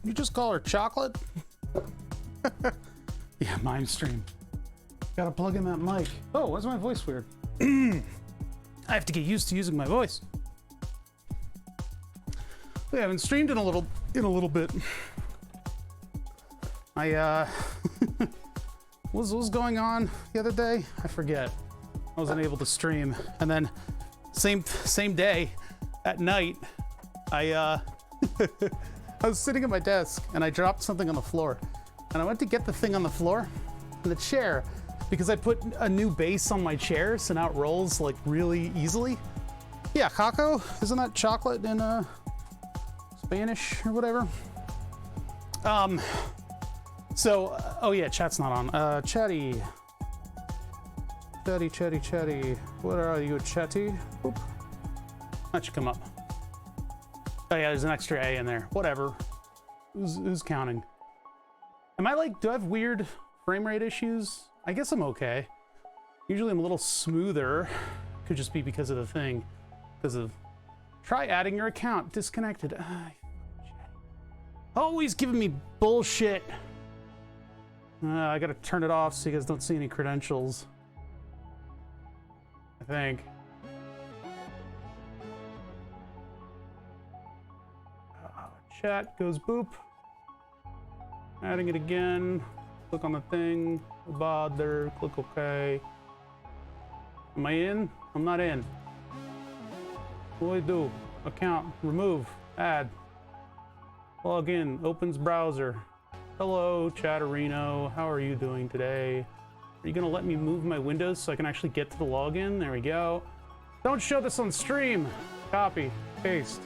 You just call her Chocolate? Yeah, mime stream. Gotta plug in that mic. Oh, why's my voice weird? I have to get used to using my voice. We haven't streamed in a little bit. I what was going on the other day? I forget. I wasn't able to stream, and then same day at night, I was sitting at my desk and I dropped something on the floor, and I went to get the thing on the floor, and the chair, because I put a new base on my chair, so now it rolls like really easily. Yeah, Caco, isn't that chocolate in Spanish or whatever? So, oh yeah, chat's not on. Chatty. What are you, Chatty? Oop. That should come up. Oh yeah, there's an extra A in there. Whatever. Who's counting? Am I like, do I have weird frame rate issues? I guess I'm okay. Usually I'm a little smoother. Could just be because of the thing. Because of, try adding your account, disconnected. Always giving me bullshit. I gotta turn it off so you guys don't see any credentials. I think. Chat goes boop. Adding it again. Click on the thing. No bother. Click OK. Am I in? I'm not in. What do I do? Account. Remove. Add. Log in. Opens browser. Hello, Chatterino. How are you doing today? Are you gonna let me move my windows so I can actually get to the login? There we go. Don't show this on stream. Copy. Paste.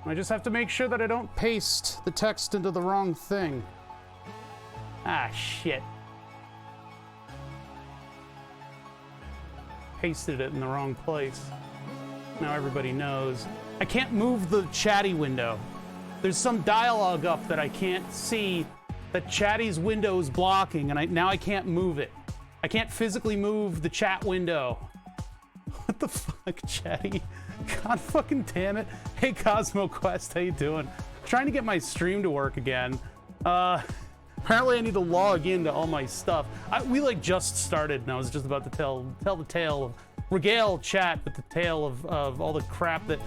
I just have to make sure that I don't paste the text into the wrong thing. Ah, shit. Pasted it in the wrong place. Now everybody knows. I can't move the chatty window. There's some dialogue up that I can't see that Chatty's window is blocking, and now I can't move it. I can't physically move the chat window. What the fuck, Chatty? God fucking damn it. Hey, Cosmo Quest, how you doing? Trying to get my stream to work again. Apparently I need to log into all my stuff. We like just started, and I was just about to tell the tale of, regale chat with the tale of all the crap that,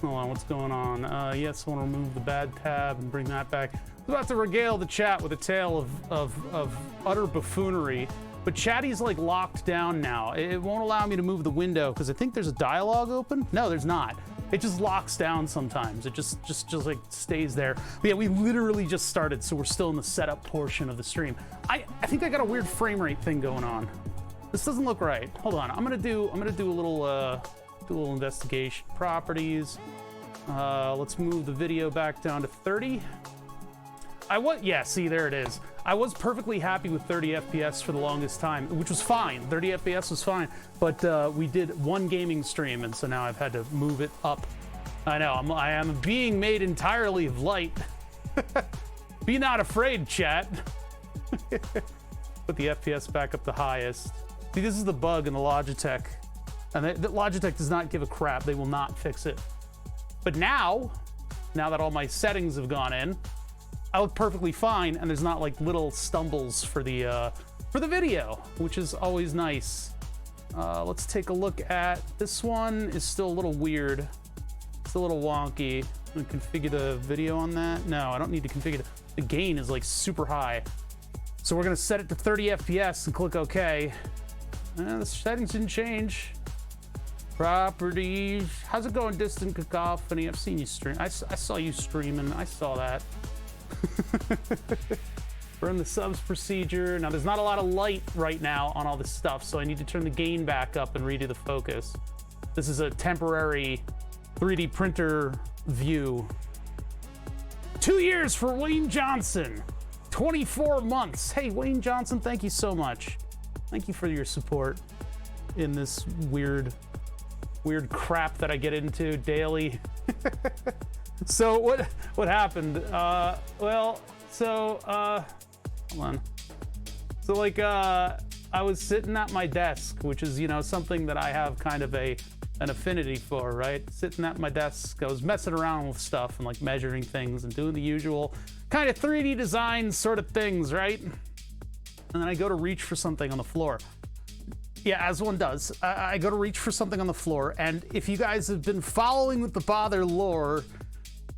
hold on, what's going on? Yes, I want to remove the bad tab and bring that back. I was about to regale the chat with a tale of utter buffoonery, but Chatty's like locked down now. It won't allow me to move the window because I think there's a dialogue open. No, there's not. It just locks down sometimes. It just like stays there. But yeah, we literally just started, so we're still in the setup portion of the stream. I think I got a weird frame rate thing going on. This doesn't look right. Hold on. I'm gonna do a little investigation. Properties. Let's move the video back down to 30. Yeah, see, there it is. I was perfectly happy with 30 FPS for the longest time, which was fine. 30 FPS was fine, but we did one gaming stream, and so now I've had to move it up. I know, I am being made entirely of light. Be not afraid, chat. Put the FPS back up the highest. See, this is the bug in the Logitech, and the Logitech does not give a crap. They will not fix it. But now that all my settings have gone in, I look perfectly fine, and there's not like little stumbles for the video, which is always nice. Let's take a look at this one. Is still a little weird. It's a little wonky. I'm gonna configure the video on that. No, I don't need to configure it. The gain is like super high. So we're gonna set it to 30 FPS and click OK. The settings didn't change. Properties. How's it going, Distant Cacophony? I've seen you stream. I saw you streaming. I saw that. Burn the subs procedure. Now, there's not a lot of light right now on all this stuff, so I need to turn the gain back up and redo the focus. This is a temporary 3D printer view. 2 years for Wayne Johnson. 24 months. Hey, Wayne Johnson, thank you so much. Thank you for your support in this weird crap that I get into daily. So what happened? Hold on. So like I was sitting at my desk, which is, you know, something that I have kind of a an affinity for, right? Sitting at my desk, I was messing around with stuff and like measuring things and doing the usual kind of 3D design sort of things, right? And then I go to reach for something on the floor. Yeah, as one does. I go to reach for something on the floor, and if you guys have been following with the Bother lore,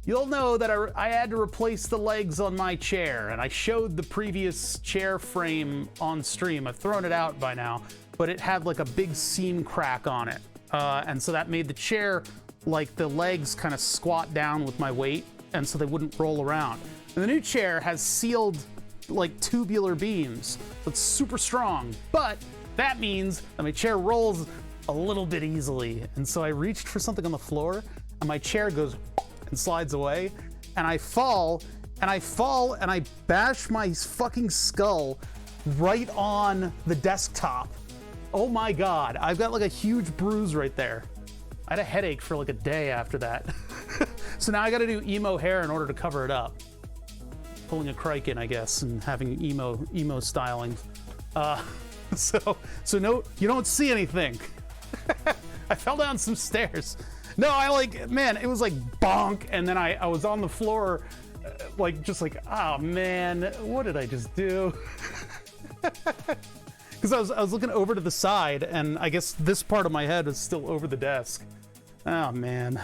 you'll know that I had to replace the legs on my chair, and I showed the previous chair frame on stream. I've thrown it out by now, but it had like a big seam crack on it. And so that made the chair, like the legs kind of squat down with my weight, and so they wouldn't roll around. And the new chair has sealed like tubular beams. So it's super strong, but that means that my chair rolls a little bit easily. And so I reached for something on the floor, and my chair goes and slides away, and I fall, and I bash my fucking skull right on the desktop. Oh my God, I've got like a huge bruise right there. I had a headache for like a day after that. So now I gotta do emo hair in order to cover it up. Pulling a Criken, I guess, and having emo styling. So no, you don't see anything. I fell down some stairs. No, man, it was like bonk, and then I was on the floor, oh man, what did I just do? Because I was looking over to the side, and I guess this part of my head is still over the desk. Oh man,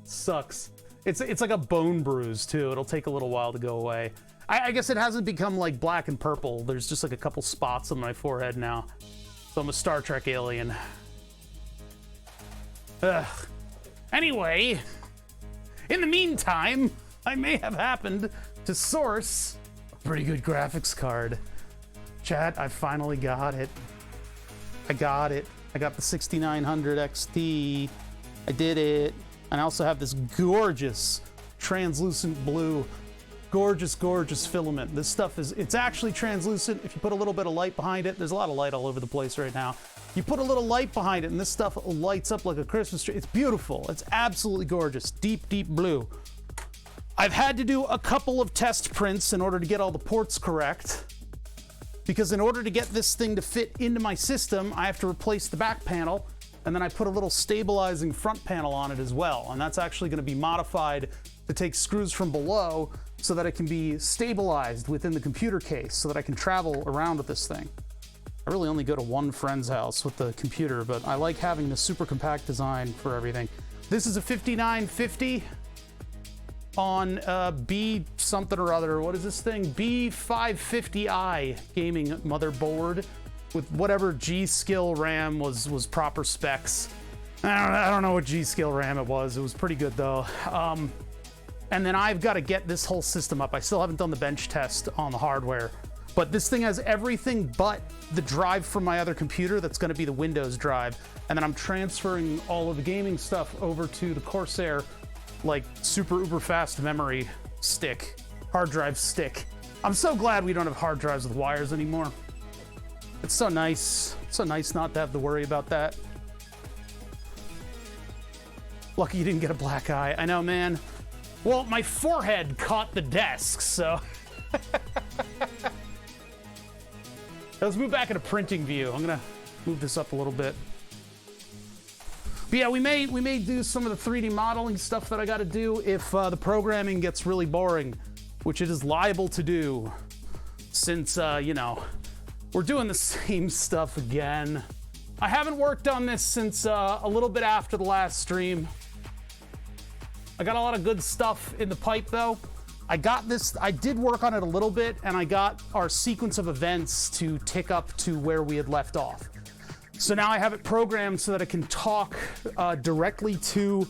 sucks. It's like a bone bruise too. It'll take a little while to go away. I guess it hasn't become like black and purple. There's just like a couple spots on my forehead now. So I'm a Star Trek alien. Ugh. Anyway, in the meantime, I may have happened to source a pretty good graphics card. Chat, I finally got it. I got it. I got the 6900 XT. I did it. And I also have this gorgeous translucent blue. Gorgeous, gorgeous filament. This stuff it's actually translucent. If you put a little bit of light behind it, there's a lot of light all over the place right now. You put a little light behind it and this stuff lights up like a Christmas tree. It's beautiful. It's absolutely gorgeous. Deep, deep blue. I've had to do a couple of test prints in order to get all the ports correct. Because in order to get this thing to fit into my system, I have to replace the back panel, and then I put a little stabilizing front panel on it as well. And that's actually going to be modified to take screws from below so that it can be stabilized within the computer case so that I can travel around with this thing. I really only go to one friend's house with the computer, but I like having the super compact design for everything. This is a 5950 on B something or other. What is this thing? B550i gaming motherboard with whatever G-Skill RAM was proper specs. I don't know what G-Skill RAM it was. It was pretty good though. And then I've got to get this whole system up. I still haven't done the bench test on the hardware, but this thing has everything but the drive from my other computer that's going to be the Windows drive. And then I'm transferring all of the gaming stuff over to the Corsair, like super uber fast memory stick, hard drive stick. I'm so glad we don't have hard drives with wires anymore. It's so nice. It's so nice not to have to worry about that. Lucky you didn't get a black eye. I know, man. Well, my forehead caught the desk, so. Let's move back into printing view. I'm gonna move this up a little bit. But yeah, we may do some of the 3D modeling stuff that I got to do if the programming gets really boring, which it is liable to do, since you know, we're doing the same stuff again. I haven't worked on this since a little bit after the last stream. I got a lot of good stuff in the pipe though. I did work on it a little bit, and I got our sequence of events to tick up to where we had left off. So now I have it programmed so that it can talk directly to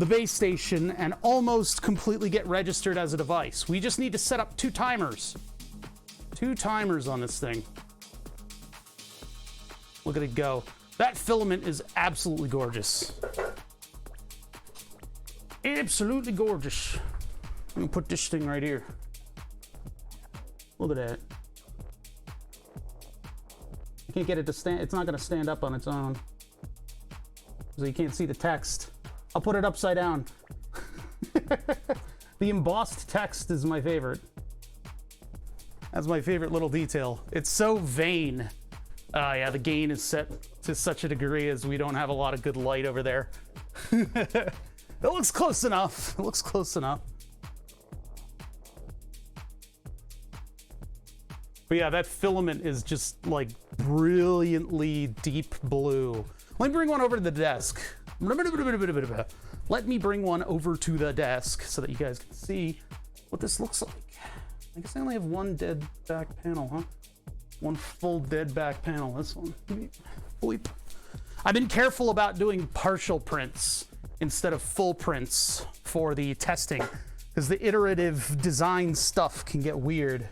the base station and almost completely get registered as a device. We just need to set up two timers. Two timers on this thing. Look at it go. That filament is absolutely gorgeous. Absolutely gorgeous. I'm gonna put this thing right here. Look at that. I can't get it to stand. It's not gonna stand up on its own, so you can't see the text. I'll put it upside down. The embossed text is my favorite. That's my favorite little detail. It's so vain. Yeah, the gain is set to such a degree as we don't have a lot of good light over there. It looks close enough. It looks close enough. But yeah, that filament is just like brilliantly deep blue. Let me bring one over to the desk. Let me bring one over to the desk so that you guys can see what this looks like. I guess I only have one dead back panel, huh? One full dead back panel, this one. Bleep. I've been careful about doing partial prints instead of full prints for the testing, because the iterative design stuff can get weird.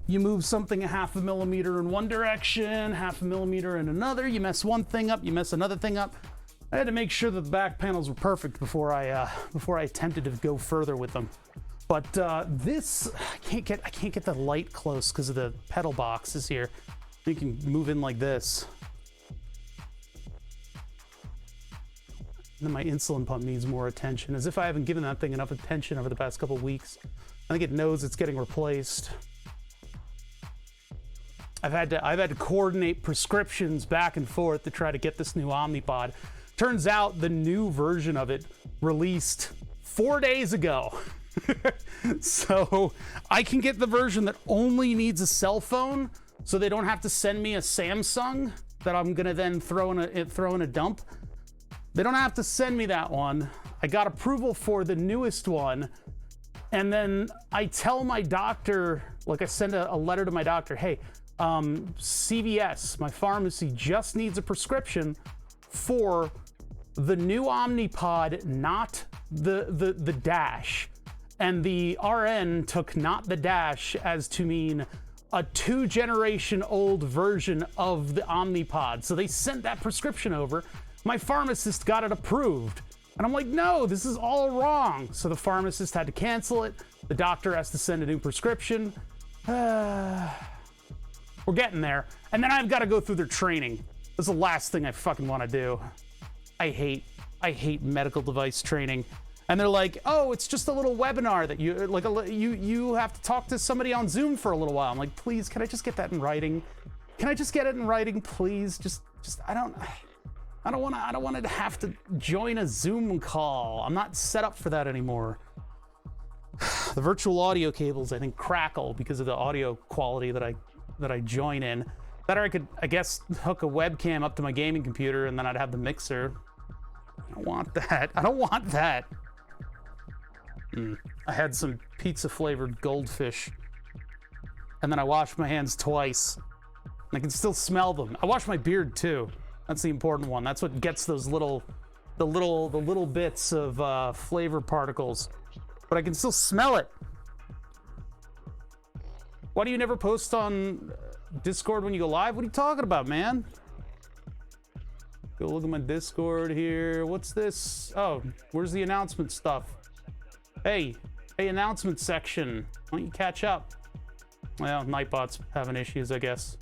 You move something 1/2 millimeter in one direction, 1/2 millimeter in another, you mess one thing up, you mess another thing up. I had to make sure that the back panels were perfect before I attempted to go further with them. But this, I can't get the light close because of the pedal boxes here. You can move in like this. And then my insulin pump needs more attention, as if I haven't given that thing enough attention over the past couple of weeks. I think it knows it's getting replaced. I've had to coordinate prescriptions back and forth to try to get this new Omnipod. Turns out the new version of it released 4 days ago. So I can get the version that only needs a cell phone, so they don't have to send me a Samsung that I'm gonna then throw in a dump. They don't have to send me that one. I got approval for the newest one, and then I tell my doctor, like I send a letter to my doctor, hey, CVS, my pharmacy, just needs a prescription for the new Omnipod, not the Dash. And the RN took not the Dash as to mean a 2-generation-old version of the Omnipod. So they sent that prescription over. My pharmacist got it approved. And I'm like, no, this is all wrong. So the pharmacist had to cancel it. The doctor has to send a new prescription. We're getting there. And then I've got to go through their training. That's the last thing I fucking want to do. I hate medical device training. And they're like, oh, it's just a little webinar that you have to talk to somebody on Zoom for a little while. I'm like, please, can I just get that in writing? Can I just get it in writing, please? Just I don't want to have to join a Zoom call. I'm not set up for that anymore. The virtual audio cables, I think, crackle because of the audio quality that I join in. Better I could, I guess, hook a webcam up to my gaming computer and then I'd have the mixer. I don't want that. I don't want that. I had some pizza-flavored goldfish, and then I washed my hands twice, and I can still smell them. I washed my beard too. That's the important one. That's what gets those the little bits of flavor particles. But I can still smell it. Why do you never post on Discord when you go live? What are you talking about, man? Go look at my Discord here. What's this? Oh, where's the announcement stuff? Hey, announcement section. Why don't you catch up? Well, Nightbot's having issues, I guess.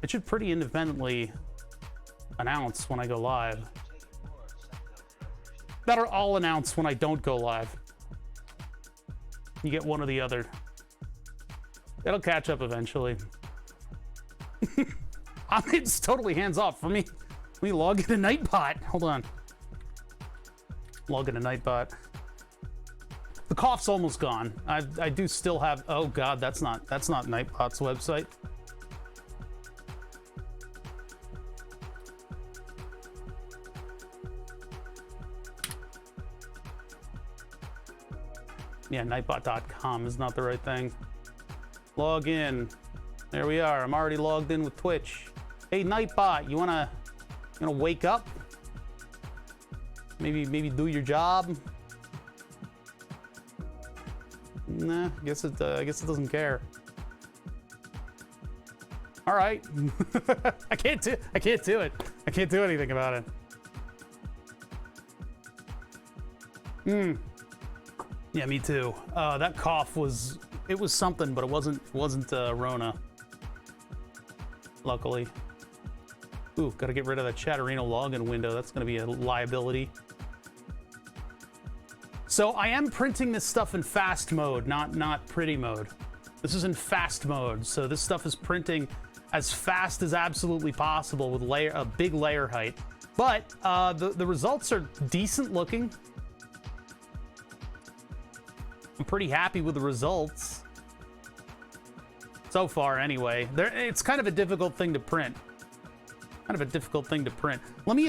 It should pretty independently announce when I go live. Better all announce when I don't go live. You get one or the other. It'll catch up eventually. It's totally hands off for me. Let me log into Nightbot. Hold on. Log into Nightbot. The cough's almost gone. I do still have. Oh God, that's not Nightbot's website. Yeah, nightbot.com is not the right thing. Log in. There we are. I'm already logged in with Twitch. Hey, Nightbot, you wanna wake up? Maybe do your job? Nah, I guess it doesn't care. All right. I can't do it. I can't do anything about it. Yeah, me too. That cough was something, but it wasn't Rona. Luckily. Ooh, gotta get rid of that Chatterino login window. That's gonna be a liability. So I am printing this stuff in fast mode, not pretty mode. This is in fast mode, so this stuff is printing as fast as absolutely possible with a big layer height. But the results are decent looking. I'm pretty happy with the results. So far, anyway. It's kind of a difficult thing to print. Let me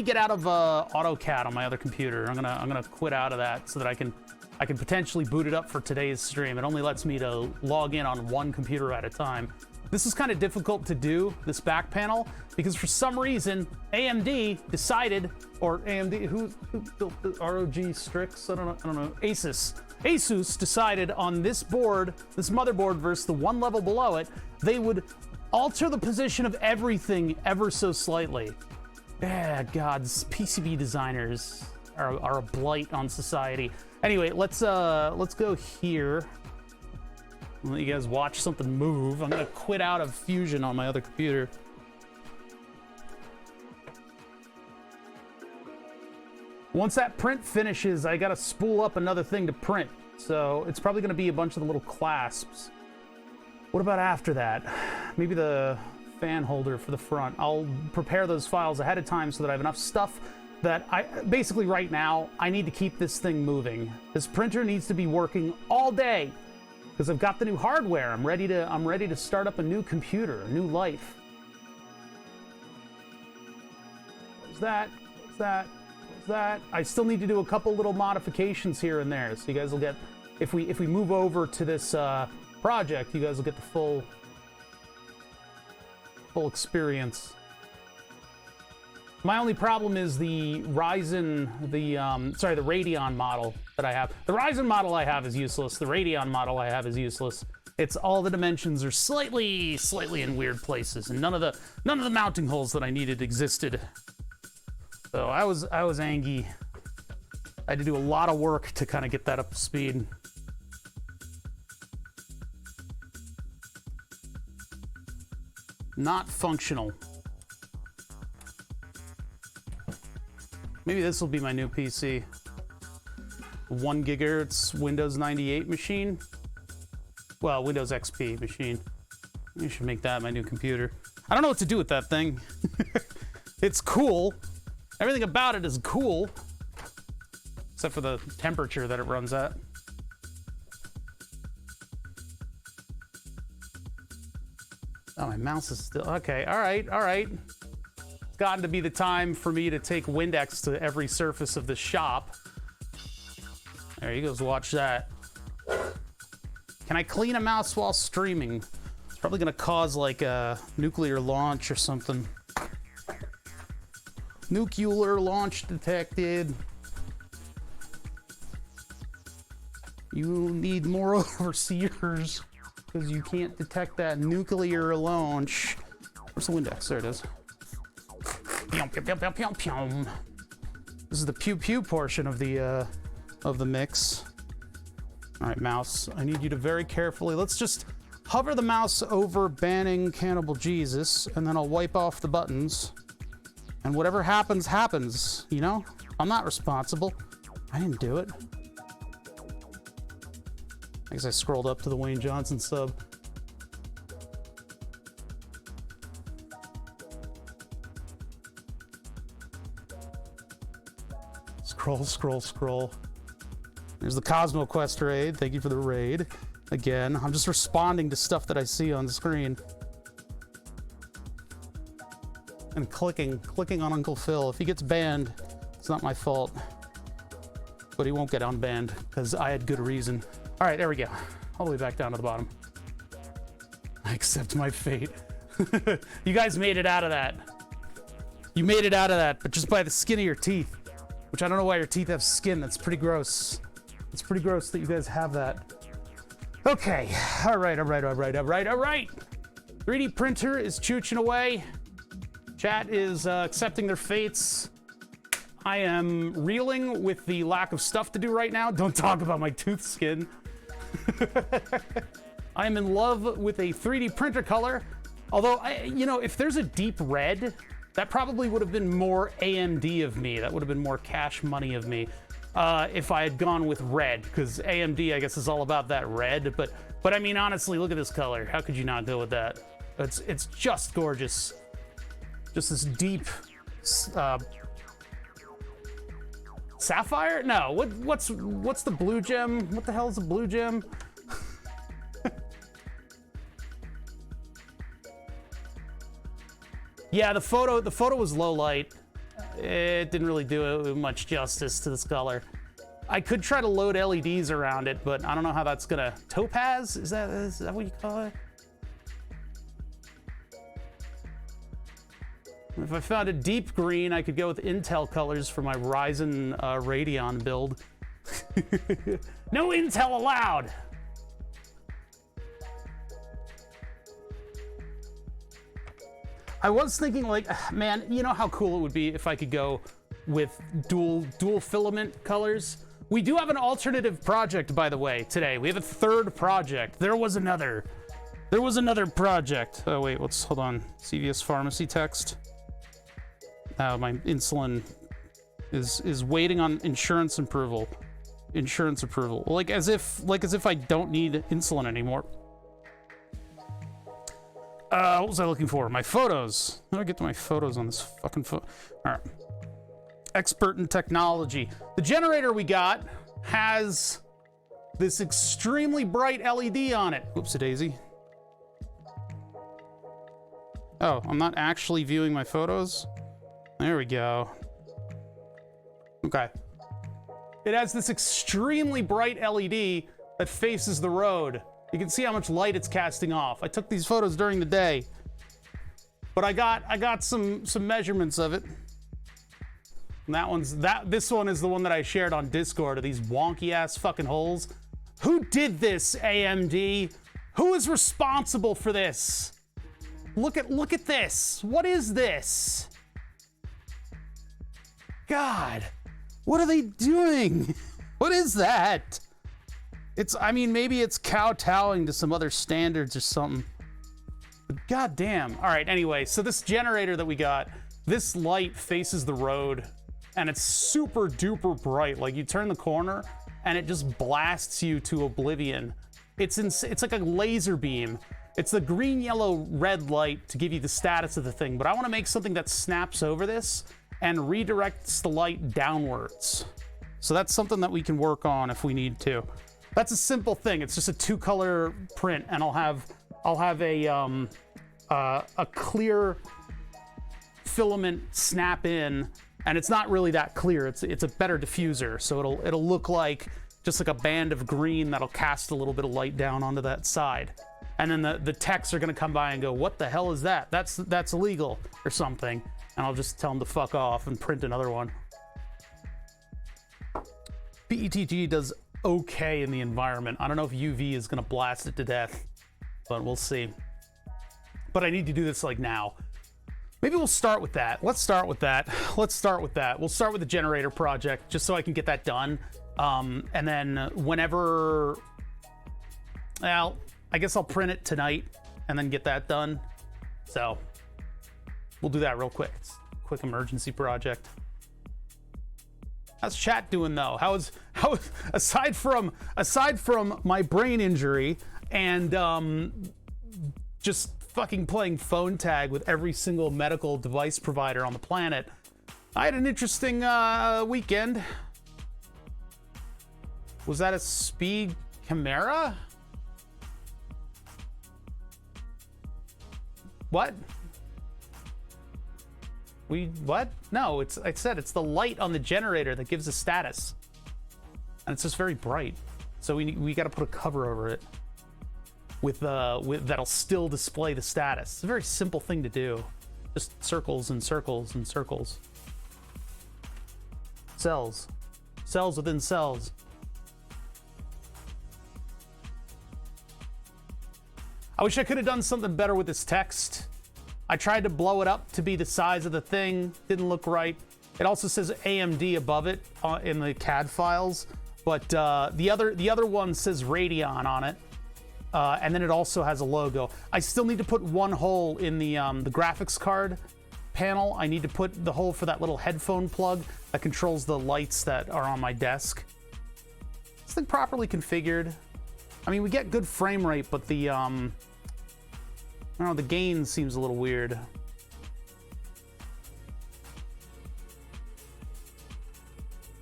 get out of AutoCAD on my other computer. I'm gonna quit out of that so that I can potentially boot it up for today's stream. It only lets me to log in on one computer at a time. This is kind of difficult to do, this back panel, because for some reason AMD decided, or AMD, who built the ROG Strix? I don't know. Asus decided on this board, this motherboard versus the one level below it, they would alter the position of everything ever so slightly. Gods, PCB designers are a blight on society. Anyway, let's go here. I'll let you guys watch something move. I'm gonna quit out of Fusion on my other computer. Once that print finishes, I gotta spool up another thing to print. So it's probably gonna be a bunch of the little clasps. What about after that? Maybe the fan holder for the front. I'll prepare those files ahead of time so that I have enough stuff that basically right now, I need to keep this thing moving. This printer needs to be working all day because I've got the new hardware. I'm ready to start up a new computer, a new life. What was that? What was that? What was that? I still need to do a couple little modifications here and there, so you guys will get, if we move over to this project, you guys will get the full experience. My only problem is the Radeon model that I have. The Ryzen model I have is useless. The Radeon model I have is useless. It's all the dimensions are slightly in weird places, and none of the mounting holes that I needed existed. So I was angry. I had to do a lot of work to kind of get that up to speed. Not functional. Maybe this will be my new PC. 1 gigahertz Windows 98 machine. Well, Windows XP machine. I should make that my new computer. I don't know what to do with that thing. It's cool. Everything about it is cool. Except for the temperature that it runs at. Oh, my mouse is still... Okay, all right. It's gotten to be the time for me to take Windex to every surface of the shop. There you go, watch that. Can I clean a mouse while streaming? It's probably gonna cause like a nuclear launch or something. Nuclear launch detected. You need more overseers because you can't detect that nuclear launch. Where's the Windex? There it is. This is the pew pew portion of the mix. All right, mouse. I need you to very carefully. Let's just hover the mouse over banning Cannibal Jesus, and then I'll wipe off the buttons. And whatever happens, happens. You know, I'm not responsible. I didn't do it. I guess I scrolled up to the Wayne Johnson sub. Scroll. There's the Cosmo Quest raid. Thank you for the raid. Again, I'm just responding to stuff that I see on the screen. And clicking on Uncle Phil. If he gets banned, it's not my fault. But he won't get unbanned, because I had good reason. All right, there we go. All the way back down to the bottom. I accept my fate. You guys made it out of that. You made it out of that, but just by the skin of your teeth. Which I don't know why your teeth have skin. That's pretty gross. It's pretty gross that you guys have that. Okay. All right. 3D printer is chooching away. Chat is accepting their fates. I am reeling with the lack of stuff to do right now. Don't talk about my tooth skin. I am in love with a 3D printer color. Although, you know, if there's a deep red, that probably would have been more AMD of me. That would have been more cash money of me if I had gone with red, because AMD, I guess, is all about that red. But But I mean, honestly, look at this color. How could you not go with that? It's just gorgeous. Just this deep sapphire? No, what's the blue gem? What the hell is a blue gem? Yeah, the photo was low light. It didn't really do much justice to this color. I could try to load LEDs around it, but I don't know how that's gonna... Topaz? Is that what you call it? If I found a deep green, I could go with Intel colors for my Ryzen Radeon build. No Intel allowed! I was thinking, like, man, you know how cool it would be if I could go with dual filament colors? We do have an alternative project, by the way, today. We have a third project. There was another project. Oh, wait, hold on. CVS Pharmacy text. My insulin is waiting on insurance approval. Insurance approval. Like as if I don't need insulin anymore. What was I looking for? My photos. How do I get to my photos on this fucking phone? All right. Expert in technology. The generator we got has this extremely bright LED on it. Whoops-a-daisy. Oh, I'm not actually viewing my photos? There we go. Okay. It has this extremely bright LED that faces the road. You can see how much light it's casting off. I took these photos during the day, but I got some measurements of it. And this one is the one that I shared on Discord of these wonky ass fucking holes. Who did this, AMD? Who is responsible for this? Look at this. What is this? God, what are they doing? What is that? I mean, maybe it's kowtowing to some other standards or something. But god damn. All right, anyway, so this generator that we got, this light faces the road, and it's super duper bright. Like, you turn the corner, and it just blasts you to oblivion. It's like a laser beam. It's the green, yellow, red light to give you the status of the thing, but I want to make something that snaps over this and redirects the light downwards. So that's something that we can work on if we need to. That's a simple thing. It's just a 2-color print, and I'll have a clear filament snap in, and it's not really that clear. It's a better diffuser, so it'll look like just like a band of green that'll cast a little bit of light down onto that side. And then the techs are gonna come by and go, "What the hell is that? That's illegal," or something. And I'll just tell them to fuck off and print another one. PETG does okay in the environment. I don't know if UV is gonna blast it to death, but we'll see. But I need to do this like now. Maybe we'll start with that. Let's start with that. We'll start with the generator project just so I can get that done. And then whenever, well, I guess I'll print it tonight and then get that done. So we'll do that real quick. It's a quick emergency project. How's chat doing though? How aside from my brain injury and just fucking playing phone tag with every single medical device provider on the planet, I had an interesting weekend. Was that a speed chimera? What? What? No, I said it's the light on the generator that gives a status. And it's just very bright. So we got to put a cover over it with that'll still display the status. It's a very simple thing to do. Just circles and circles and circles. Cells. Cells within cells. I wish I could have done something better with this text. I tried to blow it up to be the size of the thing. Didn't look right. It also says AMD above it in the CAD files, but the other one says Radeon on it, and then it also has a logo. I still need to put one hole in the graphics card panel. I need to put the hole for that little headphone plug that controls the lights that are on my desk. This thing properly configured. I mean, we get good frame rate, but the, I don't know, the gain seems a little weird.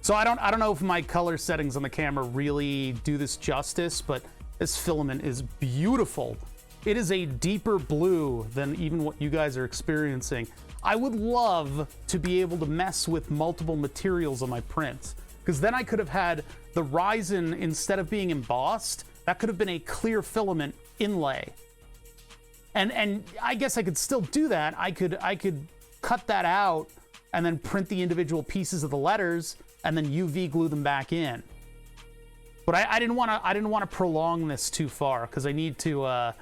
So I don't know if my color settings on the camera really do this justice, but this filament is beautiful. It is a deeper blue than even what you guys are experiencing. I would love to be able to mess with multiple materials on my prints, because then I could have had the Ryzen, instead of being embossed, that could have been a clear filament inlay. And I guess I could still do that. I could cut that out and then print the individual pieces of the letters and then UV glue them back in. But I didn't want to prolong this too far, because I need to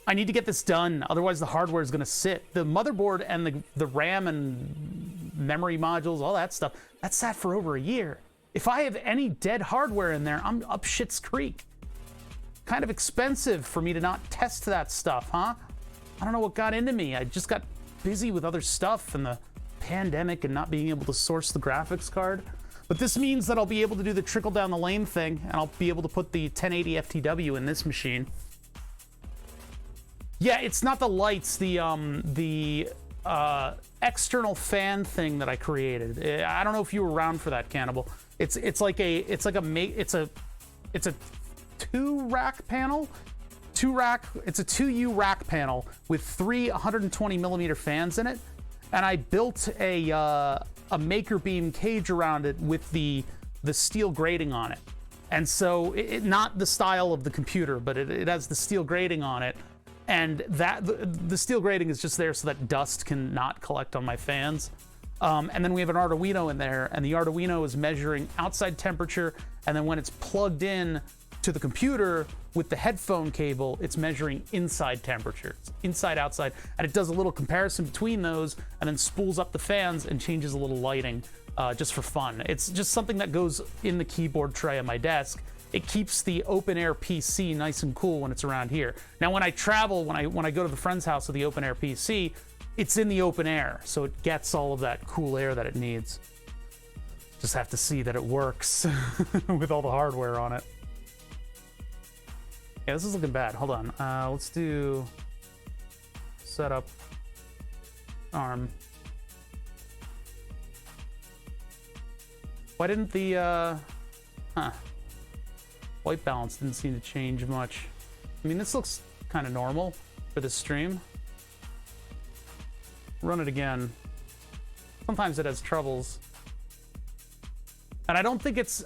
get this done. Otherwise, the hardware is going to sit. The motherboard and the RAM and memory modules, all that stuff, that sat for over a year. If I have any dead hardware in there, I'm up shit's creek. Kind of expensive for me to not test that stuff, huh? I don't know what got into me. I just got busy with other stuff and the pandemic and not being able to source the graphics card. But this means that I'll be able to do the trickle down the lane thing, and I'll be able to put the 1080 FTW in this machine. Yeah, it's not the lights, the external fan thing that I created. I don't know if you were around for that, Cannibal. It's a 2-rack panel. It's a 2U rack panel with 3 120 millimeter fans in it, and I built a maker beam cage around it with the steel grating on it. And so not the style of the computer, but it has the steel grating on it. And that the steel grating is just there so that dust can not collect on my fans. And then we have an Arduino in there, and the Arduino is measuring outside temperature, and then when it's plugged in to the computer with the headphone cable, it's measuring inside temperature, inside, outside, and it does a little comparison between those, and then spools up the fans and changes a little lighting just for fun. It's just something that goes in the keyboard tray on my desk. It keeps the open air PC nice and cool when it's around here. Now, when I travel, when I go to the friend's house with the open air PC, it's in the open air, so it gets all of that cool air that it needs. Just have to see that it works with all the hardware on it. Yeah, this is looking bad. Hold on. Let's do setup ARM. Why didn't the white balance didn't seem to change much? I mean, this looks kind of normal for this stream. Run it again. Sometimes it has troubles. And I don't think it's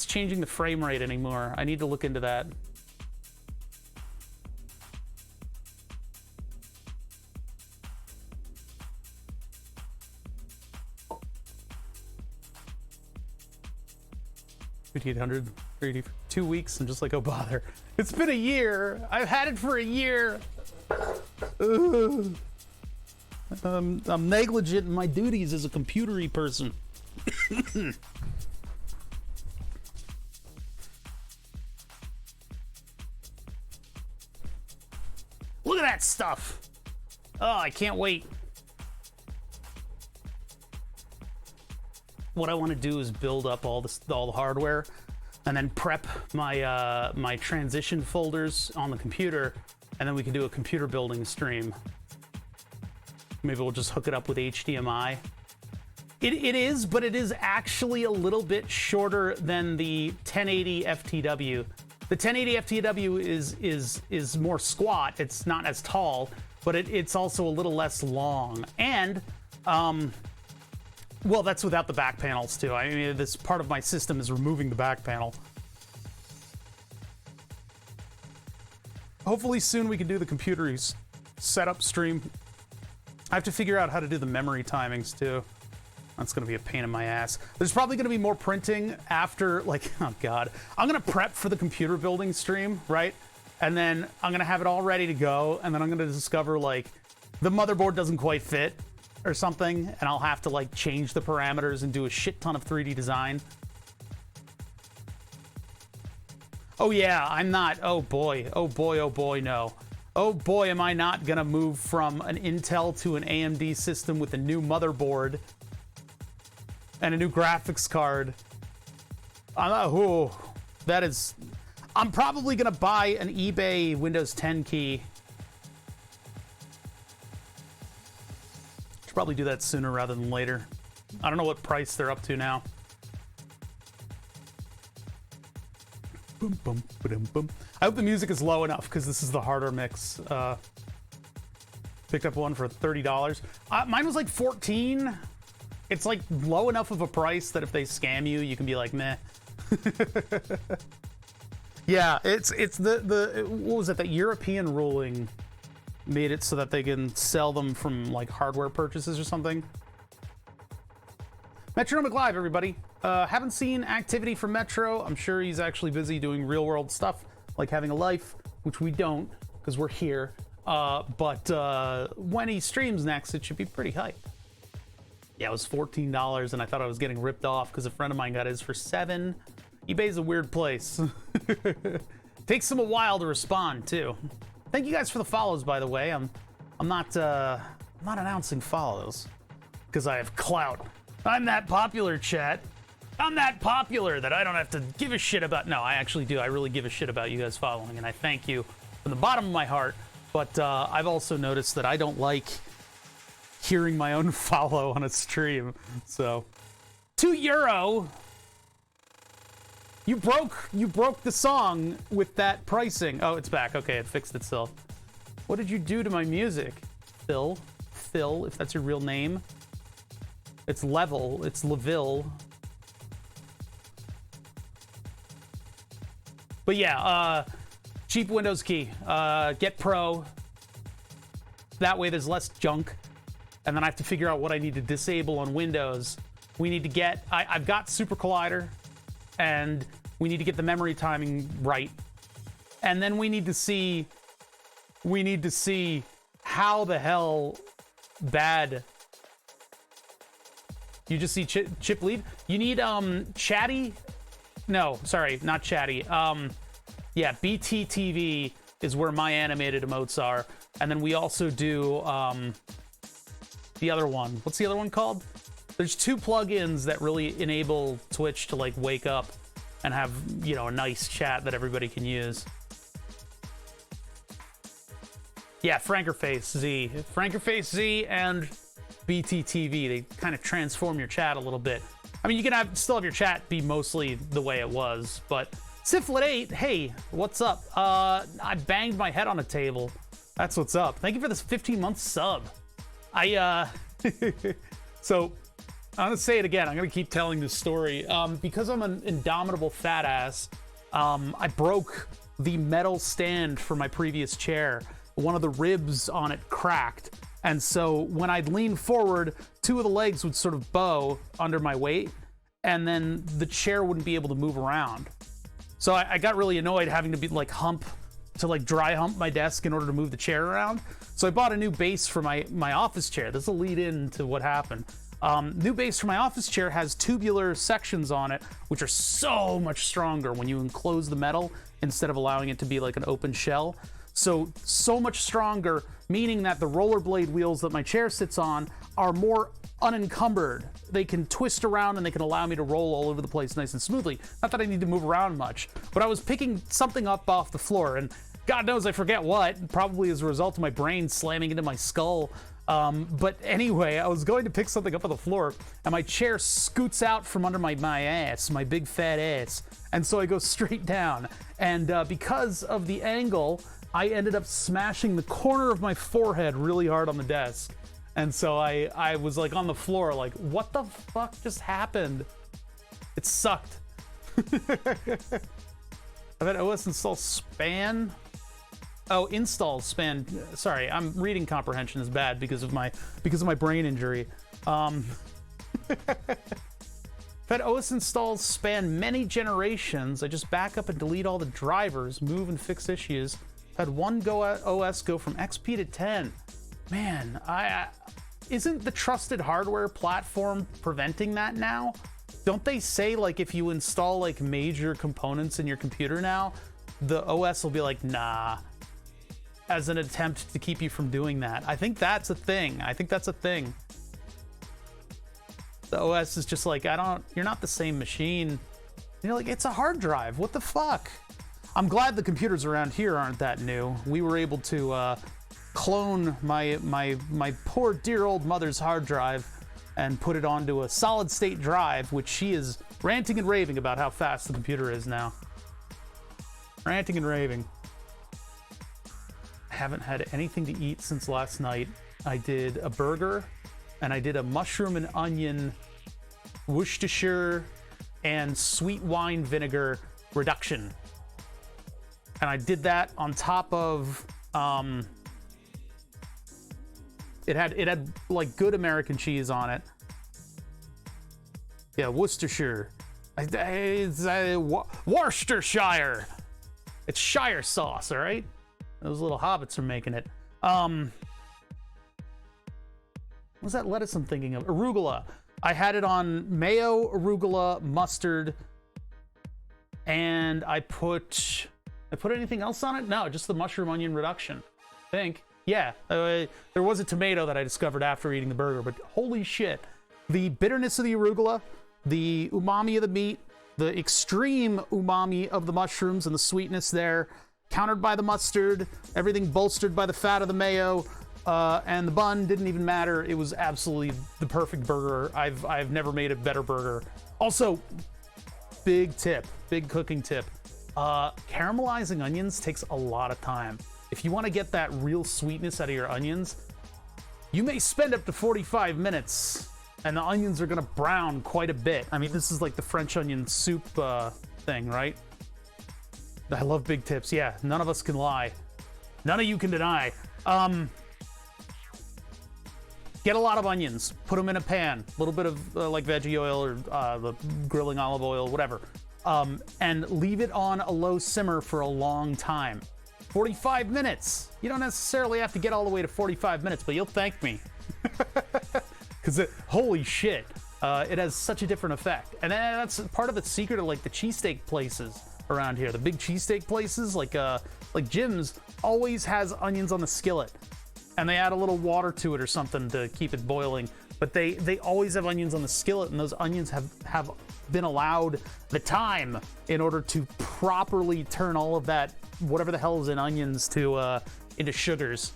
changing the frame rate anymore. I need to look into that. $5,800 for 2 weeks. I'm just like, oh bother. It's been a year. I've had it for a year. I'm negligent in my duties as a computery person. Look at that stuff. Oh, I can't wait. What I want to do is build up all the hardware, and then prep my my transition folders on the computer, and then we can do a computer building stream. Maybe we'll just hook it up with HDMI. It is, but it is actually a little bit shorter than the 1080 FTW. The 1080 FTW is more squat. It's not as tall, but it's also a little less long. And well, that's without the back panels too. I mean, this part of my system is removing the back panel. Hopefully soon we can do the computer setup stream. I have to figure out how to do the memory timings too. That's gonna be a pain in my ass. There's probably gonna be more printing after, like, oh God. I'm gonna prep for the computer building stream, right? And then I'm gonna have it all ready to go, and then I'm gonna discover, like, the motherboard doesn't quite fit or something, and I'll have to, like, change the parameters and do a shit ton of 3D design. Oh yeah, I'm not, oh boy, oh boy, oh boy, no. Oh boy, am I not gonna move from an Intel to an AMD system with a new motherboard and a new graphics card. Oh, that is... I'm probably gonna buy an eBay Windows 10 key. Should probably do that sooner rather than later. I don't know what price they're up to now. Boom, boom, boom, boom. I hope the music is low enough because this is the harder mix. Picked up one for $30. Mine was like 14. It's like low enough of a price that if they scam you, you can be like, meh. Yeah, it's the what was it? That European ruling made it so that they can sell them from like hardware purchases or something. Metronomic Live, everybody. Haven't seen activity from Metro. I'm sure he's actually busy doing real world stuff, like having a life, which we don't because we're here. But when he streams next, it should be pretty hype. Yeah, it was $14, and I thought I was getting ripped off because a friend of mine got his for $7. eBay's a weird place. Takes them a while to respond too. Thank you guys for the follows, by the way. I'm not announcing follows because I have clout. I'm that popular, chat. I'm that popular that I don't have to give a shit about. No, I actually do. I really give a shit about you guys following, and I thank you from the bottom of my heart. But I've also noticed that I don't like hearing my own follow on a stream. So, €2. You broke the song with that pricing. Oh, it's back. Okay, it fixed itself. What did you do to my music? Phil, if that's your real name. It's Level. It's Leville. But yeah, cheap Windows key. Get Pro. That way there's less junk. And then I have to figure out what I need to disable on Windows. We need to get... I've got Super Collider. And we need to get the memory timing right. And then we need to see... how the hell bad... You just see chip lead? You need Chatty... No, sorry, not Chatty. Yeah, BTTV is where my animated emotes are. And then we also do the other one. What's the other one called? There's 2 plugins that really enable Twitch to like wake up and have, you know, a nice chat that everybody can use. Yeah, Frankerface Z. Frankerface Z and BTTV. They kind of transform your chat a little bit. I mean, you can still have your chat be mostly the way it was, but Syphilid8, hey, what's up? I banged my head on a table. That's what's up. Thank you for this 15-month sub. So, I'm gonna say it again. I'm gonna keep telling this story. Because I'm an indomitable fat ass, I broke the metal stand for my previous chair. One of the ribs on it cracked. And so when I'd lean forward, 2 of the legs would sort of bow under my weight, and then the chair wouldn't be able to move around. So I got really annoyed having to be like dry hump my desk in order to move the chair around. So I bought a new base for my office chair. This will lead into what happened. New base for my office chair has tubular sections on it, which are so much stronger when you enclose the metal instead of allowing it to be like an open shell. So much stronger, meaning that the rollerblade wheels that my chair sits on are more unencumbered. They can twist around and they can allow me to roll all over the place nice and smoothly. Not that I need to move around much, but I was picking something up off the floor, and God knows I forget what, probably as a result of my brain slamming into my skull. But anyway, I was going to pick something up on the floor, and my chair scoots out from under my ass, my big fat ass. And so I go straight down. And because of the angle, I ended up smashing the corner of my forehead really hard on the desk. And so I was like on the floor like, what the fuck just happened? It sucked. I've had OS install span. Oh, install span. Sorry, I'm reading comprehension is bad because of my brain injury. I've had OS installs span many generations. I just back up and delete all the drivers, move and fix issues. I've had one OS go from XP to 10. Man, isn't the trusted hardware platform preventing that now? Don't they say like if you install like major components in your computer now, the OS will be like, nah, as an attempt to keep you from doing that? I think that's a thing. The OS is just like, you're not the same machine. And you're like, it's a hard drive. What the fuck? I'm glad the computers around here aren't that new. We were able to clone my poor dear old mother's hard drive and put it onto a solid state drive, which she is ranting and raving about how fast the computer is now. Ranting and raving. I haven't had anything to eat since last night. I did a burger, and I did a mushroom and onion Worcestershire and sweet wine vinegar reduction. And I did that on top of it had like good American cheese on it. Yeah, Worcestershire. It's Worcestershire. It's Shire sauce, all right? Those little hobbits are making it. What's that lettuce I'm thinking of? Arugula. I had it on mayo, arugula, mustard, and I put anything else on it? No, just the mushroom onion reduction, I think. Yeah, there was a tomato that I discovered after eating the burger, but holy shit. The bitterness of the arugula, the umami of the meat, the extreme umami of the mushrooms and the sweetness there, countered by the mustard, everything bolstered by the fat of the mayo, and the bun didn't even matter. It was absolutely the perfect burger. I've never made a better burger. Also, big cooking tip. Caramelizing onions takes a lot of time. If you want to get that real sweetness out of your onions, you may spend up to 45 minutes, and the onions are gonna brown quite a bit. I mean, this is like the French onion soup thing, right? I love big tips. Yeah, none of us can lie. None of you can deny. Get a lot of onions, put them in a pan, a little bit of like veggie oil or the grilling olive oil, whatever, and leave it on a low simmer for a long time. 45 minutes. You don't necessarily have to get all the way to 45 minutes, but you'll thank me. Because holy shit, it has such a different effect. And that's part of the secret of like the cheesesteak places around here. The big cheesesteak places, like Jim's, always has onions on the skillet. And they add a little water to it or something to keep it boiling. But they always have onions on the skillet, and those onions have been allowed the time in order to properly turn all of that, whatever the hell is in onions, to into sugars.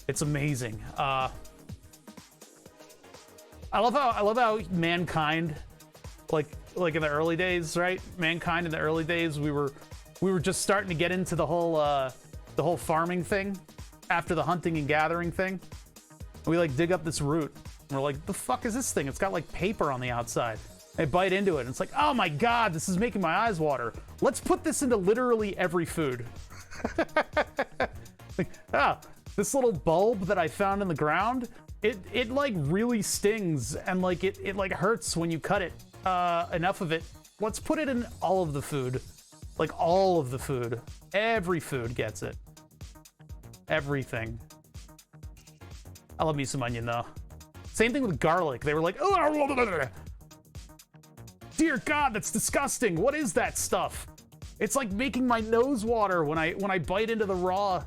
It's amazing. I love how mankind, like in the early days, right? Mankind in the early days, we were just starting to get into the whole farming thing after the hunting and gathering thing. We like dig up this root. And we're like, the fuck is this thing? It's got like paper on the outside. They bite into it, and it's like, oh my god, this is making my eyes water. Let's put this into literally every food. Like, this little bulb that I found in the ground, it like really stings, and like it like hurts when you cut it, enough of it. Let's put it in all of the food. Like all of the food. Every food gets it. Everything. I love me some onion though. Same thing with garlic. They were like, oh, dear God, that's disgusting. What is that stuff? It's like making my nose water when I bite into the raw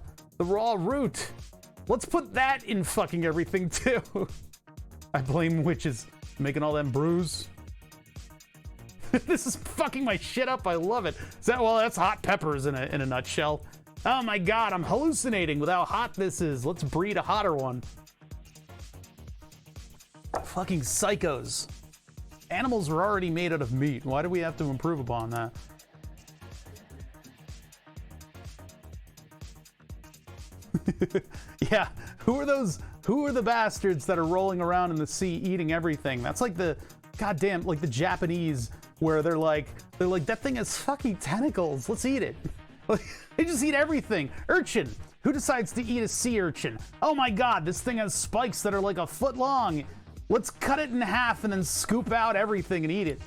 root. Let's put that in fucking everything too. I blame witches making all them brews. This is fucking my shit up. I love it. Well, that's hot peppers in a nutshell. Oh my God, I'm hallucinating with how hot this is. Let's breed a hotter one. Fucking psychos. Animals were already made out of meat. Why do we have to improve upon that? Yeah, who are the bastards that are rolling around in the sea eating everything? That's like the goddamn, like the Japanese, where they're like that thing has fucking tentacles. Let's eat it. They just eat everything. Urchin. Who decides to eat a sea urchin? Oh my God, this thing has spikes that are like a foot long. Let's cut it in half and then scoop out everything and eat it.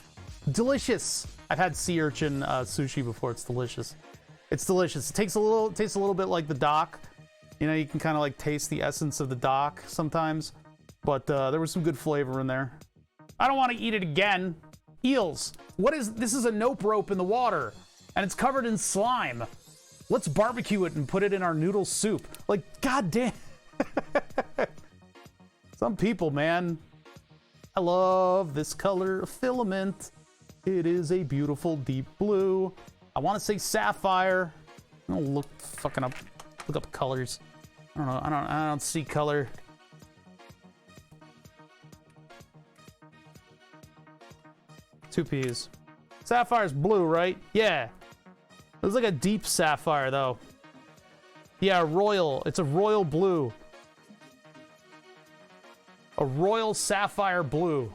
Delicious. I've had sea urchin sushi before. It's delicious. It's delicious. It tastes a little bit like the dock. You know, you can kind of like taste the essence of the dock sometimes, but there was some good flavor in there. I don't want to eat it again. Eels. This is a nope rope in the water, and it's covered in slime. Let's barbecue it and put it in our noodle soup. Like, goddamn. Some people, man. I love this color of filament. It is a beautiful deep blue. I want to say sapphire. I'm gonna look up colors. I don't know. I don't see color. Two P's. Sapphire's blue, right? Yeah. It was like a deep sapphire, though. Yeah, royal. It's a royal blue. A royal sapphire blue.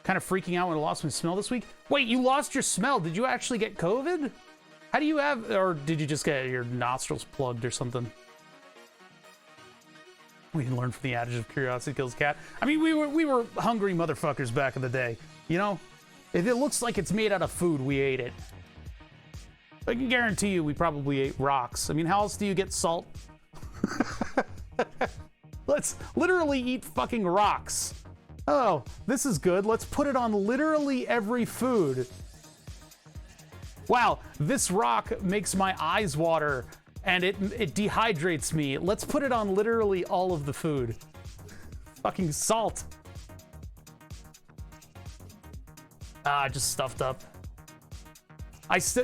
Kind of freaking out when I lost my smell this week. Wait, you lost your smell? Did you actually get COVID? How do you have, or did you just get your nostrils plugged or something? We can learn from the adage of curiosity kills cat. I mean, we were hungry motherfuckers back in the day. You know, if it looks like it's made out of food, we ate it. I can guarantee you, we probably ate rocks. I mean, how else do you get salt? Let's literally eat fucking rocks. Oh, this is good. Let's put it on literally every food. Wow, this rock makes my eyes water. And it dehydrates me. Let's put it on literally all of the food. Fucking salt. Ah, just stuffed up.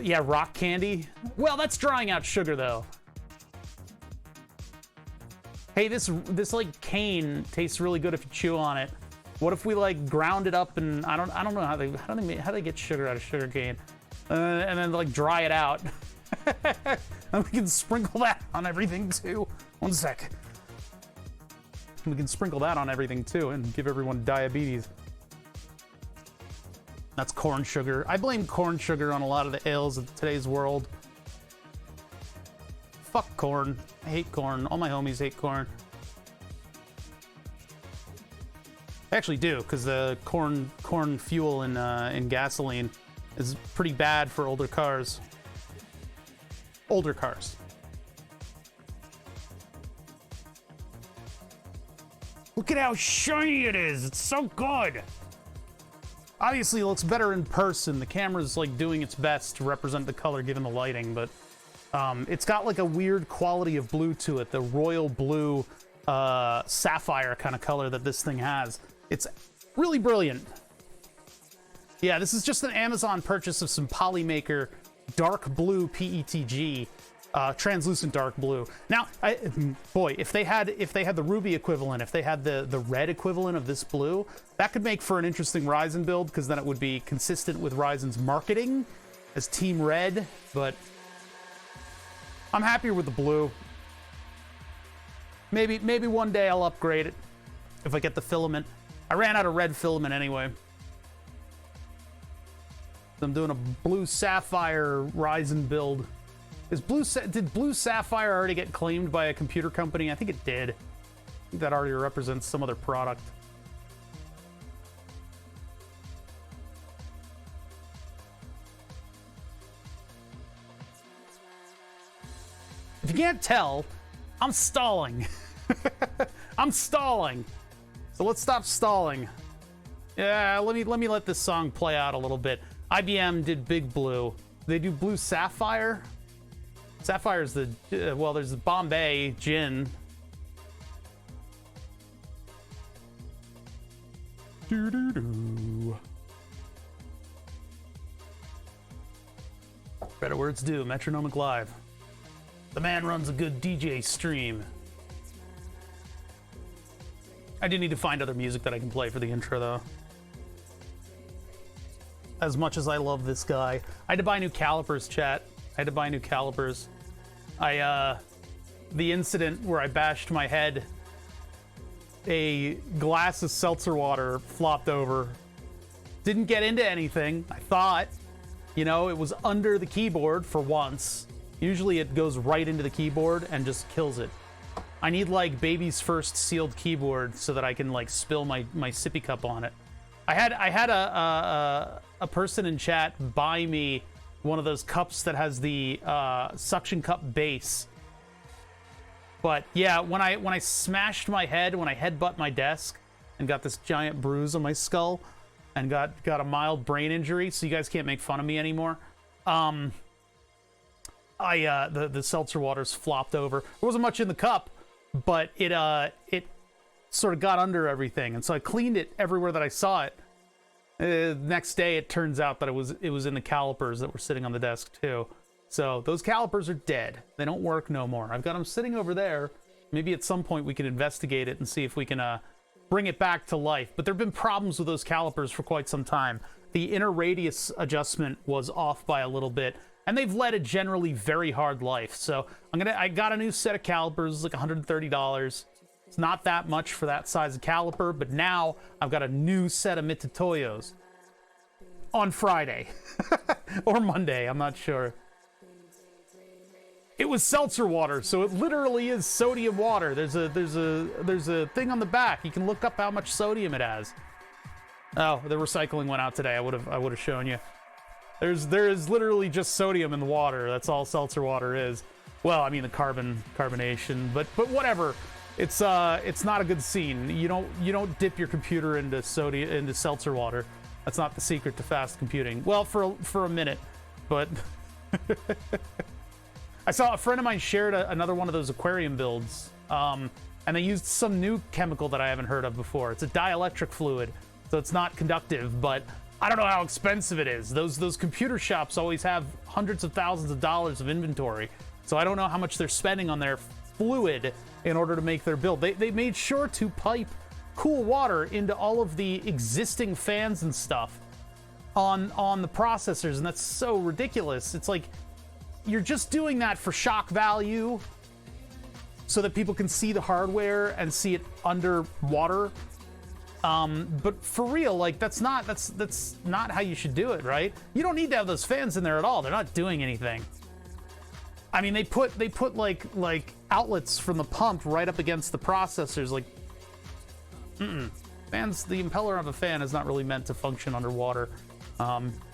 Yeah, rock candy. Well, that's drying out sugar though. Hey, this like cane tastes really good if you chew on it. What if we like ground it up and I don't know how they get sugar out of sugar cane, and then like dry it out. And we can sprinkle that on everything too. One sec. We can sprinkle that on everything too and give everyone diabetes. That's corn sugar. I blame corn sugar on a lot of the ills of today's world. Fuck corn. I hate corn. All my homies hate corn. I actually do, because the corn fuel in gasoline is pretty bad for older cars. Older cars. Look at how shiny it is. It's so good. Obviously, it looks better in person. The camera's like doing its best to represent the color given the lighting, but it's got like a weird quality of blue to it. The royal blue sapphire kind of color that this thing has. It's really brilliant. Yeah, this is just an Amazon purchase of some Polymaker dark blue PETG, translucent dark blue. Now, boy, if they had the ruby equivalent, if they had the red equivalent of this blue, that could make for an interesting Ryzen build, because then it would be consistent with Ryzen's marketing as Team Red. But I'm happier with the blue. Maybe one day I'll upgrade it if I get the filament. I ran out of red filament anyway. I'm doing a blue sapphire Ryzen build. Did blue sapphire already get claimed by a computer company? I think it did. I think that already represents some other product. If you can't tell, I'm stalling. I'm stalling. So let's stop stalling. Yeah, let me let this song play out a little bit. IBM did Big Blue. They do Blue Sapphire. Sapphire is the well, there's the Bombay gin. Doo doo doo. Better words do. Metronomic Live. The man runs a good DJ stream. I do need to find other music that I can play for the intro, though. As much as I love this guy. I had to buy new calipers, chat. I had to buy new calipers. The incident where I bashed my head, a glass of seltzer water flopped over. Didn't get into anything, I thought. You know, it was under the keyboard for once. Usually it goes right into the keyboard and just kills it. I need like baby's first sealed keyboard so that I can like spill my sippy cup on it. I had a person in chat buy me one of those cups that has the suction cup base. But yeah, when I smashed my head, when I headbutt my desk and got this giant bruise on my skull and got a mild brain injury, so you guys can't make fun of me anymore. The seltzer waters flopped over. There wasn't much in the cup, but it sort of got under everything, and so I cleaned it everywhere that I saw it. Next day, it turns out that it was in the calipers that were sitting on the desk too. So those calipers are dead. They don't work no more. I've got them sitting over there. Maybe at some point we can investigate it and see if we can bring it back to life. But there have been problems with those calipers for quite some time. The inner radius adjustment was off by a little bit, and they've led a generally very hard life. So I got a new set of calipers, like $130. It's not that much for that size of caliper, but now I've got a new set of Mitutoyos on Friday or Monday, I'm not sure. It was seltzer water, so it literally is sodium water. There's a thing on the back. You can look up how much sodium it has. Oh, the recycling went out today. I would have shown you. There is literally just sodium in the water. That's all seltzer water is. Well, I mean the carbonation, but whatever. It's not a good scene. You don't dip your computer into seltzer water. That's not the secret to fast computing. Well, for a minute, but I saw a friend of mine shared another one of those aquarium builds, and they used some new chemical that I haven't heard of before. It's a dielectric fluid, so it's not conductive, but I don't know how expensive it is. Those computer shops always have hundreds of thousands of dollars of inventory, so I don't know how much they're spending on their fluid in order to make their build. They made sure to pipe cool water into all of the existing fans and stuff on the processors, and that's so ridiculous. It's like you're just doing that for shock value so that people can see the hardware and see it underwater. But for real, like that's not how you should do it, right? You don't need to have those fans in there at all. They're not doing anything. I mean, they put like outlets from the pump right up against the processors. Like, fans. The impeller of a fan is not really meant to function underwater.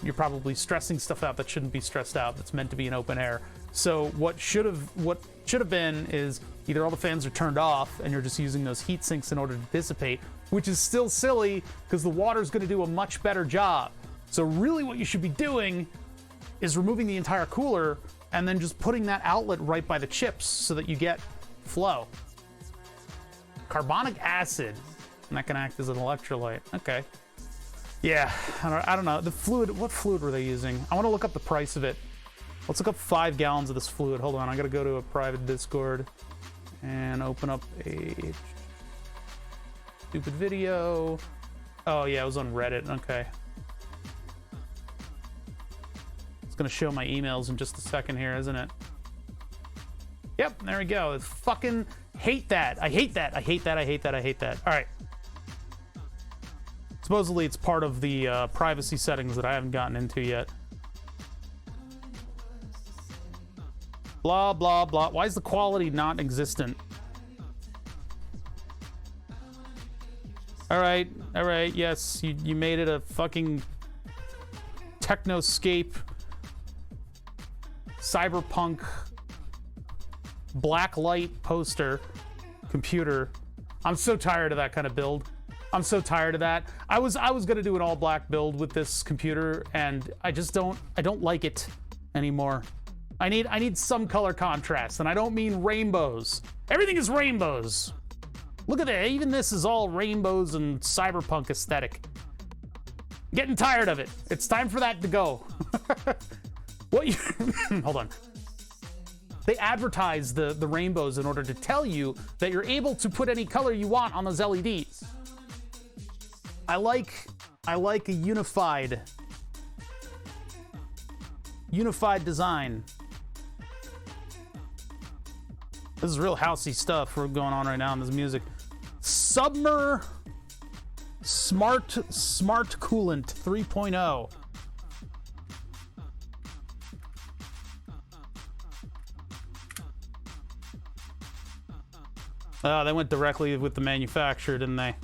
You're probably stressing stuff out that shouldn't be stressed out. That's meant to be in open air. So what should have been is either all the fans are turned off and you're just using those heat sinks in order to dissipate, which is still silly because the water's going to do a much better job. So really, what you should be doing is removing the entire cooler and then just putting that outlet right by the chips so that you get flow. Carbonic acid, and that can act as an electrolyte. Okay. Yeah, I don't know. The fluid, what fluid were they using? I want to look up the price of it. Let's look up 5 gallons of this fluid. Hold on, I gotta go to a private Discord and open up a stupid video. Oh yeah, it was on Reddit, okay. It's gonna show my emails in just a second here, isn't it? Yep, there we go. Fucking hate that. I hate that. I hate that. I hate that. I hate that. All right. Supposedly it's part of the privacy settings that I haven't gotten into yet. Blah, blah, blah. Why is the quality not existent? All right, yes, you made it a fucking technoscape, cyberpunk, blacklight poster computer. I'm so tired of that kind of build. I'm so tired of that. I was gonna do an all black build with this computer, and I don't like it anymore. I need some color contrast, and I don't mean rainbows. Everything is rainbows. Look at that. Even this is all rainbows and cyberpunk aesthetic. Getting tired of it. It's time for that to go. What you hold on. They advertise the rainbows in order to tell you that you're able to put any color you want on those LEDs. I like a unified design. This is real housey stuff we're going on right now in this music. Submer Smart Coolant 3.0. They went directly with the manufacturer, didn't they?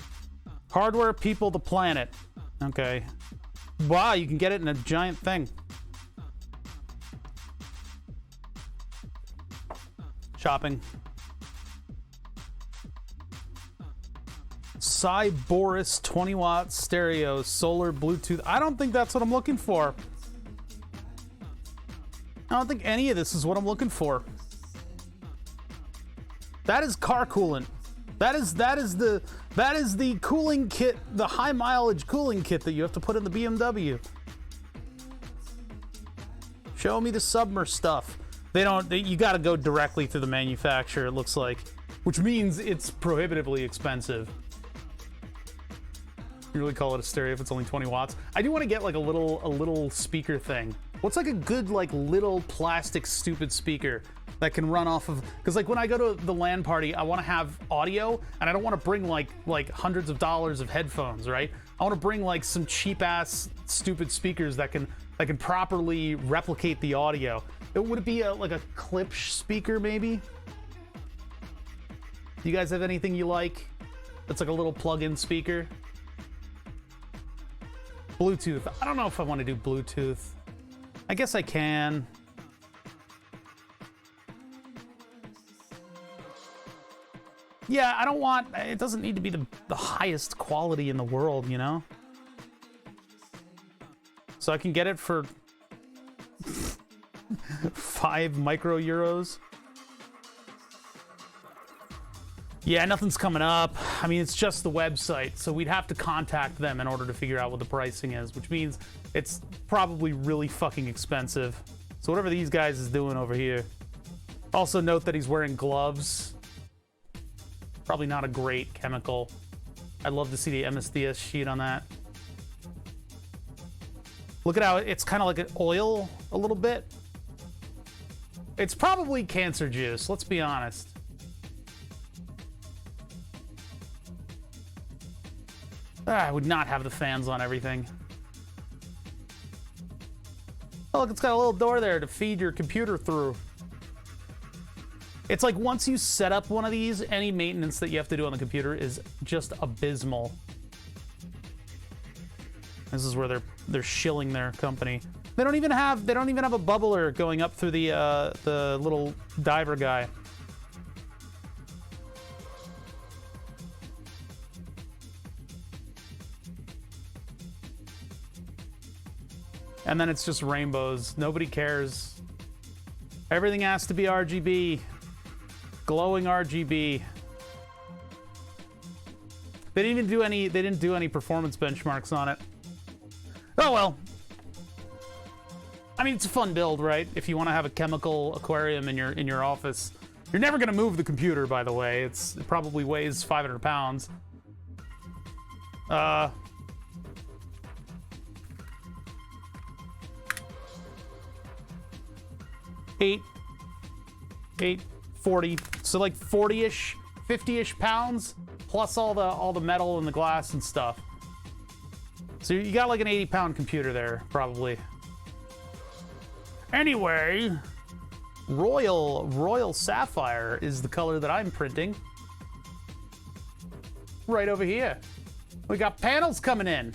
Hardware, people, the planet. Okay. Wow, you can get it in a giant thing. Shopping. Cyboris 20-watt stereo, solar, Bluetooth. I don't think that's what I'm looking for. I don't think any of this is what I'm looking for. That is car coolant. That is the cooling kit, the high mileage cooling kit that you have to put in the BMW. Show me the Submer stuff. You got to go directly through the manufacturer, it looks like, which means it's prohibitively expensive. You really call it a stereo if it's only 20 watts. I do want to get like a little speaker thing. What's like a good like little plastic stupid speaker that can run off of, because like when I go to the LAN party, I want to have audio, and I don't want to bring like hundreds of dollars of headphones, right? I want to bring like some cheap ass stupid speakers that can properly replicate the audio. Would it be like a Klipsch speaker maybe? Do you guys have anything you like that's like a little plug-in speaker? Bluetooth. I don't know if I want to do Bluetooth. I guess I can. Yeah, I don't want, it doesn't need to be the highest quality in the world, you know? So I can get it for 5 micro euros. Yeah, nothing's coming up. I mean, it's just the website, so we'd have to contact them in order to figure out what the pricing is, which means it's probably really fucking expensive. So whatever these guys is doing over here. Also note that he's wearing gloves. Probably not a great chemical. I'd love to see the MSDS sheet on that. Look at how it's kind of like an oil a little bit. It's probably cancer juice, let's be honest. I would not have the fans on everything. Oh, look, it's got a little door there to feed your computer through. It's like once you set up one of these, any maintenance that you have to do on the computer is just abysmal. This is where they're shilling their company. They don't even have a bubbler going up through the little diver guy. And then it's just rainbows. Nobody cares. Everything has to be RGB. Glowing RGB. They didn't do any performance benchmarks on it. Oh well. I mean, it's a fun build, right? If you want to have a chemical aquarium in your office. You're never going to move the computer, by the way. It probably weighs 500 pounds. 40, so like 40-ish, 50-ish pounds, plus all the metal and the glass and stuff. So you got like an 80-pound computer there, probably. Anyway, Royal Sapphire is the color that I'm printing. Right over here. We got panels coming in.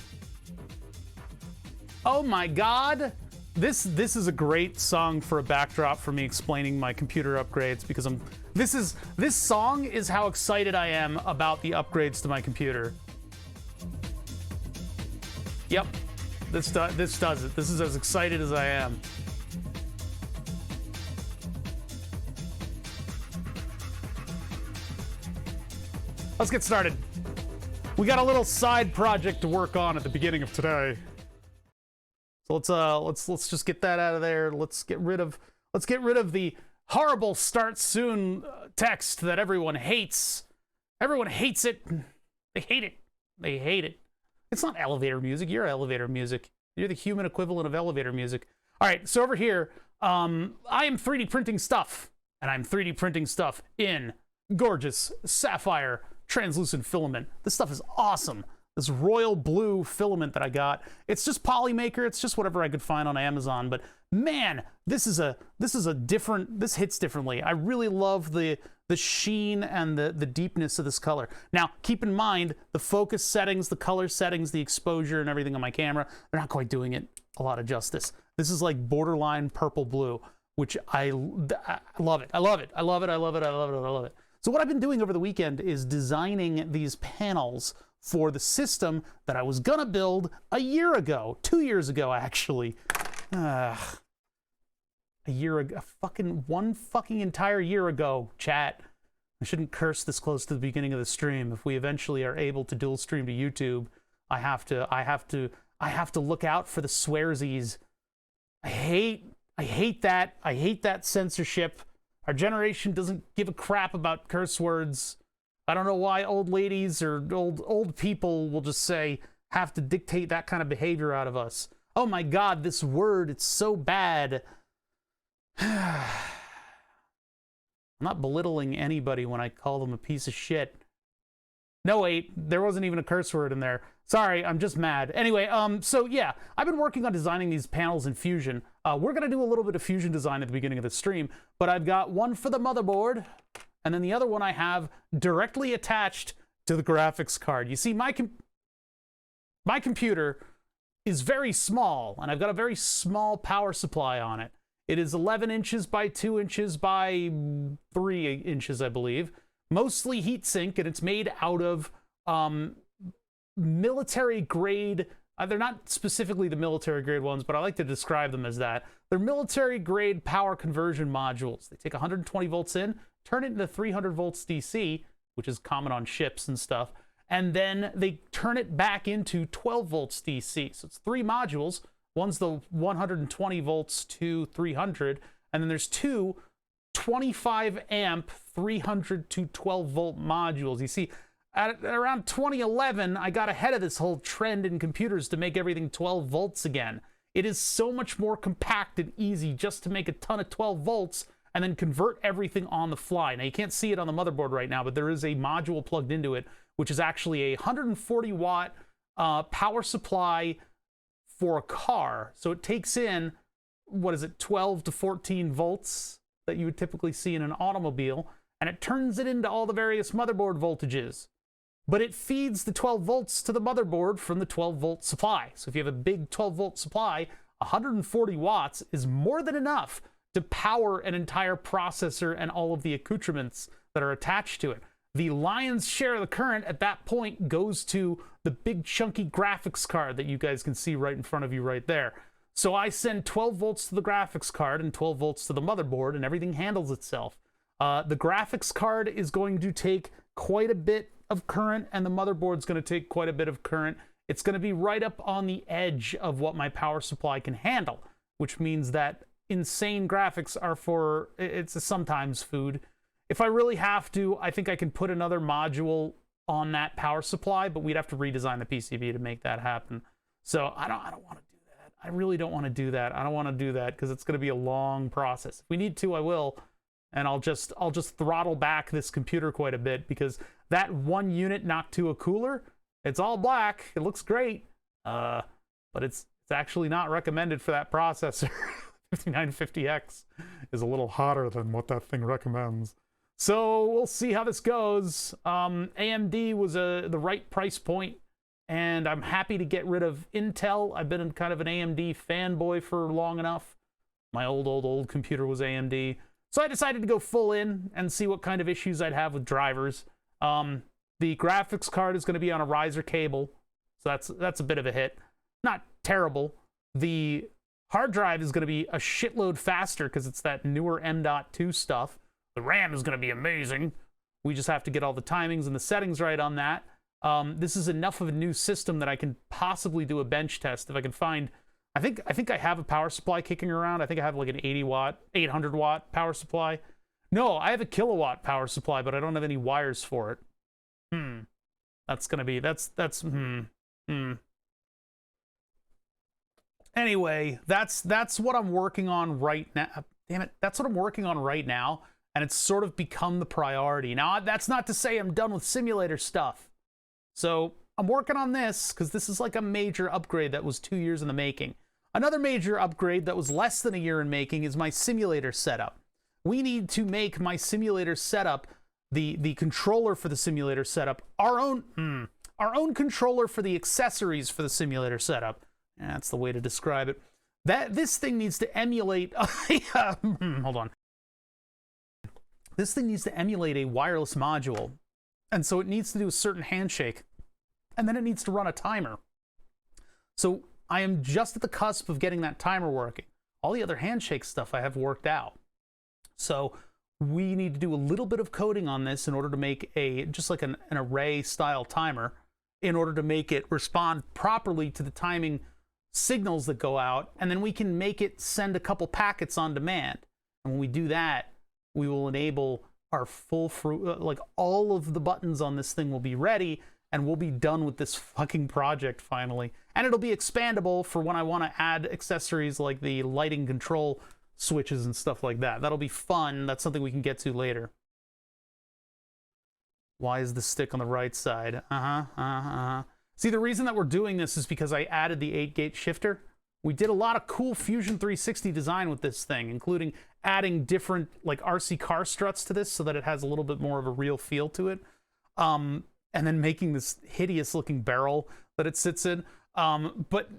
Oh my God. This is a great song for a backdrop for me explaining my computer upgrades, because this song is how excited I am about the upgrades to my computer. Yep, this does it. This is as excited as I am. Let's get started. We got a little side project to work on at the beginning of today. So let's just get that out of there. Let's get rid of the horrible start soon text that everyone hates. Everyone hates it. They hate it. They hate it. It's not elevator music. You're elevator music. You're the human equivalent of elevator music. All right, so over here, I am 3D printing stuff, and I'm 3D printing stuff in gorgeous sapphire translucent filament. This stuff is awesome. This royal blue filament that I got. It's just Polymaker. It's just whatever I could find on Amazon. But man, this hits differently. I really love the sheen and the deepness of this color. Now, keep in mind the focus settings, the color settings, the exposure and everything on my camera, they're not quite doing it a lot of justice. This is like borderline purple blue, which I love it. I love it. I love it. I love it. I love it. I love it. So what I've been doing over the weekend is designing these panels for the system that I was gonna build a year ago, 2 years ago actually. A year ago, one fucking entire year ago, chat. I shouldn't curse this close to the beginning of the stream. If we eventually are able to dual stream to YouTube, I have to look out for the swearsies. I hate that. I hate that censorship. Our generation doesn't give a crap about curse words. I don't know why old ladies or old people will just have to dictate that kind of behavior out of us. Oh my God, this word, it's so bad. I'm not belittling anybody when I call them a piece of shit. No, wait, there wasn't even a curse word in there. Sorry, I'm just mad. Anyway, so yeah, I've been working on designing these panels in Fusion. We're gonna do a little bit of Fusion design at the beginning of the stream, but I've got one for the motherboard, and then the other one I have directly attached to the graphics card. You see, my computer is very small, and I've got a very small power supply on it. It is 11 inches by 2 inches by 3 inches, I believe. Mostly heatsink, and it's made out of military-grade... they're not specifically the military-grade ones, but I like to describe them as that. They're military-grade power conversion modules. They take 120 volts in, turn it into 300 volts DC, which is common on ships and stuff, and then they turn it back into 12 volts DC. So it's 3 modules. One's the 120 volts to 300, and then there's 2 25 amp 300 to 12 volt modules. You see, at around 2011, I got ahead of this whole trend in computers to make everything 12 volts again. It is so much more compact and easy just to make a ton of 12 volts and then convert everything on the fly. Now, you can't see it on the motherboard right now, but there is a module plugged into it, which is actually a 140 watt power supply for a car. So it takes in, 12 to 14 volts that you would typically see in an automobile, and it turns it into all the various motherboard voltages. But it feeds the 12 volts to the motherboard from the 12 volt supply. So if you have a big 12 volt supply, 140 watts is more than enough to power an entire processor and all of the accoutrements that are attached to it. The lion's share of the current at that point goes to the big chunky graphics card that you guys can see right in front of you right there. So I send 12 volts to the graphics card and 12 volts to the motherboard, and everything handles itself. The graphics card is going to take quite a bit of current, and the motherboard's going to take quite a bit of current. It's going to be right up on the edge of what my power supply can handle, which means that insane graphics are for, it's a sometimes food. If I really have to, I think I can put another module on that power supply, but we'd have to redesign the PCB to make that happen. So I don't want to do that. I really don't want to do that. I don't want to do that because it's going to be a long process. If we need to, I will, and I'll just throttle back this computer quite a bit, because that one unit knocked to a cooler, it's all black. It looks great, but it's actually not recommended for that processor. 5950X is a little hotter than what that thing recommends. So we'll see how this goes. AMD was the right price point, and I'm happy to get rid of Intel. I've been kind of an AMD fanboy for long enough. My old computer was AMD. So I decided to go full in and see what kind of issues I'd have with drivers. The graphics card is going to be on a riser cable, so that's a bit of a hit. Not terrible. The hard drive is going to be a shitload faster because it's that newer M.2 stuff. The RAM is going to be amazing. We just have to get all the timings and the settings right on that. This is enough of a new system that I can possibly do a bench test if I can find. I think I have a power supply kicking around. I think I have like an 800 watt power supply. No, I have a kilowatt power supply, but I don't have any wires for it. That's gonna be Anyway, that's what I'm working on right now. Damn it, that's what I'm working on right now, and it's sort of become the priority. Now, that's not to say I'm done with simulator stuff. So I'm working on this because this is like a major upgrade that was 2 years in the making. Another major upgrade that was less than a year in making is my simulator setup. We need to make my simulator setup, the controller for the simulator setup, our own controller for the accessories for the simulator setup. That's the way to describe it. This thing needs to emulate. Hold on. This thing needs to emulate a wireless module, and so it needs to do a certain handshake, and then it needs to run a timer. So I am just at the cusp of getting that timer working. All the other handshake stuff I have worked out. So we need to do a little bit of coding on this in order to make just like an array style timer, in order to make it respond properly to the timing signals that go out, and then we can make it send a couple packets on demand. And when we do that, we will enable our full like all of the buttons on this thing will be ready, and we'll be done with this fucking project finally. And it'll be expandable for when I want to add accessories like the lighting control switches and stuff like that. That'll be fun. That's something we can get to later. Why is the stick on the right side? See, the reason that we're doing this is because I added the 8-gate shifter. We did a lot of cool Fusion 360 design with this thing, including adding different like RC car struts to this so that it has a little bit more of a real feel to it. And then making this hideous looking barrel that it sits in. But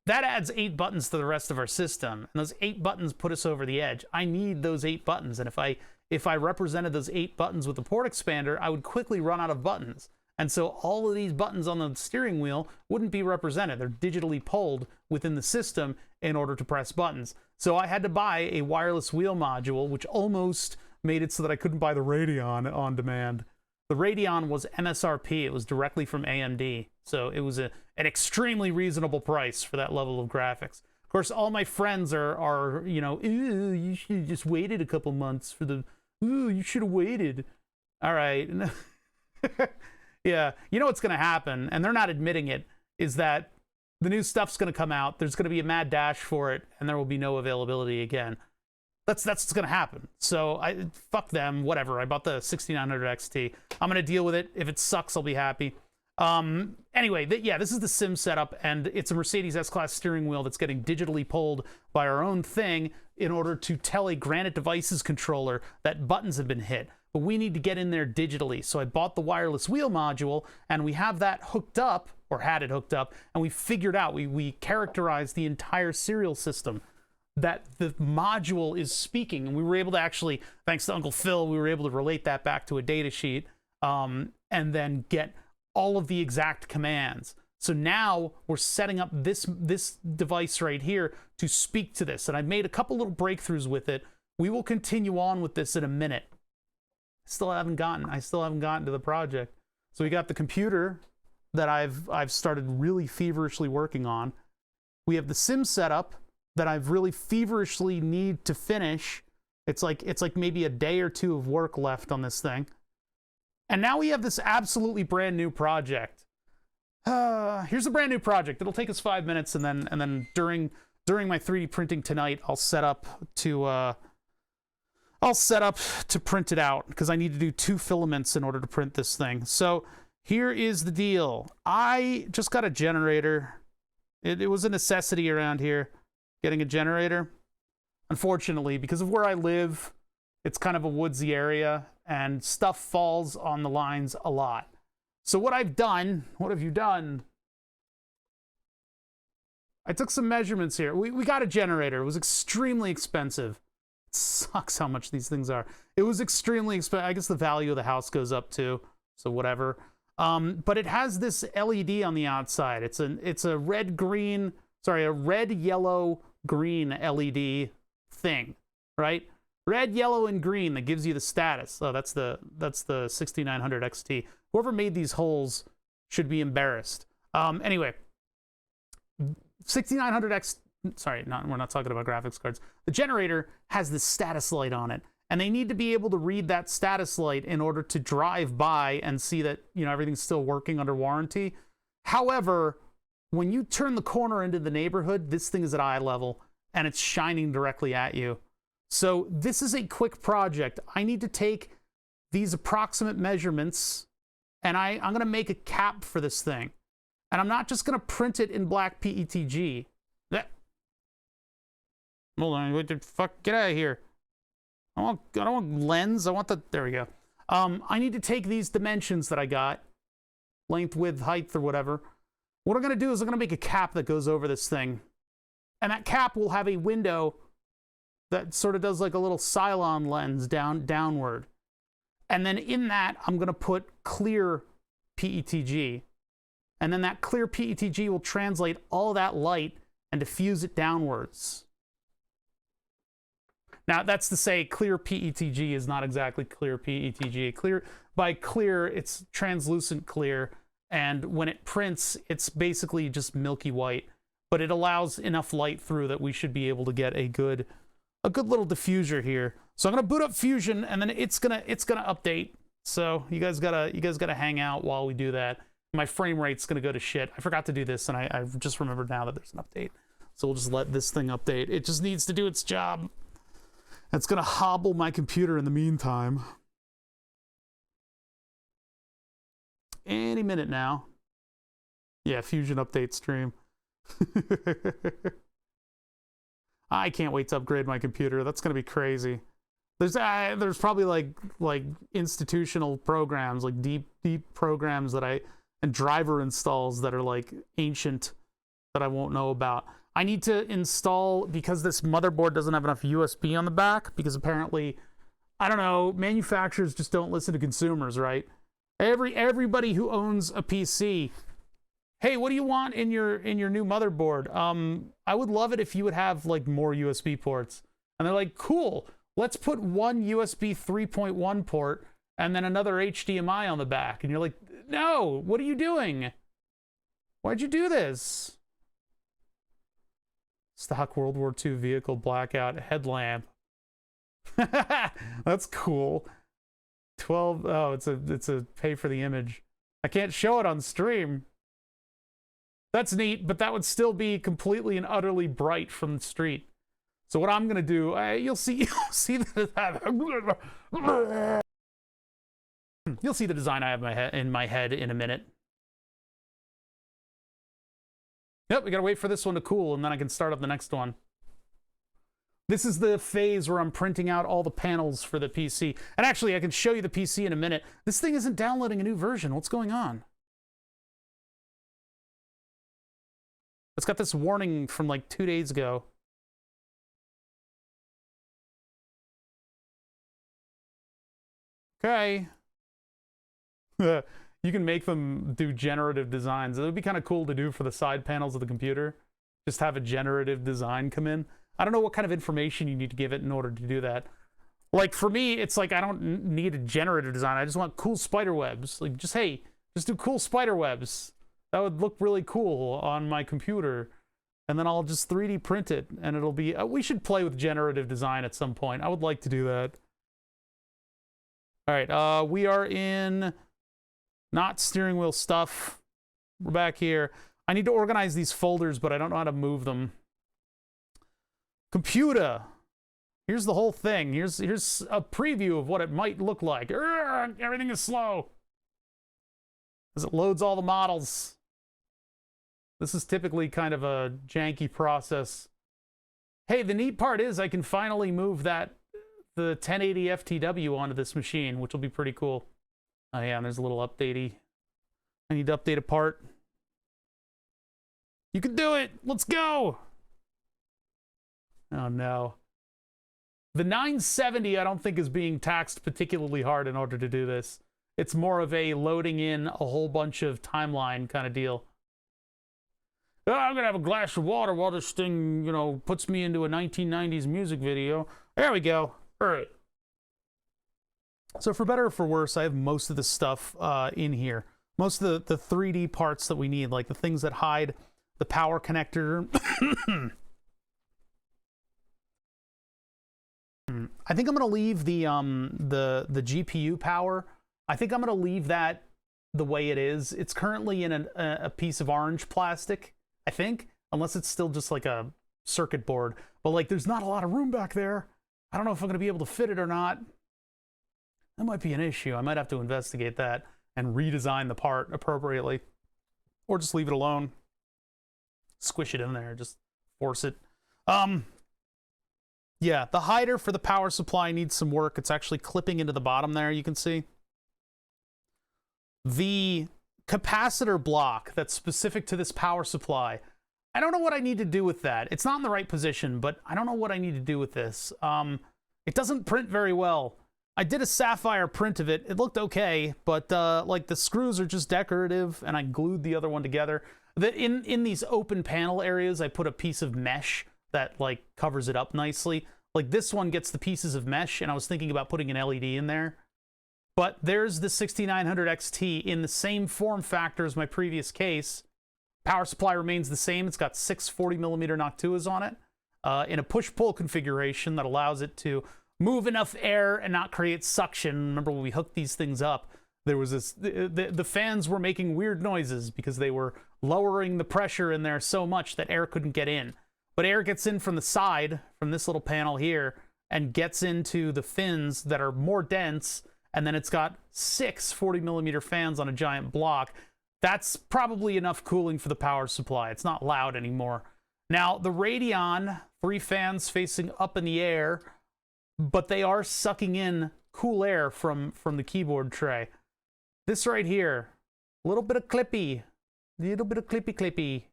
that adds 8 buttons to the rest of our system. And those 8 buttons put us over the edge. I need those 8 buttons. And if I represented those 8 buttons with the port expander, I would quickly run out of buttons. And so all of these buttons on the steering wheel wouldn't be represented. They're digitally pulled within the system in order to press buttons. So I had to buy a wireless wheel module, which almost made it so that I couldn't buy the Radeon on demand. The Radeon was MSRP. It was directly from AMD. So it was an extremely reasonable price for that level of graphics. Of course, all my friends are you know, ooh, you should have just waited a couple months for the, ooh, you should have waited. All right. Yeah, you know what's going to happen, and they're not admitting it, is that the new stuff's going to come out, there's going to be a mad dash for it, and there will be no availability again. That's what's going to happen. So fuck them, whatever. I bought the 6900 XT. I'm going to deal with it. If it sucks, I'll be happy. Anyway, yeah, this is the sim setup, and it's a Mercedes S-Class steering wheel that's getting digitally pulled by our own thing in order to tell a Granite Devices controller that buttons have been hit. But we need to get in there digitally. So I bought the wireless wheel module, and we have that hooked up, or had it hooked up, and we figured out, we characterized the entire serial system that the module is speaking. And we were able to actually, thanks to Uncle Phil, we were able to relate that back to a data sheet, and then get all of the exact commands. So now we're setting up this device right here to speak to this. And I've made a couple little breakthroughs with it. We will continue on with this in a minute. I still haven't gotten to the project. So we got the computer that I've started really feverishly working on. We have the sim setup that I've really feverishly need to finish. It's like maybe a day or two of work left on this thing. And now we have this absolutely brand new project. Here's a brand new project. It'll take us 5 minutes, and then during my 3D printing tonight, I'll set up to print it out, because I need to do 2 filaments in order to print this thing. So here is the deal. I just got a generator. It was a necessity around here, getting a generator. Unfortunately, because of where I live, it's kind of a woodsy area, and stuff falls on the lines a lot. So what I've done, what have you done? I took some measurements here. We got a generator. It was extremely expensive. Sucks how much these things are. It was extremely expensive. I guess the value of the house goes up too, so whatever. But it has this LED on the outside. It's a red yellow green LED thing, right? Red, yellow, and green that gives you the status. Oh, that's the 6900 XT. Whoever made these holes should be embarrassed. Anyway, 6900 XT. Sorry, we're not talking about graphics cards. The generator has this status light on it, and they need to be able to read that status light in order to drive by and see that, you know, everything's still working under warranty. However, when you turn the corner into the neighborhood, this thing is at eye level, and it's shining directly at you. So this is a quick project. I need to take these approximate measurements, and I'm going to make a cap for this thing. And I'm not just going to print it in black PETG. Hold on, what the fuck? Get out of here. I don't want lens. I want the, there we go. I need to take these dimensions that I got, length, width, height, or whatever. What I'm going to do is I'm going to make a cap that goes over this thing. And that cap will have a window that sort of does like a little Cylon lens downward. And then in that, I'm going to put clear PETG. And then that clear PETG will translate all that light and diffuse it downwards. Now, that's to say clear PETG is not exactly clear PETG. By clear, it's translucent clear, and when it prints, it's basically just milky white, but it allows enough light through that we should be able to get a good little diffuser here. So I'm gonna boot up Fusion, and then it's gonna update. So you guys gotta hang out while we do that. My frame rate's gonna go to shit. I forgot to do this, and I just remembered now that there's an update. So we'll just let this thing update. It just needs to do its job. It's gonna hobble my computer in the meantime. Any minute now. Yeah, Fusion update stream. I can't wait to upgrade my computer. That's gonna be crazy. There's probably like institutional programs, like deep programs and driver installs that are like ancient that I won't know about. I need to install, because this motherboard doesn't have enough USB on the back, because apparently, I don't know, manufacturers just don't listen to consumers, right? Everybody who owns a PC, hey, what do you want in your new motherboard? I would love it if you would have like more USB ports. And they're like, cool, let's put one USB 3.1 port and then another HDMI on the back. And you're like, no, what are you doing? Why'd you do this? Stock World War II vehicle blackout headlamp. That's cool. 12. Oh, it's a pay for the image. I can't show it on stream. That's neat, but that would still be completely and utterly bright from the street. So what I'm gonna do, you'll see the you'll see the design I have in my head in a minute. Yep, we gotta wait for this one to cool, and then I can start up the next one. This is the phase where I'm printing out all the panels for the PC. And actually, I can show you the PC in a minute. This thing isn't downloading a new version. What's going on? It's got this warning from like 2 days ago. Okay. You can make them do generative designs. It would be kind of cool to do for the side panels of the computer. Just have a generative design come in. I don't know what kind of information you need to give it in order to do that. Like for me, it's like I don't need a generative design. I just want cool spider webs. Like just, hey, just do cool spider webs. That would look really cool on my computer. And then I'll just 3D print it and it'll be, we should play with generative design at some point. I would like to do that. All right, we are in not steering wheel stuff. We're back here. I need to organize these folders, but I don't know how to move them. Computer. Here's the whole thing. Here's a preview of what it might look like. Urgh, everything is slow as it loads all the models. This is typically kind of a janky process. Hey, the neat part is I can finally move the 1080 FTW onto this machine, which will be pretty cool. Oh yeah, and there's a little updatey. I need to update a part. You can do it! Let's go! Oh no. The 970 I don't think is being taxed particularly hard in order to do this. It's more of a loading in a whole bunch of timeline kind of deal. Oh, I'm gonna have a glass of water while this thing, you know, puts me into a 1990s music video. There we go. All right. So for better or for worse, I have most of the stuff in here. Most of the 3D parts that we need, like the things that hide the power connector. I think I'm gonna leave the GPU power. I think I'm gonna leave that the way it is. It's currently in a piece of orange plastic, I think, unless it's still just like a circuit board. But like, there's not a lot of room back there. I don't know if I'm gonna be able to fit it or not. That might be an issue. I might have to investigate that and redesign the part appropriately, or just leave it alone. Squish it in there, just force it. Yeah, the hider for the power supply needs some work. It's actually clipping into the bottom there, you can see. The capacitor block that's specific to this power supply, I don't know what I need to do with that. It's not in the right position, but I don't know what I need to do with this. It doesn't print very well. I did a sapphire print of it. It looked okay, but like the screws are just decorative, and I glued the other one together. In these open panel areas, I put a piece of mesh that like covers it up nicely. Like this one gets the pieces of mesh, and I was thinking about putting an LED in there. But there's the 6900 XT in the same form factor as my previous case. Power supply remains the same. It's got 6 40mm Noctuas on it in a push-pull configuration that allows it to move enough air and not create suction. Remember when we hooked these things up, there was this, the fans were making weird noises because they were lowering the pressure in there so much that air couldn't get in. But air gets in from the side, from this little panel here, and gets into the fins that are more dense, and then it's got 6 40mm fans on a giant block. That's probably enough cooling for the power supply. It's not loud anymore. Now, the Radeon, 3 fans facing up in the air, but they are sucking in cool air from the keyboard tray. This right here, a little bit of clippy, little bit of clippy,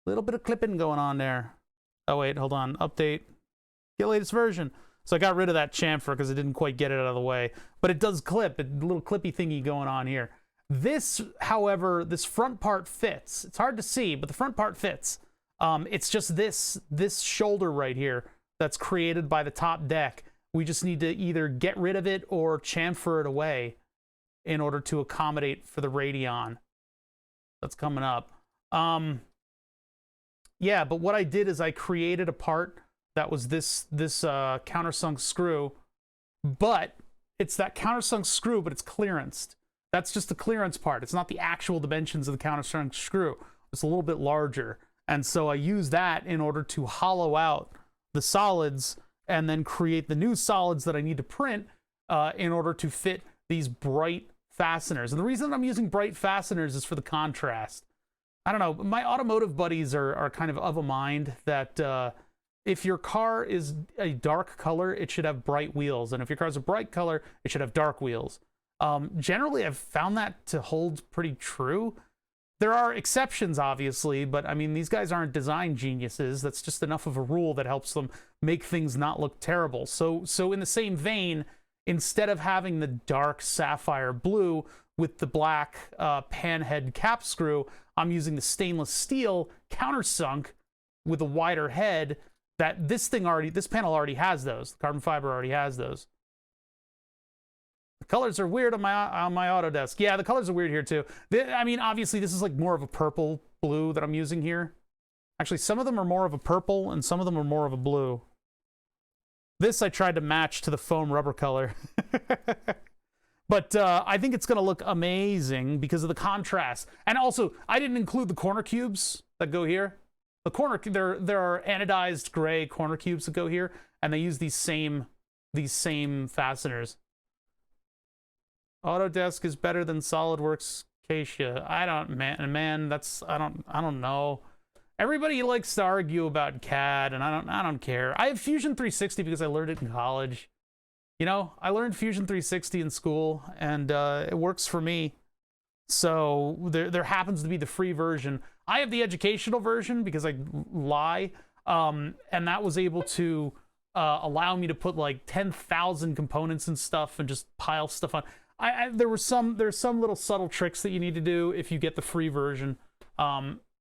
little bit of clipping going on there. Oh wait, hold on, update, get latest version. So I got rid of that chamfer because I didn't quite get it out of the way, but it does clip, a little clippy thingy going on here. This, however, this front part fits. It's hard to see, but the front part fits. It's just this shoulder right here that's created by the top deck. We just need to either get rid of it or chamfer it away in order to accommodate for the Radeon. That's coming up. Yeah, but what I did is I created a part that was this countersunk screw, but it's that countersunk screw, but it's clearanced. That's just the clearance part. It's not the actual dimensions of the countersunk screw. It's a little bit larger. And so I use that in order to hollow out the solids and then create the new solids that I need to print in order to fit these bright fasteners. And the reason I'm using bright fasteners is for the contrast. I don't know, my automotive buddies are kind of a mind that if your car is a dark color, it should have bright wheels. And if your car's a bright color, it should have dark wheels. Generally, I've found that to hold pretty true. There are exceptions, obviously, but I mean, these guys aren't design geniuses. That's just enough of a rule that helps them make things not look terrible. So in the same vein, instead of having the dark sapphire blue with the black panhead cap screw, I'm using the stainless steel countersunk with a wider head. That this panel already has those. The carbon fiber already has those. The colors are weird on my Autodesk. Yeah, the colors are weird here too. I mean, obviously this is like more of a purple blue that I'm using here. Actually, some of them are more of a purple and some of them are more of a blue. This I tried to match to the foam rubber color. But I think it's gonna look amazing because of the contrast. And also, I didn't include the corner cubes that go here. The corner, there are anodized gray corner cubes that go here, and they use these same fasteners. Autodesk is better than SolidWorks Acacia. I don't know. Everybody likes to argue about CAD, and I don't care. I have Fusion 360 because I learned it in college. You know, I learned Fusion 360 in school, and it works for me. So there happens to be the free version. I have the educational version because I lie, and that was able to allow me to put like 10,000 components and stuff and just pile stuff on. There's some little subtle tricks that you need to do if you get the free version.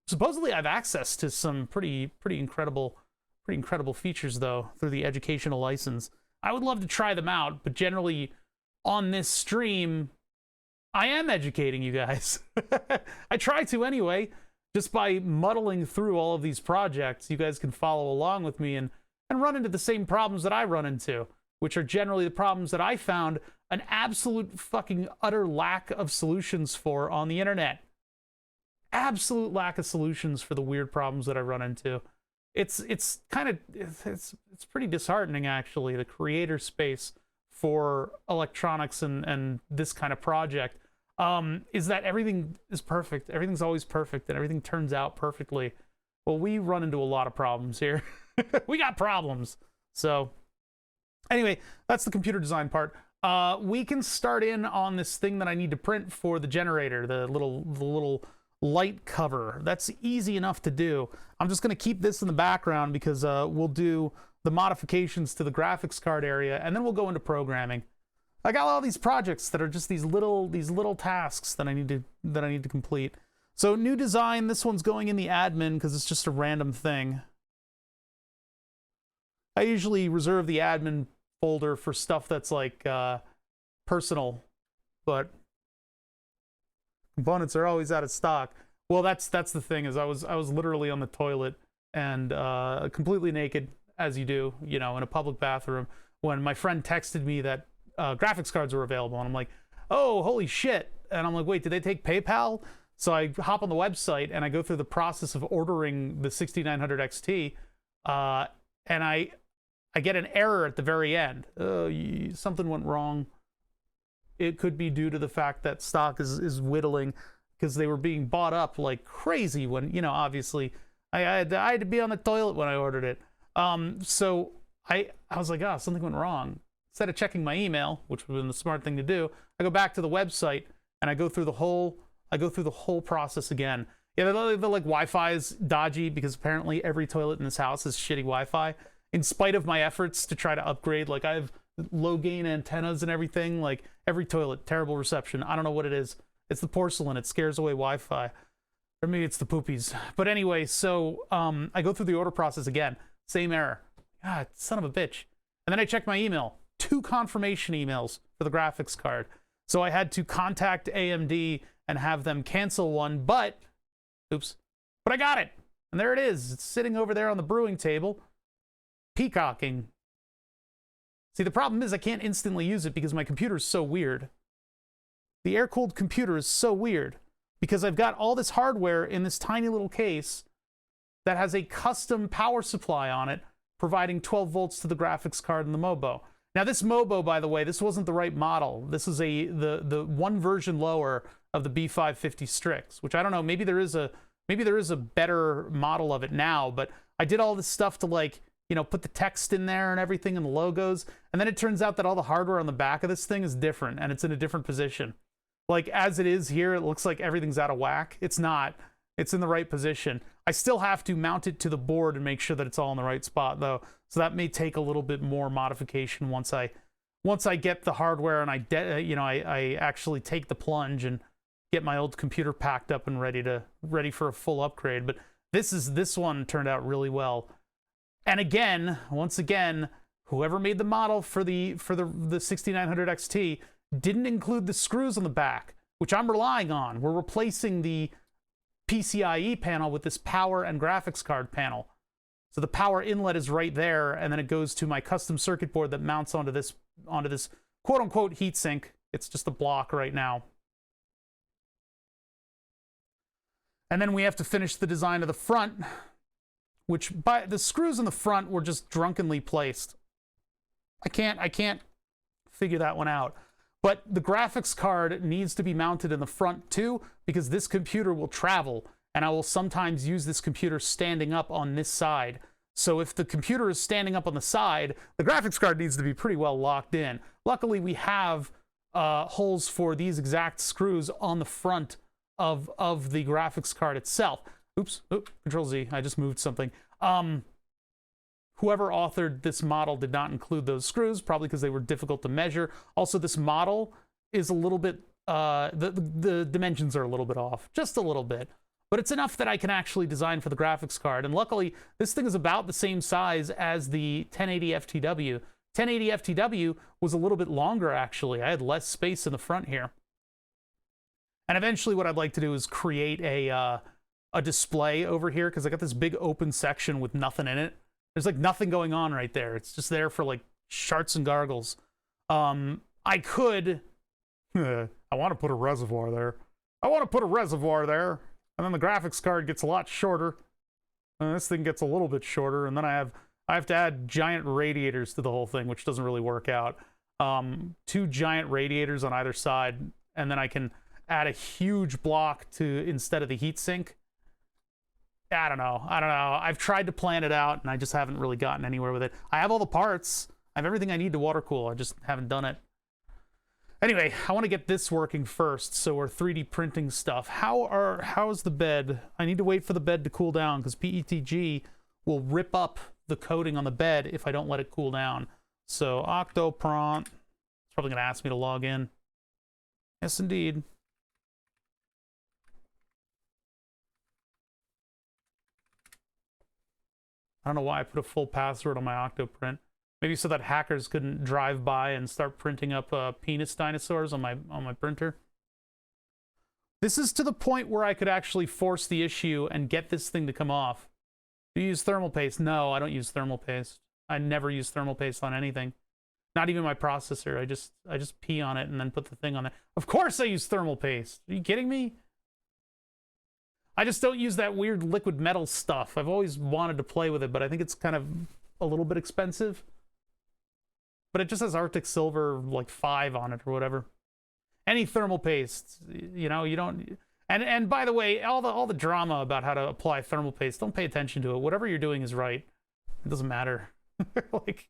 Supposedly I have access to some pretty incredible features though through the educational license. I would love to try them out, but generally on this stream I am educating you guys. I try to anyway. Just by muddling through all of these projects, you guys can follow along with me and run into the same problems that I run into, which are generally the problems that I found an absolute fucking utter lack of solutions for on the internet. Absolute lack of solutions for the weird problems that I run into. It's pretty disheartening actually, the creator space for electronics and this kind of project. Is that everything is perfect. Everything's always perfect and everything turns out perfectly. Well, we run into a lot of problems here. We got problems. So anyway, that's the computer design part. We can start in on this thing that I need to print for the generator, the little light cover. That's easy enough to do. I'm just going to keep this in the background because we'll do the modifications to the graphics card area and then we'll go into programming. I got all these projects that are just these little tasks that I need to complete. So new design, this one's going in the admin because it's just a random thing. I usually reserve the admin folder for stuff that's like personal, but components are always out of stock. Well, that's the thing, is I was literally on the toilet and completely naked, as you do, you know, in a public bathroom, when my friend texted me that graphics cards were available, and I'm like, oh, holy shit. And I'm like, wait, did they take PayPal? So I hop on the website and I go through the process of ordering the 6900 XT, and I get an error at the very end. Something went wrong. It could be due to the fact that stock is whittling, because they were being bought up like crazy when, you know, obviously I had to be on the toilet when I ordered it. So I was like, oh, something went wrong. Instead of checking my email, which would have been the smart thing to do, I go back to the website and I go through the whole process again. Yeah, they're like, Wi-Fi is dodgy because apparently every toilet in this house has shitty Wi-Fi. In spite of my efforts to try to upgrade, like I have low gain antennas and everything, like every toilet, terrible reception. I don't know what it is. It's the porcelain. It scares away Wi-Fi. Or maybe it's the poopies. But anyway, so I go through the order process again. Same error. God, son of a bitch. And then I check my email. 2 confirmation emails for the graphics card. So I had to contact AMD and have them cancel one, but I got it. And there it is. It's sitting over there on the brewing table, peacocking. See, the problem is I can't instantly use it because my computer is so weird. The air-cooled computer is so weird because I've got all this hardware in this tiny little case that has a custom power supply on it, providing 12 volts to the graphics card and the Mobo. Now, this Mobo, by the way, this wasn't the right model. This is the one version lower of the B550 Strix, which I don't know. Maybe there is a better model of it now. But I did all this stuff to, like, you know, put the text in there and everything and the logos, and then it turns out that all the hardware on the back of this thing is different and it's in a different position. Like, as it is here, it looks like everything's out of whack. It's not. It's in the right position. I still have to mount it to the board and make sure that it's all in the right spot, though. So that may take a little bit more modification once I get the hardware and I actually take the plunge and get my old computer packed up and ready for a full upgrade. But this one turned out really well. And again, once again, whoever made the model for the 6900 XT didn't include the screws on the back, which I'm relying on. We're replacing the PCIe panel with this power and graphics card panel. So the power inlet is right there, and then it goes to my custom circuit board that mounts onto this quote-unquote heatsink. It's just a block right now. And then we have to finish the design of the front, which by the screws in the front were just drunkenly placed. I can't figure that one out. But the graphics card needs to be mounted in the front too, because this computer will travel, and I will sometimes use this computer standing up on this side. So if the computer is standing up on the side, the graphics card needs to be pretty well locked in. Luckily, we have holes for these exact screws on the front of the graphics card itself. Oops, Control Z, I just moved something. Whoever authored this model did not include those screws, probably because they were difficult to measure. Also, this model is a little bit, the dimensions are a little bit off, just a little bit. But it's enough that I can actually design for the graphics card. And luckily, this thing is about the same size as the 1080 FTW. 1080 FTW was a little bit longer, actually. I had less space in the front here. And eventually what I'd like to do is create a display over here, because I got this big open section with nothing in it. There's like nothing going on right there. It's just there for like sharts and gargles. I could, I want to put a reservoir there. And then the graphics card gets a lot shorter. And this thing gets a little bit shorter. And then I have to add giant radiators to the whole thing, which doesn't really work out. 2 giant radiators on either side. And then I can add a huge block to instead of the heatsink. I don't know. I've tried to plan it out, and I just haven't really gotten anywhere with it. I have all the parts. I have everything I need to water cool. I just haven't done it. Anyway, I want to get this working first, so we're 3D printing stuff. How's the bed? I need to wait for the bed to cool down, because PETG will rip up the coating on the bed if I don't let it cool down. So, Octopront. It's probably going to ask me to log in. Yes, indeed. I don't know why I put a full password on my Octoprint. Maybe so that hackers couldn't drive by and start printing up penis dinosaurs on my printer. This is to the point where I could actually force the issue and get this thing to come off. Do you use thermal paste? No, I don't use thermal paste. I never use thermal paste on anything. Not even my processor. I just pee on it and then put the thing on it. Of course I use thermal paste. Are you kidding me? I just don't use that weird liquid metal stuff. I've always wanted to play with it, but I think it's kind of a little bit expensive. But it just has Arctic Silver like 5 on it or whatever. Any thermal paste, you know, you don't. And by the way, all the drama about how to apply thermal paste, don't pay attention to it. Whatever you're doing is right. It doesn't matter. Like,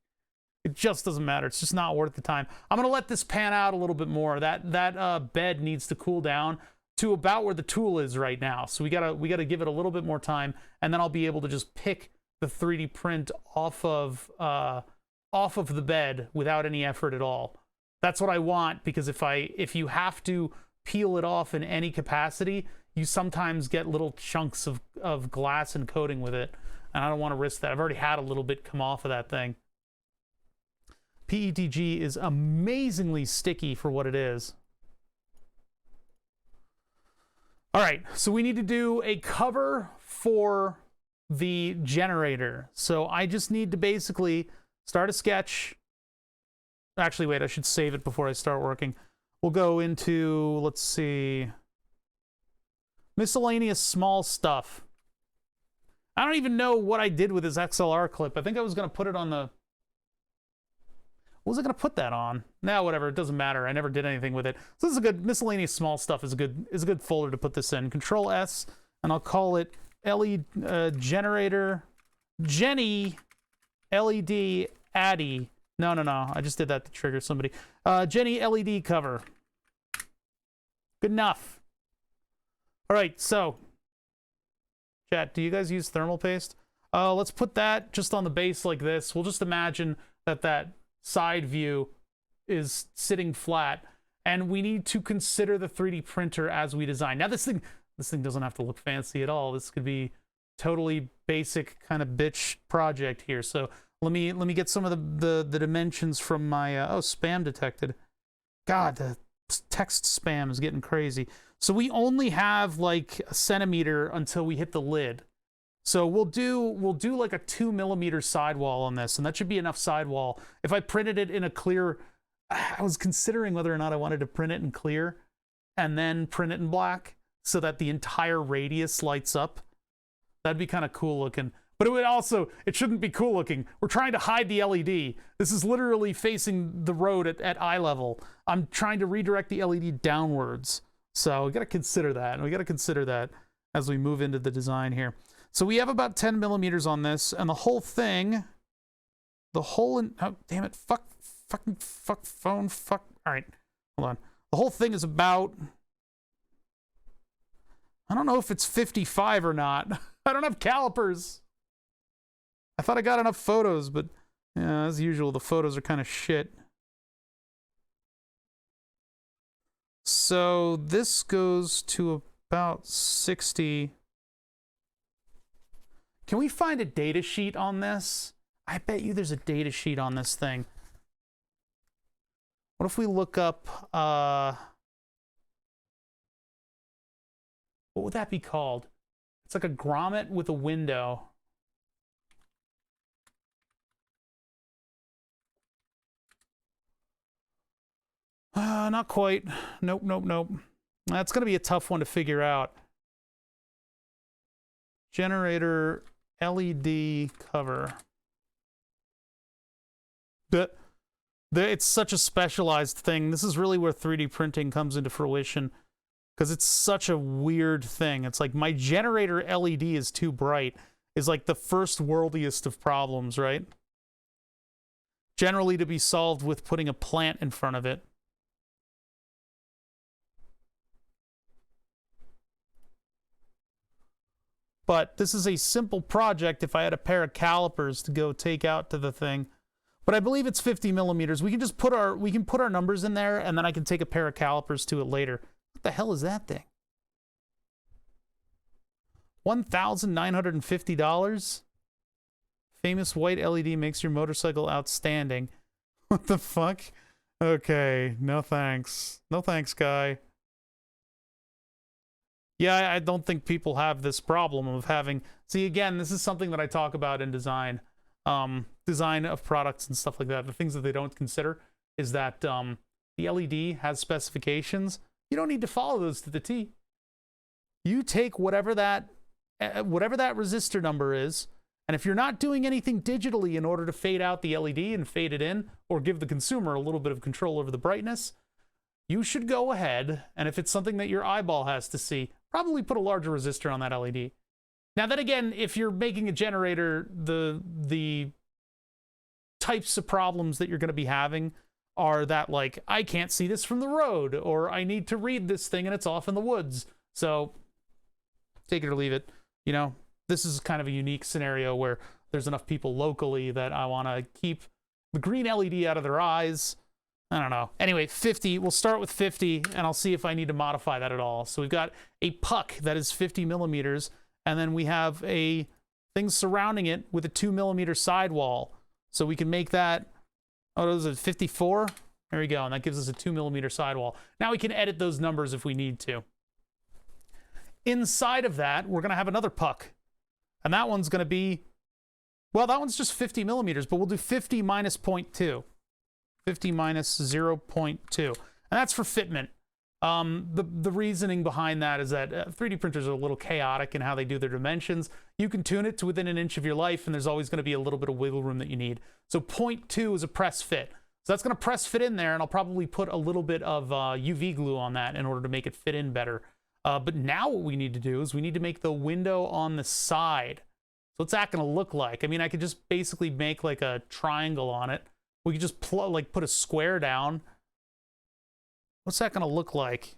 it just doesn't matter. It's just not worth the time. I'm gonna let this pan out a little bit more. That bed needs to cool down to about where the tool is right now. So we gotta give it a little bit more time, and then I'll be able to just pick the 3D print off of the bed without any effort at all. That's what I want, because if you have to peel it off in any capacity, you sometimes get little chunks of glass and coating with it, and I don't want to risk that. I've already had a little bit come off of that thing. PETG is amazingly sticky for what it is. All right, so we need to do a cover for the generator. So I just need to basically start a sketch. Actually, wait, I should save it before I start working. We'll go into, let's see, miscellaneous small stuff. I don't even know what I did with this XLR clip. I think I was going to put it on the... What was I going to put that on? Nah, whatever. It doesn't matter. I never did anything with it. So this is a good miscellaneous small stuff. Is a good folder to put this in. Control S, and I'll call it generator Jenny LED Addy. No. I just did that to trigger somebody. Jenny LED cover. Good enough. All right. So, chat. Do you guys use thermal paste? Let's put that just on the base like this. We'll just imagine that side view is sitting flat, and we need to consider the 3D printer as we design. Now this thing doesn't have to look fancy at all. This could be totally basic kind of bitch project here. So let me get some of the dimensions from my spam detected. God, the text spam is getting crazy. So we only have like a centimeter until we hit the lid. So we'll do like a 2mm sidewall on this, and that should be enough sidewall. If I printed it in a clear, I was considering whether or not I wanted to print it in clear and then print it in black so that the entire radius lights up. That'd be kind of cool looking. But it shouldn't be cool looking. We're trying to hide the LED. This is literally facing the road at eye level. I'm trying to redirect the LED downwards. So we got to consider that. And we got to consider that as we move into the design here. So we have about 10mm on this, and the whole thing, oh, damn it, fuck, phone, all right, hold on. The whole thing is about, I don't know if it's 55 or not. I don't have calipers. I thought I got enough photos, but yeah, as usual, the photos are kind of shit. So this goes to about 60. Can we find a data sheet on this? I bet you there's a data sheet on this thing. What if we look up, what would that be called? It's like a grommet with a window. Not quite. Nope. That's going to be a tough one to figure out. Generator LED cover. It's such a specialized thing. This is really where 3D printing comes into fruition, because it's such a weird thing. It's like my generator LED is too bright is like the first worldiest of problems, right? Generally to be solved with putting a plant in front of it. But this is a simple project if I had a pair of calipers to go take out to the thing. But I believe it's 50mm. We can just put our numbers in there, and then I can take a pair of calipers to it later. What the hell is that thing? $1,950? Famous white LED makes your motorcycle outstanding. What the fuck? Okay, no thanks. No thanks, guy. Yeah, I don't think people have this problem of having... See, again, this is something that I talk about in design. Design of products and stuff like that. The things that they don't consider is that the LED has specifications. You don't need to follow those to the T. You take whatever that resistor number is, and if you're not doing anything digitally in order to fade out the LED and fade it in, or give the consumer a little bit of control over the brightness, you should go ahead, and if it's something that your eyeball has to see, probably put a larger resistor on that LED. Now then again, if you're making a generator, the types of problems that you're going to be having are that, like, I can't see this from the road, or I need to read this thing and it's off in the woods. So take it or leave it. You know, this is kind of a unique scenario where there's enough people locally that I want to keep the green LED out of their eyes. I don't know. Anyway, 50. We'll start with 50, and I'll see if I need to modify that at all. So we've got a puck that is 50 millimeters, and then we have a thing surrounding it with a 2 millimeter sidewall. So we can make that, oh, is it 54? There we go, and that gives us a 2 millimeter sidewall. Now we can edit those numbers if we need to. Inside of that, we're going to have another puck, and that one's going to be, well, that one's just 50 millimeters, but we'll do 50 minus 0.2. 50 minus 0.2. And that's for fitment. The reasoning behind that is that 3D printers are a little chaotic in how they do their dimensions. You can tune it to within an inch of your life, and there's always going to be a little bit of wiggle room that you need. So 0.2 is a press fit. So that's going to press fit in there, and I'll probably put a little bit of UV glue on that in order to make it fit in better. But now what we need to do is we need to make the window on the side. So what's that going to look like? I mean, I could just basically make like a triangle on it. We could just put a square down. What's that going to look like?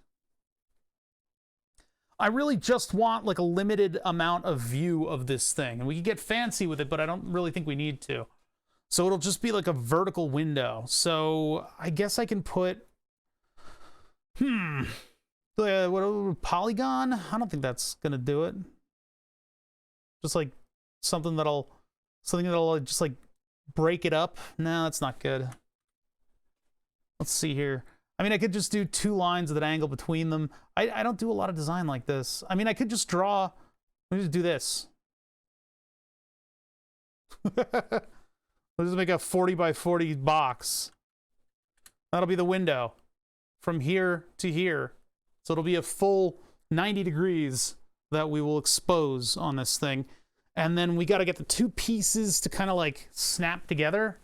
I really just want like a limited amount of view of this thing. And we can get fancy with it, but I don't really think we need to. So it'll just be like a vertical window. So I guess I can put... what, polygon? I don't think that's going to do it. Just like something that'll just like break it up. No, that's not good. Let's see here. I mean, I could just do 2 lines with an angle between them. I don't do a lot of design like this. I mean, I could just draw. Let me just do this. Let's just make a 40 by 40 box. That'll be the window from here to here. So it'll be a full 90 degrees that we will expose on this thing. And then we got to get the 2 pieces to kind of like snap together.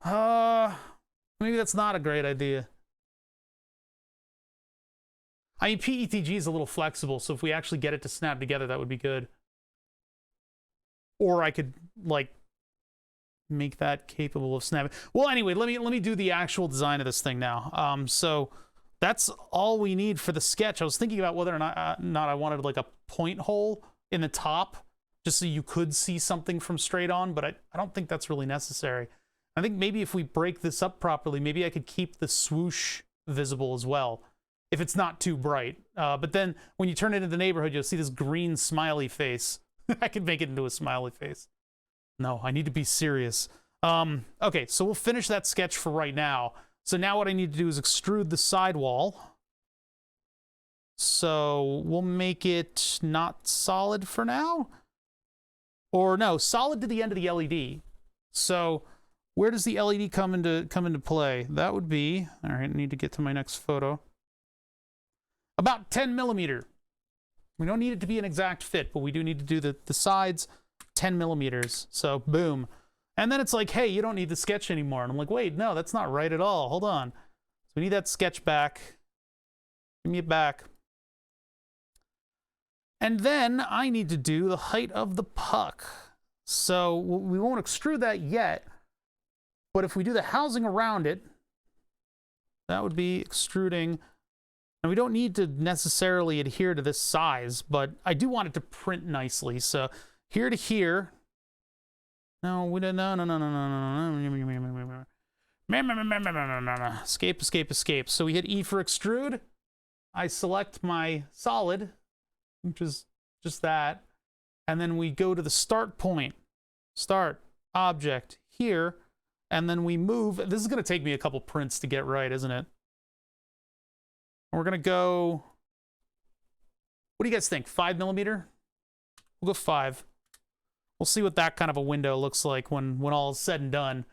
Maybe that's not a great idea. I mean, PETG is a little flexible, so if we actually get it to snap together, that would be good. Or I could like make that capable of snapping. Well, anyway, let me do the actual design of this thing now. So that's all we need for the sketch. I was thinking about whether or not I wanted like a point hole in the top, just so you could see something from straight on, but I don't think that's really necessary. I think maybe if we break this up properly, maybe I could keep the swoosh visible as well, if it's not too bright. But then when you turn it into the neighborhood, you'll see this green smiley face. I could make it into a smiley face. No, I need to be serious. Okay, so we'll finish that sketch for right now. So now what I need to do is extrude the sidewall. So we'll make it not solid for now. Or no, solid to the end of the LED. So where does the LED come into play? That would be, all right, I need to get to my next photo. About 10 millimeter. We don't need it to be an exact fit, but we do need to do the sides 10 millimeters. So boom. And then it's like, hey, you don't need the sketch anymore. And I'm like, wait, no, that's not right at all. Hold on. So we need that sketch back. Give me it back. And then I need to do the height of the puck. So we won't extrude that yet. But if we do the housing around it, that would be extruding. And we don't need to necessarily adhere to this size, but I do want it to print nicely. So here to here. No, we don't. No. Escape, escape, escape. So we hit E for extrude. I select my solid, which is just that. And then we go to the start point. Start. object here, and then we move. This is going to take me a couple prints to get right, isn't it? We're going to go, what do you guys think? 5mm? We'll go 5. We'll see what that kind of a window looks like when all is said and done.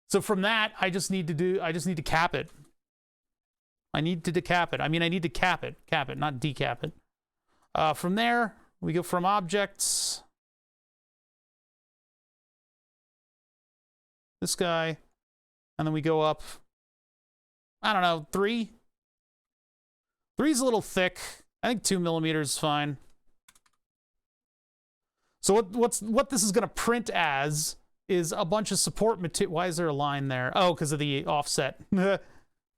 So from that, I just need to cap it. I need to decap it. I mean, I need to cap it, not decap it. From there, we go from objects, this guy, and then we go up, I don't know, 3? 3's a little thick. I think 2mm is fine. So what this is going to print as is a bunch of support material. Why is there a line there? Oh, because of the offset.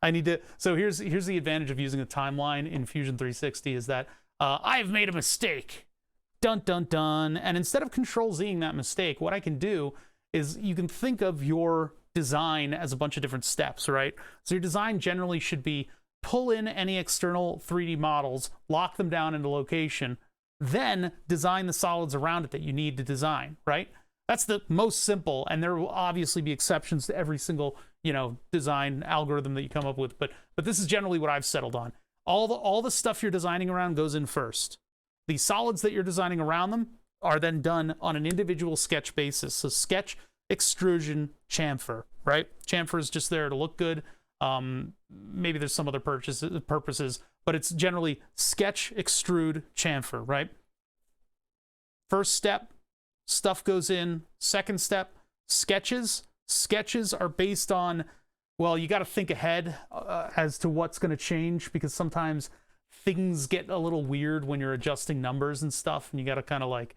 I need to. So here's the advantage of using a timeline in Fusion 360 is that I've made a mistake. Dun dun dun. And instead of Control-Zing that mistake, what I can do is you can think of your design as a bunch of different steps, right? So your design generally should be pull in any external 3D models, lock them down into location, then design the solids around it that you need to design, right? That's the most simple, and there will obviously be exceptions to every single, design algorithm that you come up with, but this is generally what I've settled on. All the stuff you're designing around goes in first. The solids that you're designing around them are then done on an individual sketch basis. So sketch, extrusion, chamfer, right? Chamfer is just there to look good. Maybe there's some other purposes, but it's generally sketch, extrude, chamfer, right? First step, stuff goes in. Second step, sketches. Sketches are based on, well, you got to think ahead as to what's going to change, because sometimes things get a little weird when you're adjusting numbers and stuff, and you got to kind of like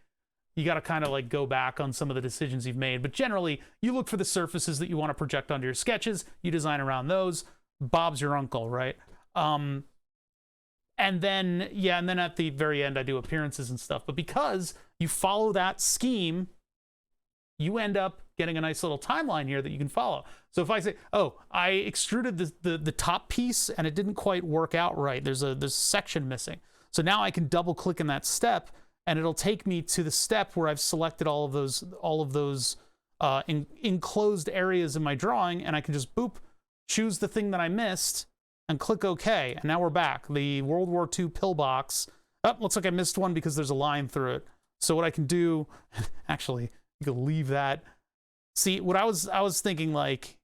go back on some of the decisions you've made. But generally, you look for the surfaces that you want to project onto your sketches. You design around those. Bob's your uncle, right? And then at the very end, I do appearances and stuff. But because you follow that scheme, you end up getting a nice little timeline here that you can follow. So if I say, oh, I extruded the top piece and it didn't quite work out right, there's a section missing. So now I can double click in that step, and it'll take me to the step where I've selected all of those enclosed areas in my drawing, and I can just boop, choose the thing that I missed, and click OK. And now we're back. The World War II pillbox. Oh, looks like I missed one because there's a line through it. So what I can do, actually, you can leave that. See, what I was thinking, like,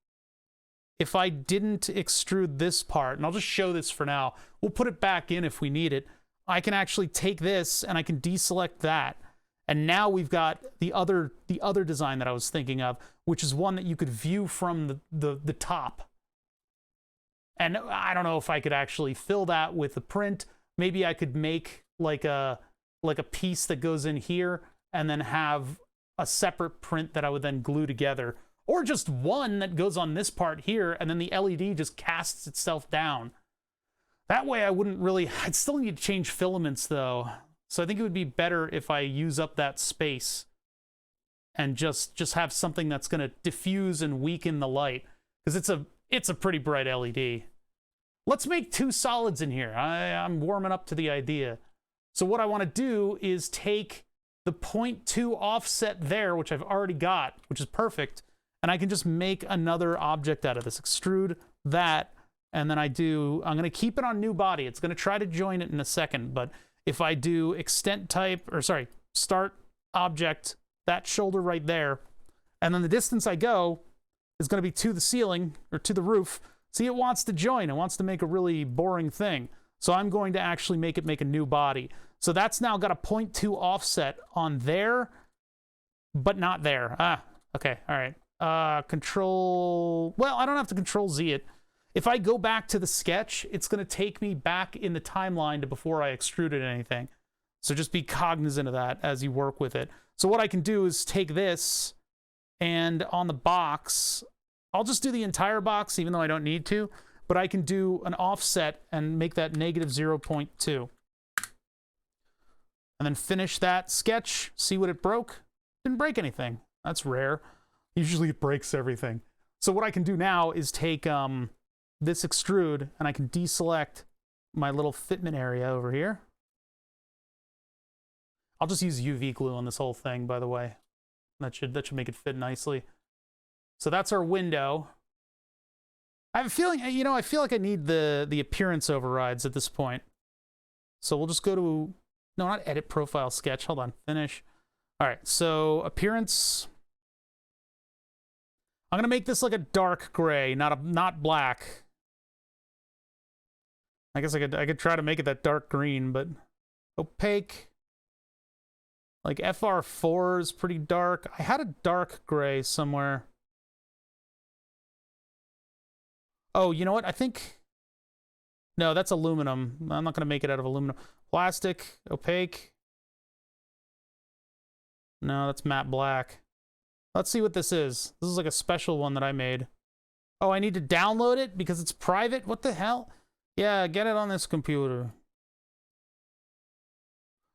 if I didn't extrude this part, and I'll just show this for now, we'll put it back in if we need it. I can actually take this and I can deselect that. And now we've got the other design that I was thinking of, which is one that you could view from the top. And I don't know if I could actually fill that with a print. Maybe I could make like a piece that goes in here and then have a separate print that I would then glue together. Or just one that goes on this part here, and then the LED just casts itself down. That way I wouldn't really, I'd still need to change filaments though. So I think it would be better if I use up that space and just have something that's gonna diffuse and weaken the light. Because it's a pretty bright LED. Let's make 2 solids in here. I'm warming up to the idea. So what I wanna do is take the 0.2 offset there, which I've already got, which is perfect, and I can just make another object out of this. Extrude that, and then I'm gonna keep it on new body. It's gonna try to join it in a second, but if I do extent type, start object, that shoulder right there, and then the distance I go is gonna be to the ceiling, or to the roof. See, it wants to join, it wants to make a really boring thing. So I'm going to actually make it make a new body. So that's now got a 0.2 offset on there, but not there. Okay, all right. Well, I don't have to Control-Z it. If I go back to the sketch, it's going to take me back in the timeline to before I extruded anything. So just be cognizant of that as you work with it. So what I can do is take this, and on the box, I'll just do the entire box, even though I don't need to, but I can do an offset and make that -0.2. And then finish that sketch, see what it broke. Didn't break anything. That's rare. Usually it breaks everything. So what I can do now is take this extrude, and I can deselect my little fitment area over here. I'll just use UV glue on this whole thing, by the way. That should make it fit nicely. So that's our window. I have a feeling, you know, I feel like I need the appearance overrides at this point. So we'll just go to, no, not edit profile sketch. Hold on, finish. All right, so appearance. I'm gonna make this like a dark gray, not black. I guess I could try to make it that dark green, but opaque. Like FR4 is pretty dark. I had a dark gray somewhere. Oh, you know what? I think... No, that's aluminum. I'm not going to make it out of aluminum. Plastic, opaque. No, that's matte black. Let's see what this is. This is like a special one that I made. Oh, I need to download it because it's private? What the hell? Yeah, get it on this computer.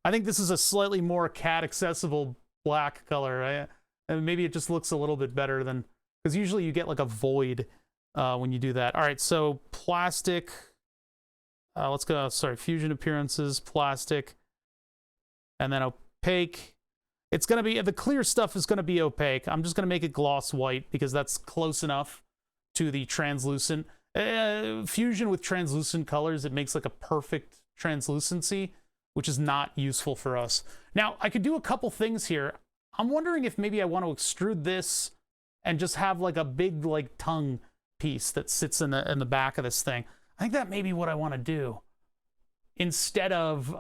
I think this is a slightly more cat-accessible black color. And maybe it just looks a little bit better than... Because usually you get like a void when you do that. All right, so plastic. Let's go, sorry, fusion appearances, plastic. And then opaque. It's going to be, the clear stuff is going to be opaque. I'm just going to make it gloss white because that's close enough to the translucent. Fusion with translucent colors, it makes like a perfect translucency, which is not useful for us. Now, I could do a couple things here. I'm wondering if maybe I want to extrude this and just have like a big like tongue piece that sits in the back of this thing. I think that may be what I want to do. Instead of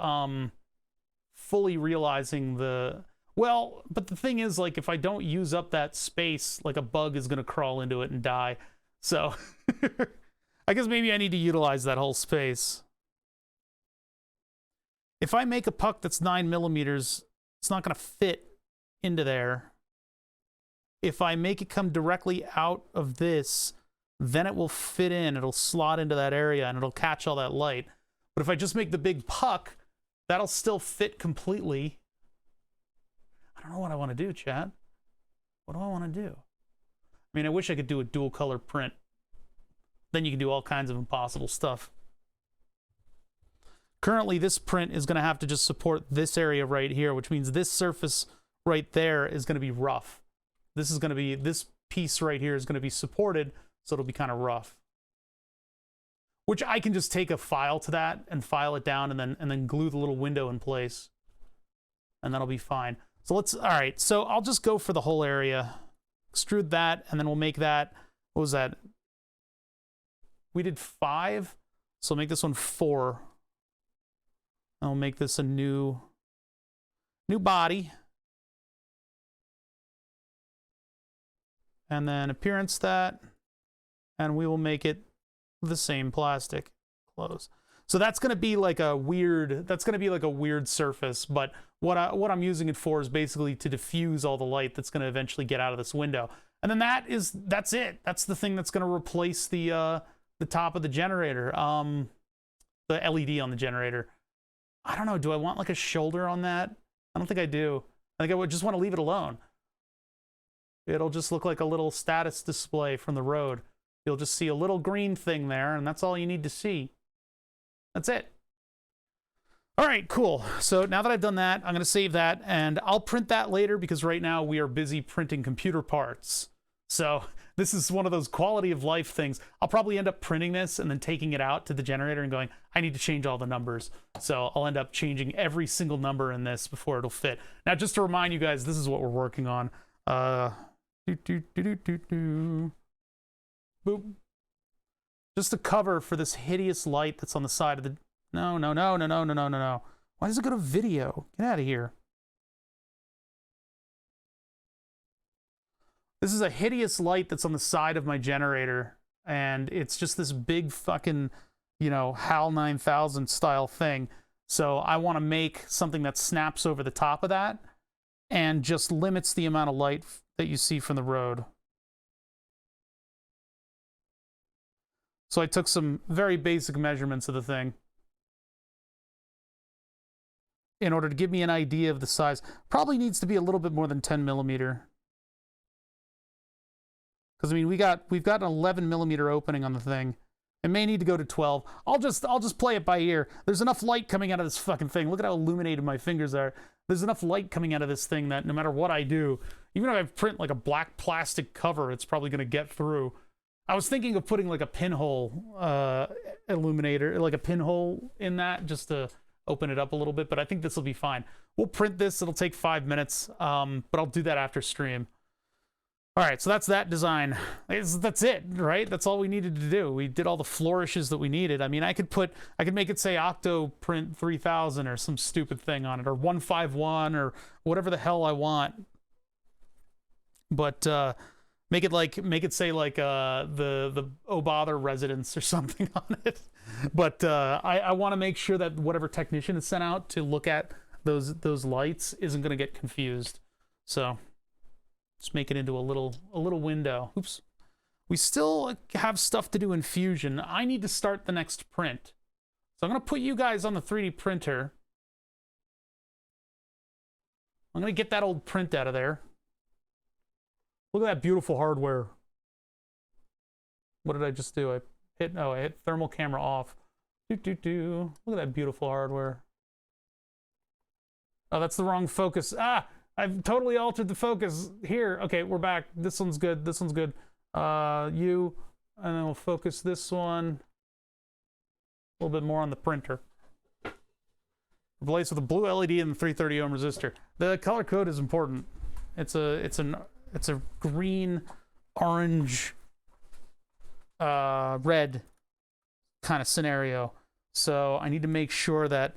fully realizing the... Well, but the thing is, like, if I don't use up that space, like a bug is going to crawl into it and die. So, I guess maybe I need to utilize that whole space. If I make a puck that's 9 millimeters, it's not going to fit into there. If I make it come directly out of this, then it will fit in. It'll slot into that area, and it'll catch all that light. But if I just make the big puck, that'll still fit completely. I don't know what I want to do, chat. What do I want to do? I mean, I wish I could do a dual color print. Then you can do all kinds of impossible stuff. Currently, this print is going to have to just support this area right here, which means this surface right there is going to be rough. This is going to be, this piece right here is going to be supported, so it'll be kind of rough. Which I can just take a file to that and file it down and then glue the little window in place. And that'll be fine. So let's, all right, so I'll just go for the whole area. Extrude that, and then we'll make that, what was that? We did 5, so make this one 4. I'll make this a new body. And then appearance that, and we will make it the same plastic. Close. So that's going to be like a weird, surface, but what I'm using it for is basically to diffuse all the light that's going to eventually get out of this window. And then that's it. That's the thing that's going to replace the top of the generator, the LED on the generator. I don't know, do I want like a shoulder on that? I don't think I do. I think I would just want to leave it alone. It'll just look like a little status display from the road. You'll just see a little green thing there, and that's all you need to see. That's it. All right, cool. So now that I've done that, I'm going to save that, and I'll print that later because right now we are busy printing computer parts. So this is one of those quality of life things. I'll probably end up printing this and then taking it out to the generator and going, I need to change all the numbers. So I'll end up changing every single number in this before it'll fit. Now, just to remind you guys, this is what we're working on. Boop. Just the cover for this hideous light that's on the side of the... No. Why does it go to video? Get out of here. This is a hideous light that's on the side of my generator, and it's just this big fucking, you know, HAL 9000 style thing. So I want to make something that snaps over the top of that and just limits the amount of light that you see from the road. So I took some very basic measurements of the thing in order to give me an idea of the size. Probably needs to be a little bit more than 10 millimeter. Because, I mean, we've got an 11 millimeter opening on the thing. It may need to go to 12. I'll just play it by ear. There's enough light coming out of this fucking thing. Look at how illuminated my fingers are. There's enough light coming out of this thing that no matter what I do, even if I print like a black plastic cover, it's probably going to get through. I was thinking of putting like a pinhole illuminator, like a pinhole in that, just to open it up a little bit, but I think this will be fine. We'll print this. It'll take 5 minutes, but I'll do that after stream. All right, so that's that design. That's it, right? That's all we needed to do. We did all the flourishes that we needed. I mean, I could make it say Octoprint 3000 or some stupid thing on it, or 151 or whatever the hell I want. But make it say like the Oh Bother residence or something on it. But I want to make sure that whatever technician is sent out to look at those lights isn't going to get confused. So just make it into a little window. Oops. We still have stuff to do in Fusion. I need to start the next print. So I'm going to put you guys on the 3D printer. I'm going to get that old print out of there. Look at that beautiful hardware. What did I just do? I hit thermal camera off. Look at that beautiful hardware. Oh, that's the wrong focus. Ah, I've totally altered the focus. Here, okay, we're back. This one's good. This one's good. And then we'll focus this one a little bit more on the printer. Replace with a blue LED and the 330 ohm resistor. The color code is important. It's a green, orange, red kind of scenario. So I need to make sure that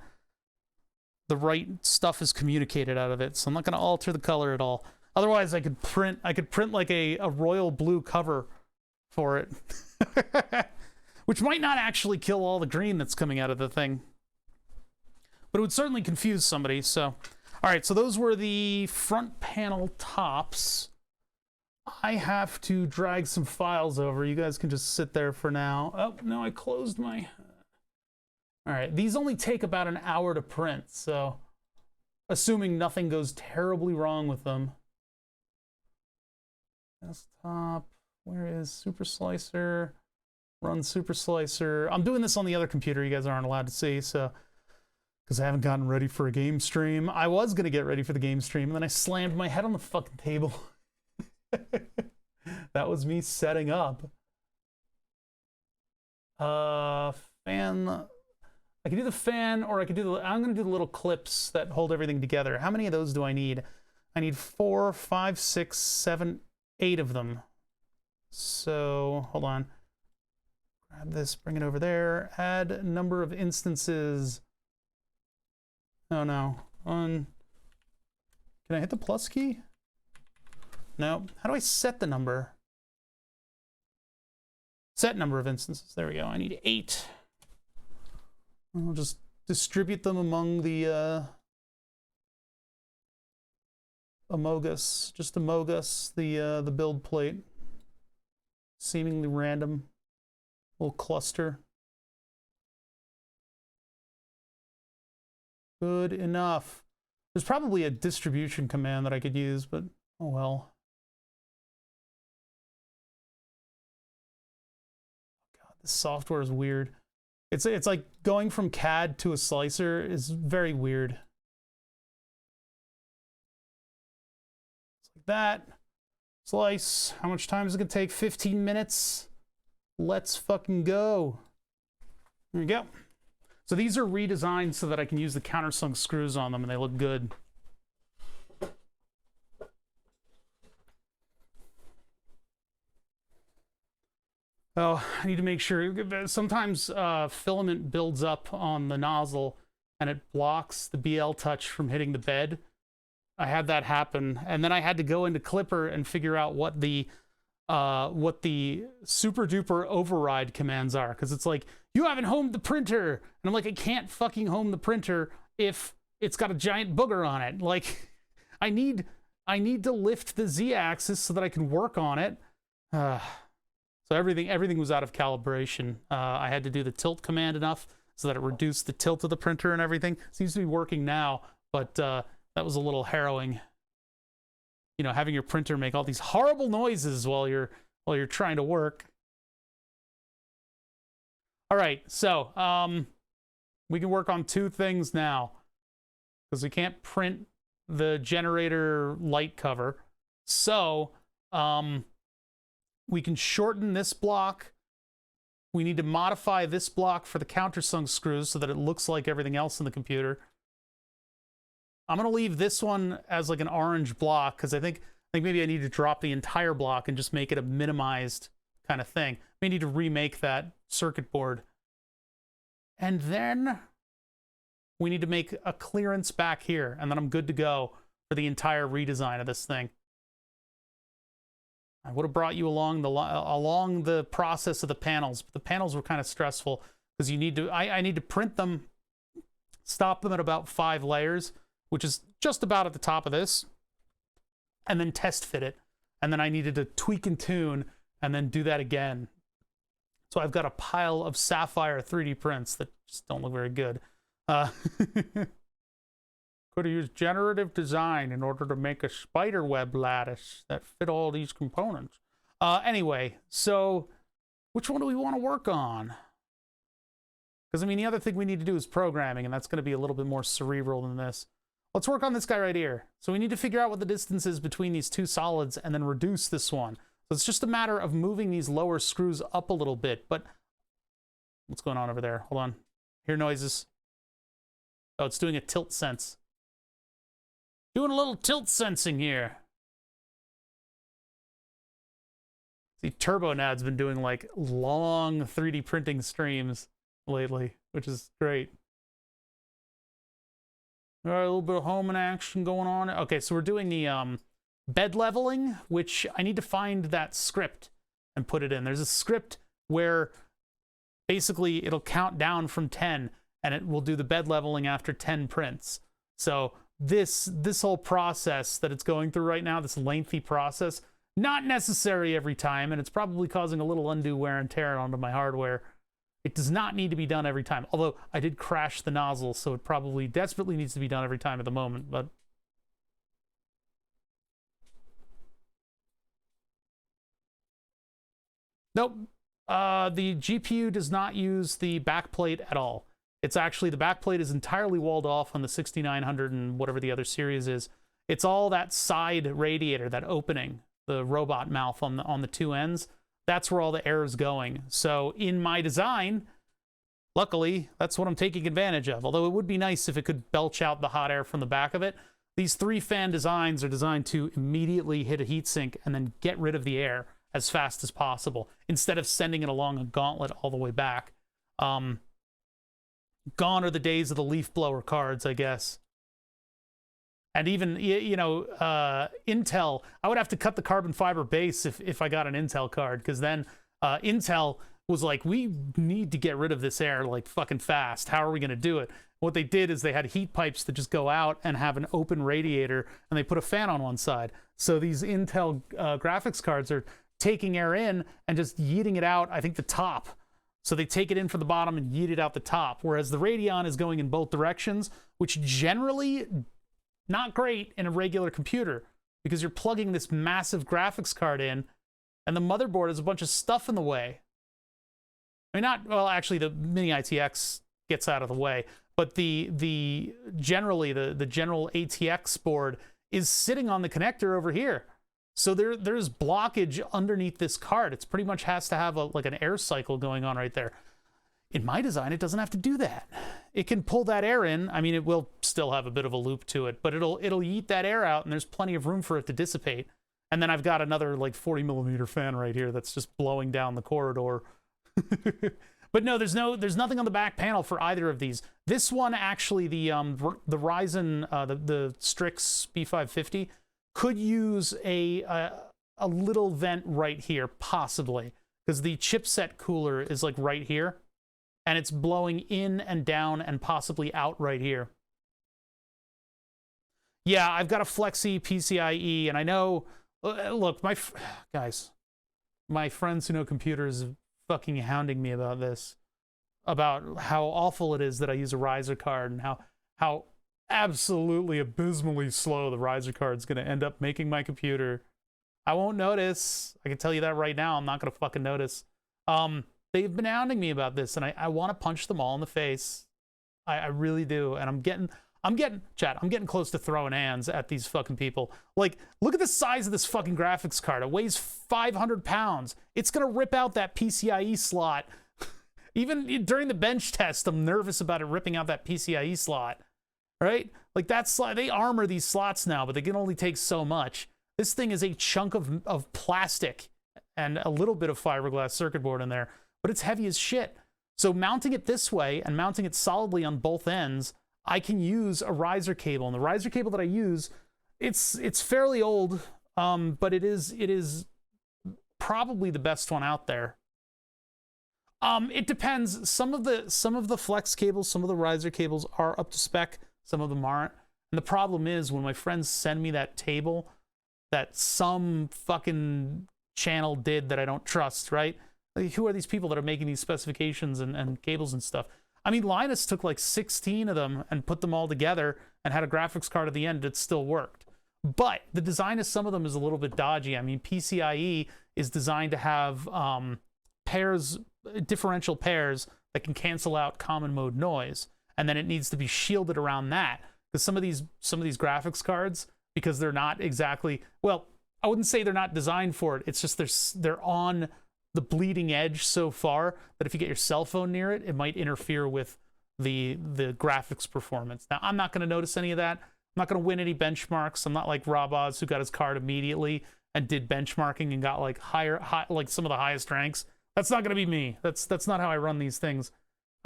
the right stuff is communicated out of it. So I'm not going to alter the color at all. Otherwise, I could print like a royal blue cover for it, which might not actually kill all the green that's coming out of the thing, but it would certainly confuse somebody. So, all right. So those were the front panel tops. I have to drag some files over. You guys can just sit there for now. Oh, no, I closed my... All right, these only take about an hour to print, so assuming nothing goes terribly wrong with them. Desktop, where is Super Slicer? Run Super Slicer. I'm doing this on the other computer you guys aren't allowed to see, so because I haven't gotten ready for a game stream. I was going to get ready for the game stream, and then I slammed my head on the fucking table. That was me setting up. Fan. I could do the fan, or I could do I'm going to do the little clips that hold everything together. How many of those do I need? I need 4, 5, 6, 7, 8 of them. So, hold on. Grab this, bring it over there. Add number of instances. Oh, no. Can I hit the plus key? No. How do I set the number? Set number of instances. There we go. I need 8. I'll just distribute them among the Amogus, just Amogus, the build plate. Seemingly random little cluster. Good enough. There's probably a distribution command that I could use, but oh well. God, this software is weird. It's like going from CAD to a slicer is very weird. It's like that. Slice. How much time is it gonna take? 15 minutes. Let's fucking go. There you go. So these are redesigned so that I can use the countersunk screws on them and they look good. Oh, I need to make sure. Sometimes filament builds up on the nozzle and it blocks the BL touch from hitting the bed. I had that happen, and then I had to go into Clipper and figure out what the super duper override commands are, because it's like, you haven't homed the printer, and I'm like, I can't fucking home the printer if it's got a giant booger on it. Like, I need to lift the Z-axis so that I can work on it. So everything was out of calibration. I had to do the tilt command enough so that it reduced the tilt of the printer and everything. Seems to be working now, but that was a little harrowing. You know, having your printer make all these horrible noises while you're trying to work. All right, so we can work on two things now because we can't print the generator light cover. So we can shorten this block. We need to modify this block for the countersunk screws so that it looks like everything else in the computer. I'm going to leave this one as like an orange block because I think maybe I need to drop the entire block and just make it a minimized kind of thing. We need to remake that circuit board. And then we need to make a clearance back here, and then I'm good to go for the entire redesign of this thing. I would have brought you along the process of the panels, but the panels were kind of stressful because you need to I need to print them, stop them at about 5 layers, which is just about at the top of this, and then test fit it. And then I needed to tweak and tune and then do that again. So I've got a pile of sapphire 3D prints that just don't look very good. Could have used generative design in order to make a spider web lattice that fit all these components. Anyway, so which one do we want to work on? Because, I mean, the other thing we need to do is programming, and that's going to be a little bit more cerebral than this. Let's work on this guy right here. So we need to figure out what the distance is between these two solids and then reduce this one. So it's just a matter of moving these lower screws up a little bit. But what's going on over there? Hold on. Hear noises. Oh, it's doing a tilt sense. Doing a little tilt sensing here. See, TurboNAD's been doing like long 3D printing streams lately, which is great. All right, a little bit of homing action going on. Okay, so we're doing the bed leveling, which I need to find that script and put it in. There's a script where basically it'll count down from 10 and it will do the bed leveling after 10 prints. So this whole process that it's going through right now, this lengthy process, not necessary every time, and it's probably causing a little undue wear and tear onto my hardware. It does not need to be done every time, although I did crash the nozzle, so it probably desperately needs to be done every time at the moment, but nope. The GPU does not use the backplate at all. It's actually, the backplate is entirely walled off on the 6900 and whatever the other series is. It's all that side radiator, that opening, the robot mouth on the two ends. That's where all the air is going. So in my design, luckily, that's what I'm taking advantage of. Although it would be nice if it could belch out the hot air from the back of it. These 3-fan designs are designed to immediately hit a heatsink and then get rid of the air as fast as possible, instead of sending it along a gauntlet all the way back. Gone are the days of the leaf blower cards, I guess. And even, you know, Intel, I would have to cut the carbon fiber base if I got an Intel card, because then Intel was like, we need to get rid of this air like fucking fast. How are we going to do it? What they did is they had heat pipes that just go out and have an open radiator, and they put a fan on one side. So these Intel graphics cards are taking air in and just yeeting it out, I think, the top. So they take it in from the bottom and yeet it out the top, whereas the Radeon is going in both directions, which generally not great in a regular computer because you're plugging this massive graphics card in and the motherboard has a bunch of stuff in the way. I mean, not, well, actually the Mini ITX gets out of the way, but the general ATX board is sitting on the connector over here. So there's blockage underneath this card. It's pretty much has to have like an air cycle going on right there. In my design, it doesn't have to do that. It can pull that air in. I mean, it will still have a bit of a loop to it, but it'll yeet that air out, and there's plenty of room for it to dissipate. And then I've got another like 40mm fan right here that's just blowing down the corridor. But no, there's nothing on the back panel for either of these. This one actually, the Ryzen, the Strix B550 could use a little vent right here, possibly, because the chipset cooler is like right here, and it's blowing in and down and possibly out right here. Yeah, I've got a Flexi PCIe, and I know, look, guys, my friends who know computers are fucking hounding me about this, about how awful it is that I use a riser card and how absolutely abysmally slow the riser card's going to end up making my computer. I won't notice. I can tell you that right now. I'm not going to fucking notice. They've been hounding me about this, and I want to punch them all in the face. I really do, and I'm getting, Chad, I'm getting close to throwing hands at these fucking people. Like, look at the size of this fucking graphics card. It weighs 500 pounds. It's gonna rip out that PCIe slot. Even during the bench test, I'm nervous about it ripping out that PCIe slot, right? Like, that's, they armor these slots now, but they can only take so much. This thing is a chunk of plastic and a little bit of fiberglass circuit board in there, but it's heavy as shit. So mounting it this way and mounting it solidly on both ends, I can use a riser cable. And the riser cable that I use, it's fairly old, but it is probably the best one out there. It depends. Some of the flex cables, some of the riser cables are up to spec, some of them aren't. And the problem is when my friends send me that table that some fucking channel did that I don't trust, right? Like, who are these people that are making these specifications and cables and stuff? I mean, Linus took like 16 of them and put them all together and had a graphics card at the end that still worked. But the design of some of them is a little bit dodgy. I mean, PCIe is designed to have differential pairs that can cancel out common mode noise, and then it needs to be shielded around that. Because some of these graphics cards, because they're not exactly, well, I wouldn't say they're not designed for it. It's just they're on the bleeding edge so far that if you get your cell phone near it, it might interfere with the graphics performance. Now, I'm not going to notice any of that. I'm not going to win any benchmarks. I'm not like Rob Oz, who got his card immediately and did benchmarking and got like like some of the highest ranks. That's not going to be me. That's not how I run these things.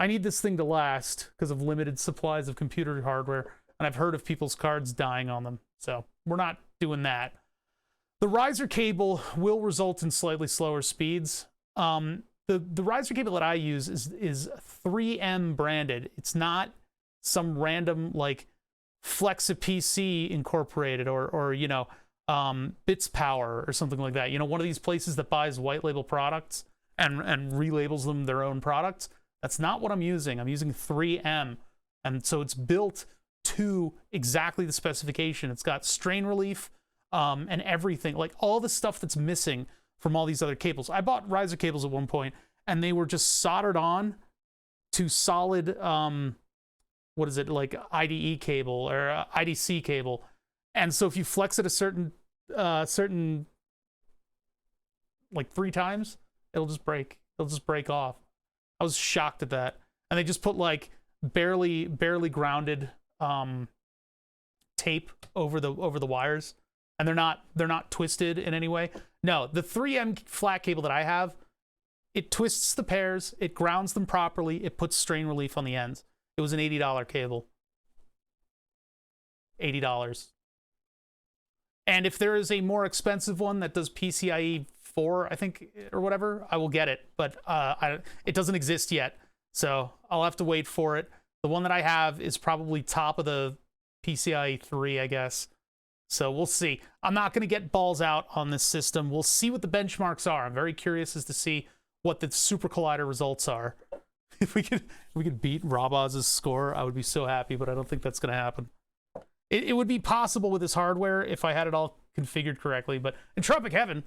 I need this thing to last because of limited supplies of computer hardware, and I've heard of people's cards dying on them. So we're not doing that. The riser cable will result in slightly slower speeds. The riser cable that I use is 3M branded. It's not some random like Flexa PC Incorporated or you know, Bits Power or something like that. You know, one of these places that buys white label products and relabels them their own products. That's not what I'm using. I'm using 3M, and so it's built to exactly the specification. It's got strain relief. And everything, like all the stuff that's missing from all these other cables. I bought riser cables at one point, and they were just soldered on to solid, what is it, like IDE cable or IDC cable. And so if you flex it a certain, like 3 times, it'll just break. It'll just break off. I was shocked at that. And they just put like barely grounded tape over the wires. And they're not twisted in any way. No, the 3M flat cable that I have, it twists the pairs, it grounds them properly, it puts strain relief on the ends. It was an $80 cable. $80. And if there is a more expensive one that does PCIe 4, I think, or whatever, I will get it. But it doesn't exist yet, so I'll have to wait for it. The one that I have is probably top of the PCIe 3, I guess. So we'll see. I'm not going to get balls out on this system. We'll see what the benchmarks are. I'm very curious as to see what the Super Collider results are. If we could beat Rob Oz's score, I would be so happy, but I don't think that's going to happen. It would be possible with this hardware if I had it all configured correctly, but Entropic Heaven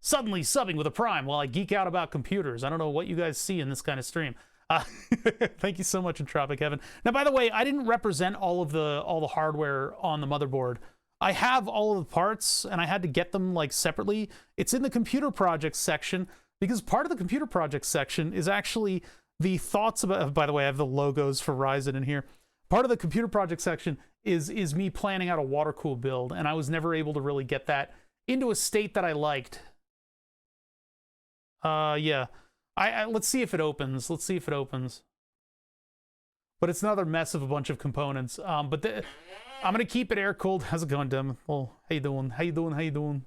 suddenly subbing with a Prime while I geek out about computers. I don't know what you guys see in this kind of stream. Thank you so much, Entropic Heaven. Now, by the way, I didn't represent all the hardware on the motherboard. I have all of the parts, and I had to get them like separately. It's in the computer projects section, because part of the computer projects section is actually the thoughts about. By the way, I have the logos for Ryzen in here. Part of the computer project section is me planning out a watercool build, and I was never able to really get that into a state that I liked. Yeah. Let's see if it opens. Let's see if it opens. But it's another mess of a bunch of components. I'm gonna keep it air cooled. How's it going, Dem? Well, how you doing? How you doing? How you doing?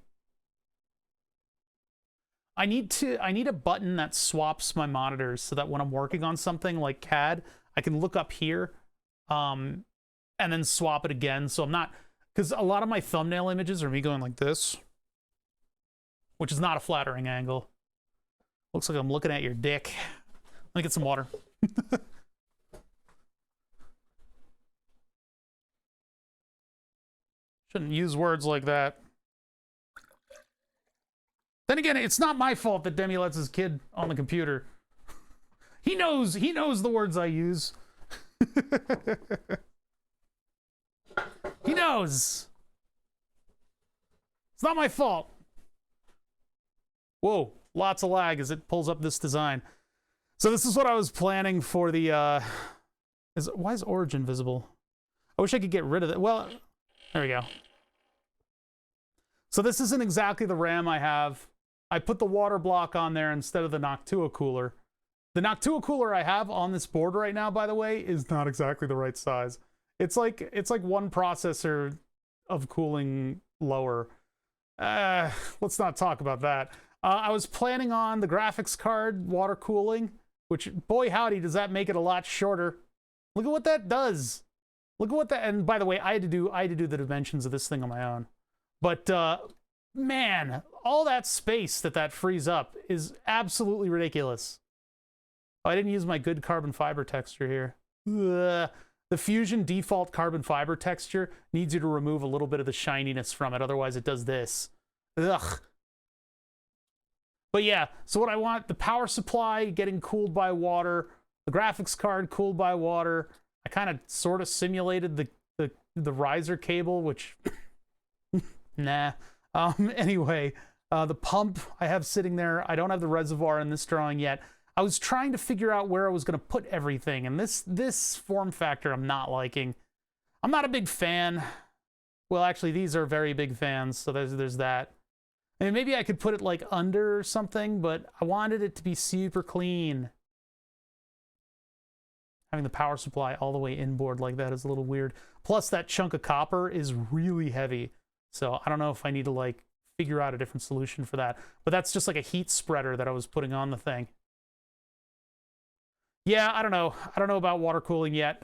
I need a button that swaps my monitors so that when I'm working on something like CAD, I can look up here, and then swap it again. So I'm not, because a lot of my thumbnail images are me going like this, which is not a flattering angle. Looks like I'm looking at your dick. Let me get some water. Shouldn't use words like that. Then again, it's not my fault that Demi lets his kid on the computer. He knows the words I use. He knows. It's not my fault. Whoa, lots of lag as it pulls up this design. So this is what I was planning for the, why is origin visible? I wish I could get rid of it. Well, there we go. So this isn't exactly the RAM I have. I put the water block on there instead of the Noctua cooler. The Noctua cooler I have on this board right now, by the way, is not exactly the right size. It's like one processor of cooling lower. Let's not talk about that. I was planning on the graphics card water cooling, which, boy howdy, does that make it a lot shorter. Look at what that does. Look at what that, and by the way, I had to do the dimensions of this thing on my own. But man, all that space that frees up is absolutely ridiculous. Oh, I didn't use my good carbon fiber texture here. Ugh. The Fusion default carbon fiber texture needs you to remove a little bit of the shininess from it, otherwise it does this. Ugh. But yeah, so what I want, the power supply getting cooled by water, the graphics card cooled by water. I kind of sort of simulated the riser cable, which nah. Anyway, the pump I have sitting there. I don't have the reservoir in this drawing yet. I was trying to figure out where I was going to put everything, and this form factor I'm not liking. I'm not a big fan. Well, actually, these are very big fans, so there's that. I mean, maybe I could put it like under or something, but I wanted it to be super clean. Having the power supply all the way inboard like that is a little weird. Plus, that chunk of copper is really heavy, so I don't know if I need to like figure out a different solution for that. But that's just like a heat spreader that I was putting on the thing. Yeah, I don't know. I don't know about water cooling yet.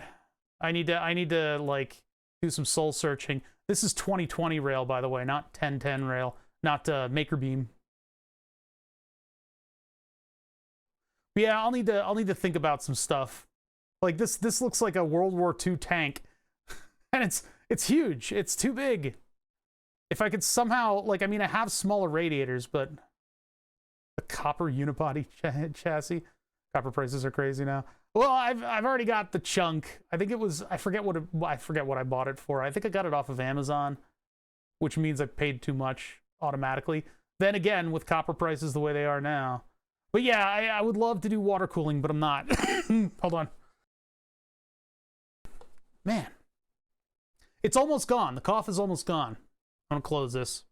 I need to like do some soul searching. This is 2020 rail, by the way, not 1010 rail, not Maker Beam. But yeah, I'll need to think about some stuff. Like this looks like a World War II tank, and it's huge. It's too big. If I could somehow, like, I mean, I have smaller radiators, but a copper unibody chassis. Copper prices are crazy now. Well, I've already got the chunk. I think it was, I forget what I bought it for. I think I got it off of Amazon, which means I paid too much automatically. Then again, with copper prices the way they are now. But yeah, I would love to do water cooling, but I'm not. Hold on. Man. It's almost gone. The cough is almost gone. I'm gonna close this.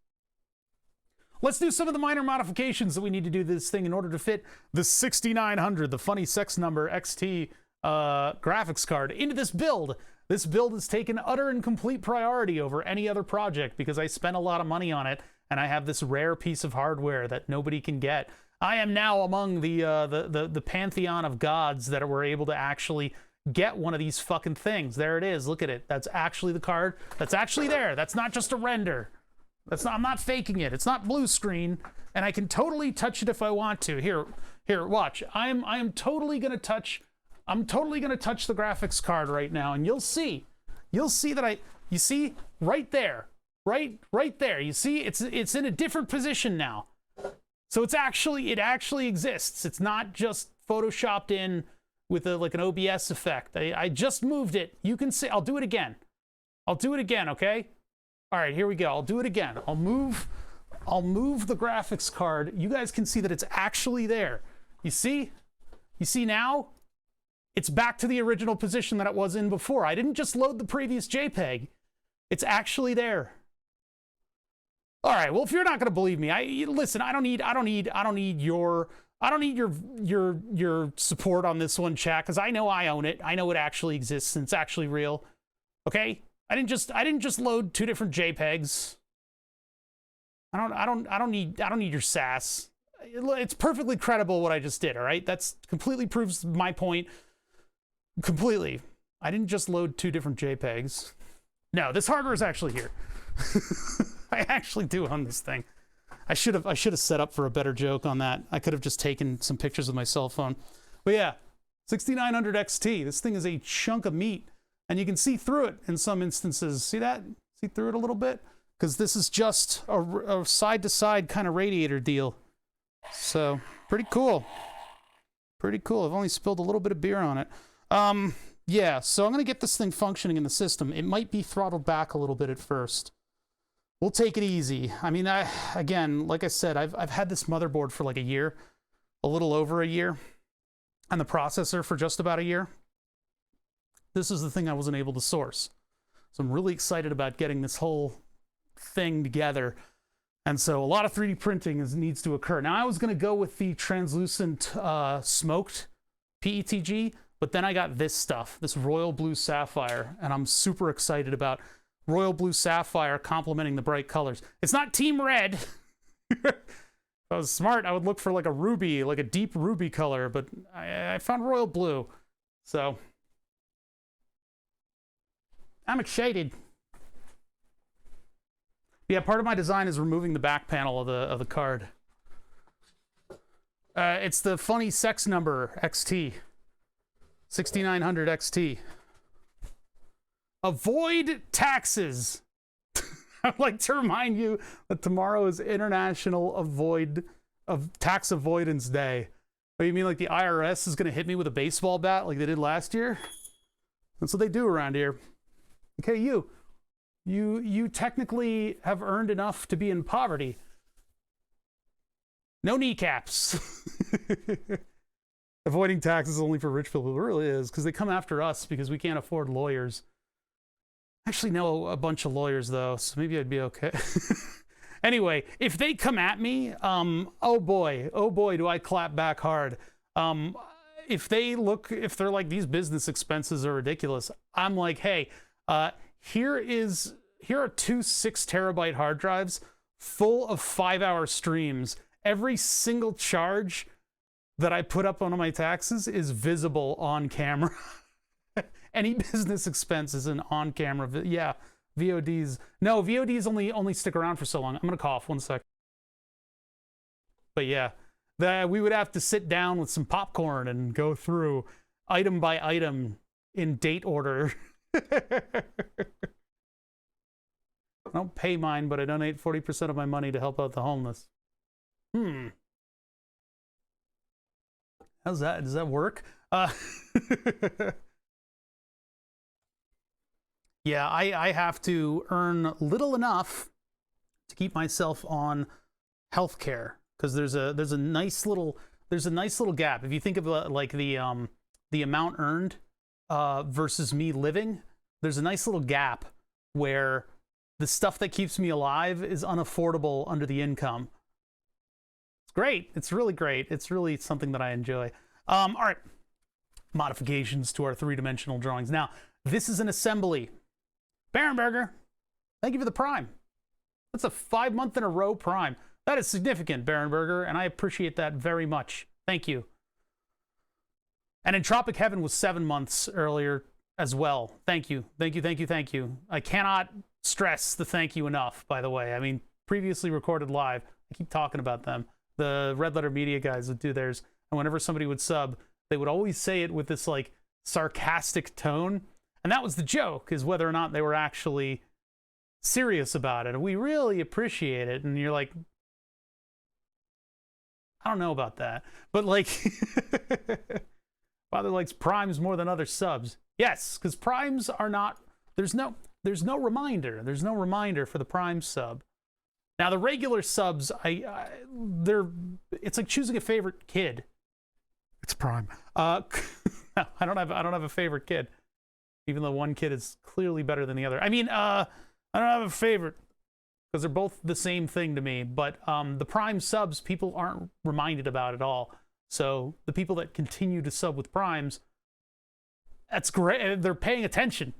Let's do some of the minor modifications that we need to do to this thing in order to fit the 6900, the funny sex number XT graphics card, into this build. This build has taken utter and complete priority over any other project because I spent a lot of money on it, and I have this rare piece of hardware that nobody can get. I am now among the pantheon of gods that were able to actually get one of these fucking things. There it is. Look at it. That's actually the card. That's actually there. That's not just a render. That's not, I'm not faking it. It's not blue screen, and I can totally touch it if I want to. Here, watch. I am totally gonna touch. I'm totally gonna touch the graphics card right now, and you'll see that you see right there, right there. You see, it's in a different position now. So it actually exists. It's not just photoshopped in with like an OBS effect. I just moved it. You can see. I'll do it again. Okay. All right, here we go. I'll do it again. I'll move the graphics card. You guys can see that it's actually there. You see now? It's back to the original position that it was in before. I didn't just load the previous JPEG. It's actually there. All right, well, if you're not going to believe me, listen, I don't need your support on this one, chat, cuz I know I own it. I know it actually exists and it's actually real. Okay? I didn't just load two different JPEGs. I don't need your sass. It's perfectly credible what I just did, all right? That's completely proves my point. Completely. I didn't just load two different JPEGs. No, this hardware is actually here. I actually do own this thing. I should have set up for a better joke on that. I could have just taken some pictures with my cell phone. But yeah, 6900 XT. This thing is a chunk of meat. And you can see through it in some instances. See that? See through it a little bit? Because this is just a side-to-side kind of radiator deal. So, pretty cool. Pretty cool. I've only spilled a little bit of beer on it. Yeah, so I'm going to get this thing functioning in the system. It might be throttled back a little bit at first. We'll take it easy. I mean, again, like I said, I've had this motherboard for like a year, a little over a year, and the processor for just about a year. This is the thing I wasn't able to source. So I'm really excited about getting this whole thing together. And so a lot of 3D printing needs to occur. Now, I was going to go with the translucent smoked PETG, but then I got this stuff, this royal blue sapphire, and I'm super excited about royal blue sapphire complementing the bright colors. It's not team red. If I was smart, I would look for like a ruby, like a deep ruby color, but I found royal blue. So I'm excited. Yeah, part of my design is removing the back panel of the card. It's the funny sex number XT. 6900 XT. Avoid taxes. I'd like to remind you that tomorrow is International Tax Avoidance Day. Oh, you mean like the IRS is going to hit me with a baseball bat like they did last year? That's what they do around here. Okay, you technically have earned enough to be in poverty. No kneecaps. Avoiding taxes only for rich people. It really is, because they come after us because we can't afford lawyers. I actually know a bunch of lawyers, though, so maybe I'd be okay. Anyway, if they come at me, oh boy, do I clap back hard. If they're like, these business expenses are ridiculous, I'm like, hey, here are 2 6 terabyte hard drives full of 5-hour streams. Every single charge that I put up on my taxes is visible on camera. Any business expense is an on-camera. Yeah, VODs. No, VODs only stick around for so long. I'm gonna cough 1 sec. But yeah, we would have to sit down with some popcorn and go through item by item in date order. I don't pay mine, but I donate 40% of my money to help out the homeless. How's that? Does that work? Yeah, I have to earn little enough to keep myself on healthcare, because there's a nice little gap. If you think of like the amount earned versus me living, there's a nice little gap where the stuff that keeps me alive is unaffordable under the income. It's great. It's really great. It's really something that I enjoy. All right. Modifications to our 3-dimensional drawings. Now, this is an assembly. Barenberger, thank you for the Prime. That's a 5-month in a row Prime. That is significant, Barenberger, and I appreciate that very much. Thank you. And Entropic Heaven was 7 months earlier as well. Thank you. Thank you, thank you, thank you. I cannot stress the thank you enough, by the way. I mean, previously recorded live. I keep talking about them. The Red Letter Media guys would do theirs, and whenever somebody would sub, they would always say it with this, like, sarcastic tone. And that was the joke, is whether or not they were actually serious about it. We really appreciate it. And you're like, I don't know about that. But like, Father likes Primes more than other subs. Yes, because Primes are not, there's no reminder. There's no reminder for the Prime sub. Now the regular subs, it's like choosing a favorite kid. It's Prime. I don't have a favorite kid. Even though one kid is clearly better than the other. I mean, I don't have a favorite, because they're both the same thing to me. But the Prime subs, people aren't reminded about at all. So the people that continue to sub with Primes, that's great. They're paying attention.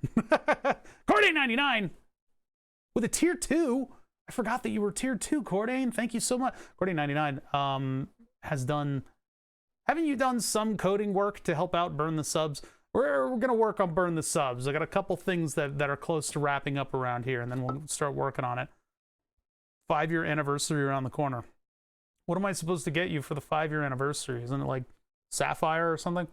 Cordain99 with a tier 2. I forgot that you were tier 2, Cordain. Thank you so much. Cordain99 has done. Haven't you done some coding work to help out Burn the Subs? We're going to work on Burn the Subs. I got a couple things that are close to wrapping up around here, and then we'll start working on it. 5-year anniversary around the corner. What am I supposed to get you for the 5-year anniversary? Isn't it like Sapphire or something?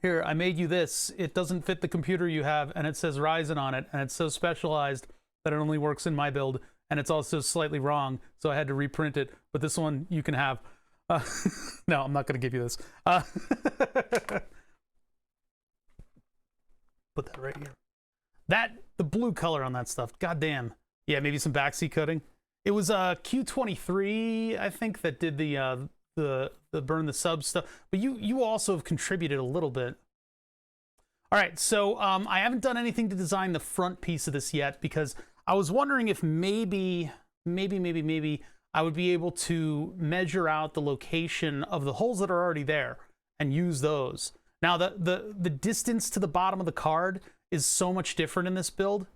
Here, I made you this. It doesn't fit the computer you have, and it says Ryzen on it, and it's so specialized that it only works in my build. and it's also slightly wrong, so I had to reprint it. But this one you can have. No, I'm not going to give you this. Put that right here. The blue color on that stuff, goddamn. Yeah, maybe some backseat coating. It was Q23, I think, that did the burn the sub stuff. But you also have contributed a little bit. All right, so I haven't done anything to design the front piece of this yet because I was wondering if maybe I would be able to measure out the location of the holes that are already there and use those. Now, the distance to the bottom of the card is so much different in this build,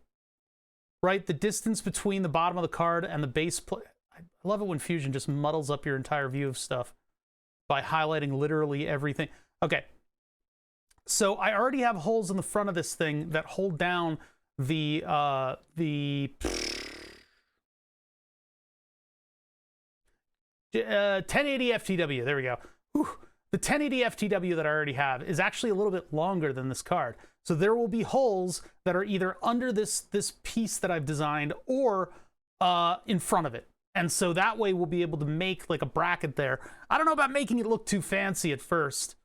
right? The distance between the bottom of the card and the base plate. I love it when Fusion just muddles up your entire view of stuff by highlighting literally everything. Okay. So I already have holes in the front of this thing that hold down the 1080 FTW. There we go. Whew. The 1080 FTW that I already have is actually a little bit longer than this card. So there will be holes that are either under this piece that I've designed or in front of it. And so that way we'll be able to make like a bracket there. I don't know about making it look too fancy at first.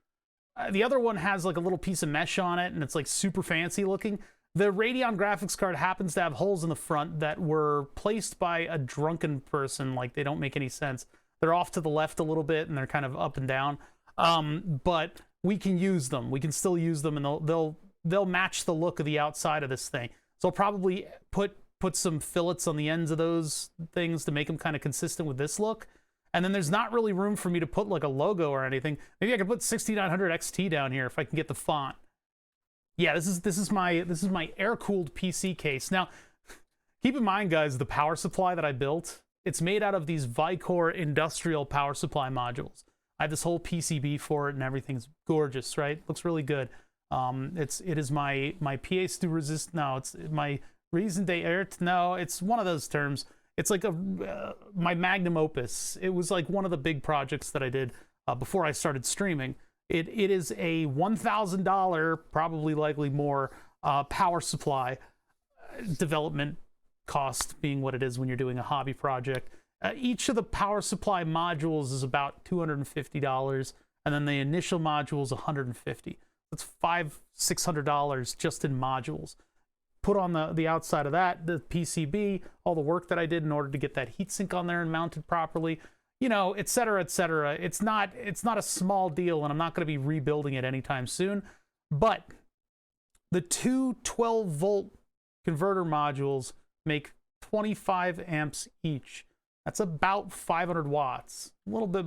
The other one has like a little piece of mesh on it and it's like super fancy looking. The Radeon graphics card happens to have holes in the front that were placed by a drunken person. Like they don't make any sense. They're off to the left a little bit and they're kind of up and down. But we can use them. We can still use them and they'll match the look of the outside of this thing. So I'll probably put some fillets on the ends of those things to make them kind of consistent with this look. And then there's not really room for me to put like a logo or anything. Maybe I could put 6900 XT down here if I can get the font. Yeah, this is my air-cooled PC case. Now, keep in mind, guys, the power supply that I built, it's made out of these Vicor industrial power supply modules. I have this whole PCB for it and everything's gorgeous, right? Looks really good. It is my pièce de resist. No, it's my raison d'être. No, it's one of those terms. It's like my magnum opus. It was like one of the big projects that I did before I started streaming. It is a $1,000, probably likely more, power supply development cost being what it is when you're doing a hobby project. Each of the power supply modules is about $250, and then the initial module is $150. That's $500-600 just in modules. Put on the outside of that, the PCB, all the work that I did in order to get that heatsink on there and mounted properly, you know, et cetera, et cetera. It's not a small deal, and I'm not going to be rebuilding it anytime soon. But the two 12-volt converter modules make 25 amps each. That's about 500 watts. A little bit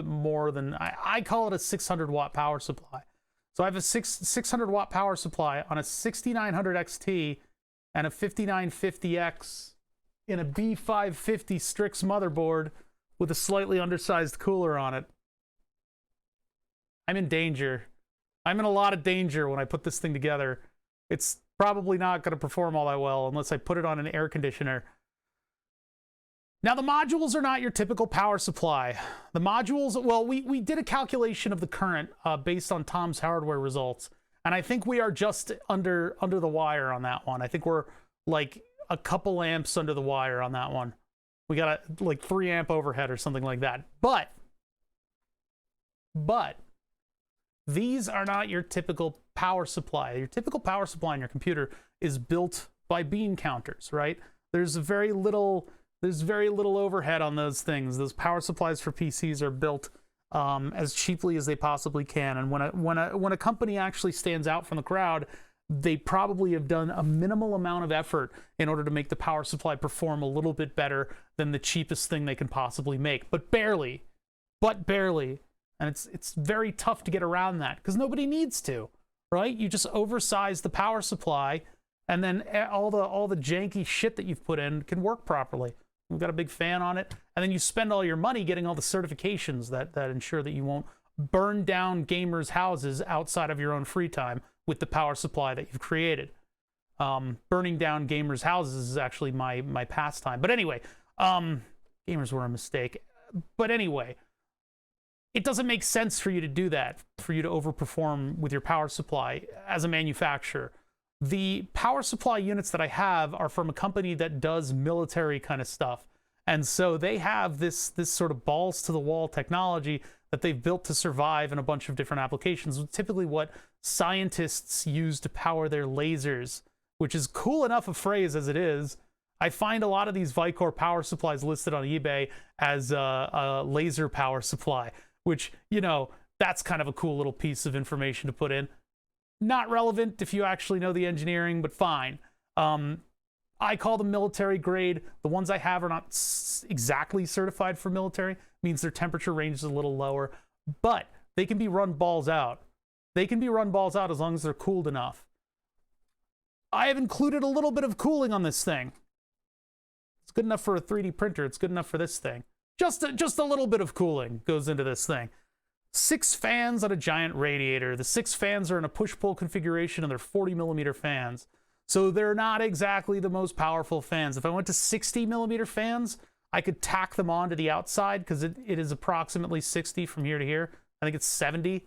more than I call it a 600-watt power supply. So I have a 600-watt power supply on a 6900 XT and a 5950X in a B550 Strix motherboard with a slightly undersized cooler on it. I'm in danger. I'm in a lot of danger when I put this thing together. It's probably not going to perform all that well unless I put it on an air conditioner. Now, the modules are not your typical power supply. The modules, well, we did a calculation of the current based on Tom's hardware results, and I think we are just under the wire on that one. I think we're like a couple amps under the wire on that one. We got a like 3 amp overhead or something like that. But these are not your typical power supply. Your typical power supply in your computer is built by bean counters, right? There's very little overhead on those things. Those power supplies for PCs are built as cheaply as they possibly can. And when a company actually stands out from the crowd, they probably have done a minimal amount of effort in order to make the power supply perform a little bit better than the cheapest thing they can possibly make, but barely. And it's very tough to get around that because nobody needs to, right? You just oversize the power supply, and then all the janky shit that you've put in can work properly. We've got a big fan on it, and then you spend all your money getting all the certifications that ensure that you won't burn down gamers' houses outside of your own free time with the power supply that you've created. Burning down gamers' houses is actually my pastime. But anyway, gamers were a mistake. But anyway, it doesn't make sense for you to do that, for you to overperform with your power supply as a manufacturer. the power supply units that I have are from a company that does military kind of stuff. And so they have this sort of balls to the wall technology that they've built to survive in a bunch of different applications, typically what scientists use to power their lasers, which is cool enough a phrase as it is. I find a lot of these Vicor power supplies listed on eBay as a laser power supply, which, you know, that's kind of a cool little piece of information to put in. Not relevant if you actually know the engineering, but fine. I call them military grade. The ones I have are not exactly certified for military, means their temperature range is a little lower, but they can be run balls out. They can be run balls out as long as they're cooled enough. I have included a little bit of cooling on this thing. It's good enough for a 3D printer. It's good enough for this thing. Just a little bit of cooling goes into this thing. 6 fans on a giant radiator. The 6 fans are in a push-pull configuration, and they're 40mm fans. So they're not exactly the most powerful fans. If I went to 60mm fans, I could tack them on to the outside, because it is approximately 60 from here to here. I think it's 70.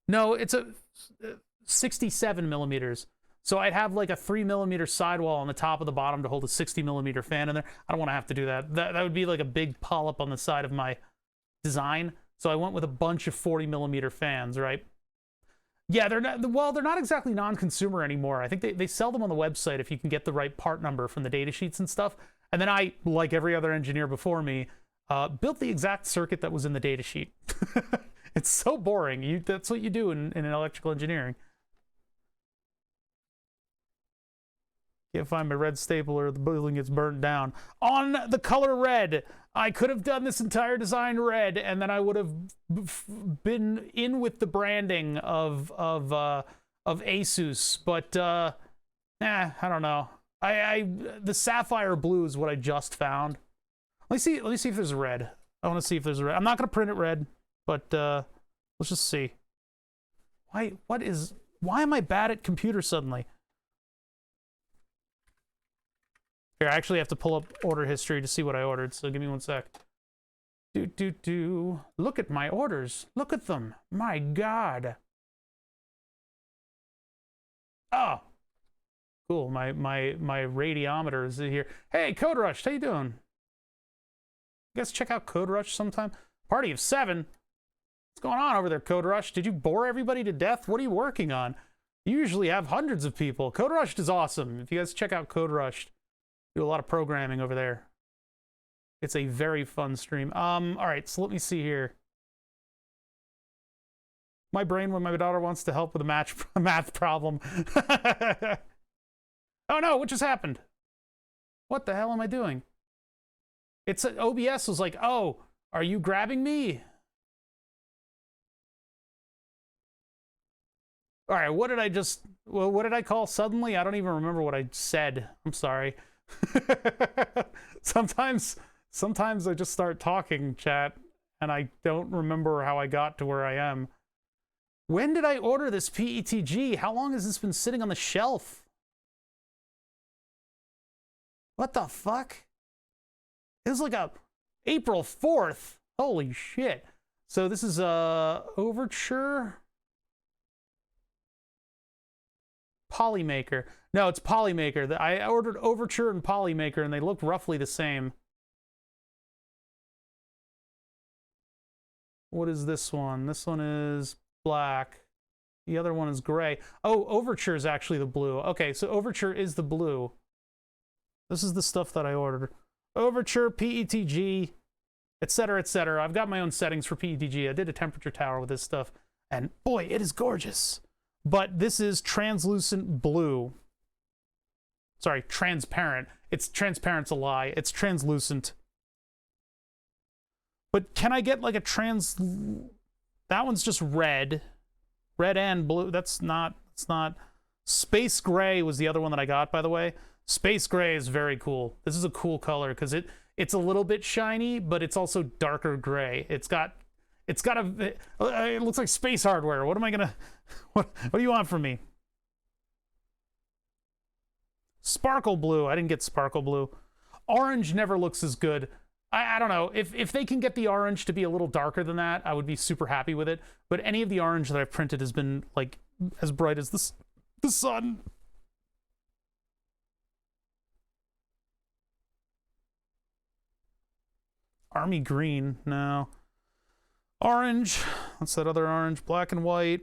No, it's a 67mm. So I'd have like a 3mm sidewall on the top of the bottom to hold a 60mm fan in there. I don't want to have to do that. That would be like a big polyp on the side of my design. So I went with a bunch of 40mm fans, right? Yeah, they're not exactly non-consumer anymore. I think they sell them on the website if you can get the right part number from the data sheets and stuff. And then I, like every other engineer before me, built the exact circuit that was in the data sheet. It's so boring. That's what you do in electrical engineering. Can't find my red stapler, the building gets burnt down. On the color red, I could have done this entire design red, and then I would have been in with the branding of Asus, but I don't know. The sapphire blue is what I just found. Let me see if there's a red. I want to see if there's a red. I'm not gonna print it red, but let's just see. Why am I bad at computers suddenly? Here, I actually have to pull up order history to see what I ordered, so give me 1 sec. Look at my orders. Look at them. My God. Oh. Cool, my radiometer is here. Hey, Code Rush, how you doing? You guys check out Code Rush sometime? Party of 7. What's going on over there, Code Rush? Did you bore everybody to death? What are you working on? You usually have hundreds of people. Code Rush is awesome. If you guys check out Code Rush, do a lot of programming over there. It's a very fun stream. All right, so let me see here. My brain when my daughter wants to help with a math problem. Oh no, what just happened? What the hell am I doing? It's OBS was like, oh, are you grabbing me? All right, what did I call suddenly? I don't even remember what I said. I'm sorry. Sometimes I just start talking, chat, and I don't remember how I got to where I am. When did I order this PETG? How long has this been sitting on the shelf? What the fuck? It was like April 4th. Holy shit. So this is Overture Polymaker. No, it's Polymaker. I ordered Overture and Polymaker, and they look roughly the same. What is this one? This one is black. The other one is gray. Oh, Overture is actually the blue. Okay, so Overture is the blue. This is the stuff that I ordered. Overture, PETG, etc., etc. I've got my own settings for PETG. I did a temperature tower with this stuff, and boy, it is gorgeous. But this is translucent blue. Sorry, transparent. It's transparent's a lie. It's translucent. But can I get like a that one's just red. Red and blue. It's not. Space gray was the other one that I got, by the way. Space gray is very cool. This is a cool color because it's a little bit shiny, but it's also darker gray. It looks like space hardware. What am I gonna, what do you want from me? Sparkle blue. I didn't get sparkle blue. Orange never looks as good. I don't know. If they can get the orange to be a little darker than that, I would be super happy with it. But any of the orange that I've printed has been like as bright as the sun. Army green, no. Orange, what's that other orange? Black and white.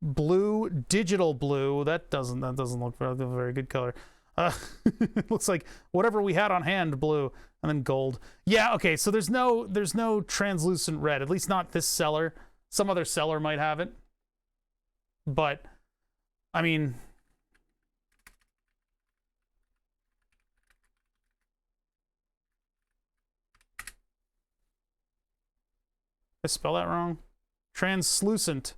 Blue, digital blue. That doesn't look a very good color. It looks like whatever we had on hand, blue, and then gold. Yeah, okay, so there's no translucent red, at least not this seller. Some other seller might have it. But, I mean... Did I spell that wrong? Translucent.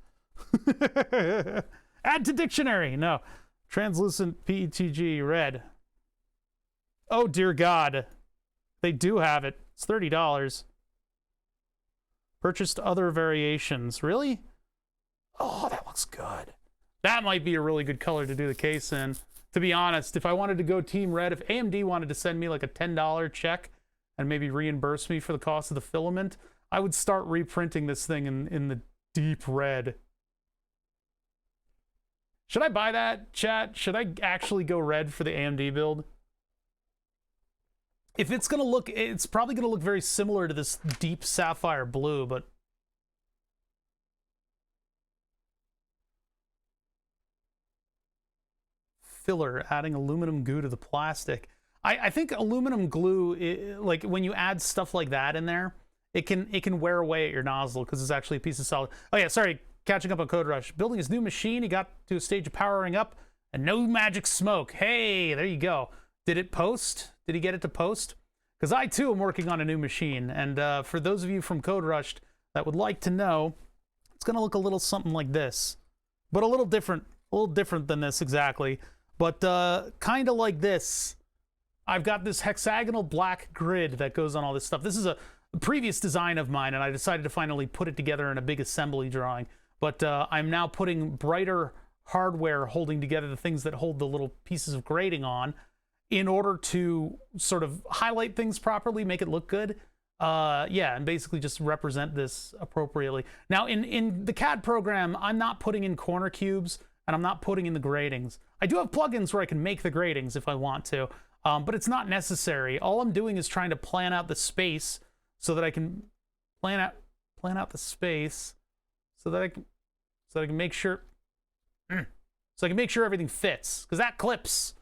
Add to dictionary. No. Translucent PETG red. Oh, dear God. They do have it. It's $30. Purchased other variations. Really? Oh, that looks good. That might be a really good color to do the case in. To be honest, if I wanted to go Team Red, if AMD wanted to send me like a $10 check and maybe reimburse me for the cost of the filament, I would start reprinting this thing in the deep red. Should I buy that, chat? Should I actually go red for the AMD build? If it's gonna look, it's probably gonna look very similar to this deep sapphire blue, but... Filler, adding aluminum glue to the plastic. I think aluminum glue, like when you add stuff like that in there, it can wear away at your nozzle because it's actually a piece of solid. Oh yeah, sorry, catching up on Code Rush. Building his new machine, he got to a stage of powering up and no magic smoke. Hey, there you go. Did it post? Did he get it to post? Because I too am working on a new machine, and for those of you from Code Rush that would like to know, it's gonna look a little something like this, but a little different than this exactly, but kind of like this. I've got this hexagonal black grid that goes on all this stuff. This is a previous design of mine, and I decided to finally put it together in a big assembly drawing. But I'm now putting brighter hardware holding together the things that hold the little pieces of grating on in order to sort of highlight things properly, make it look good. Yeah, and basically just represent this appropriately. Now, in the CAD program, I'm not putting in corner cubes, and I'm not putting in the gratings. I do have plugins where I can make the gratings if I want to, but it's not necessary. All I'm doing is trying to plan out the space so that I can plan out the space so that I can make sure everything fits, because that clips,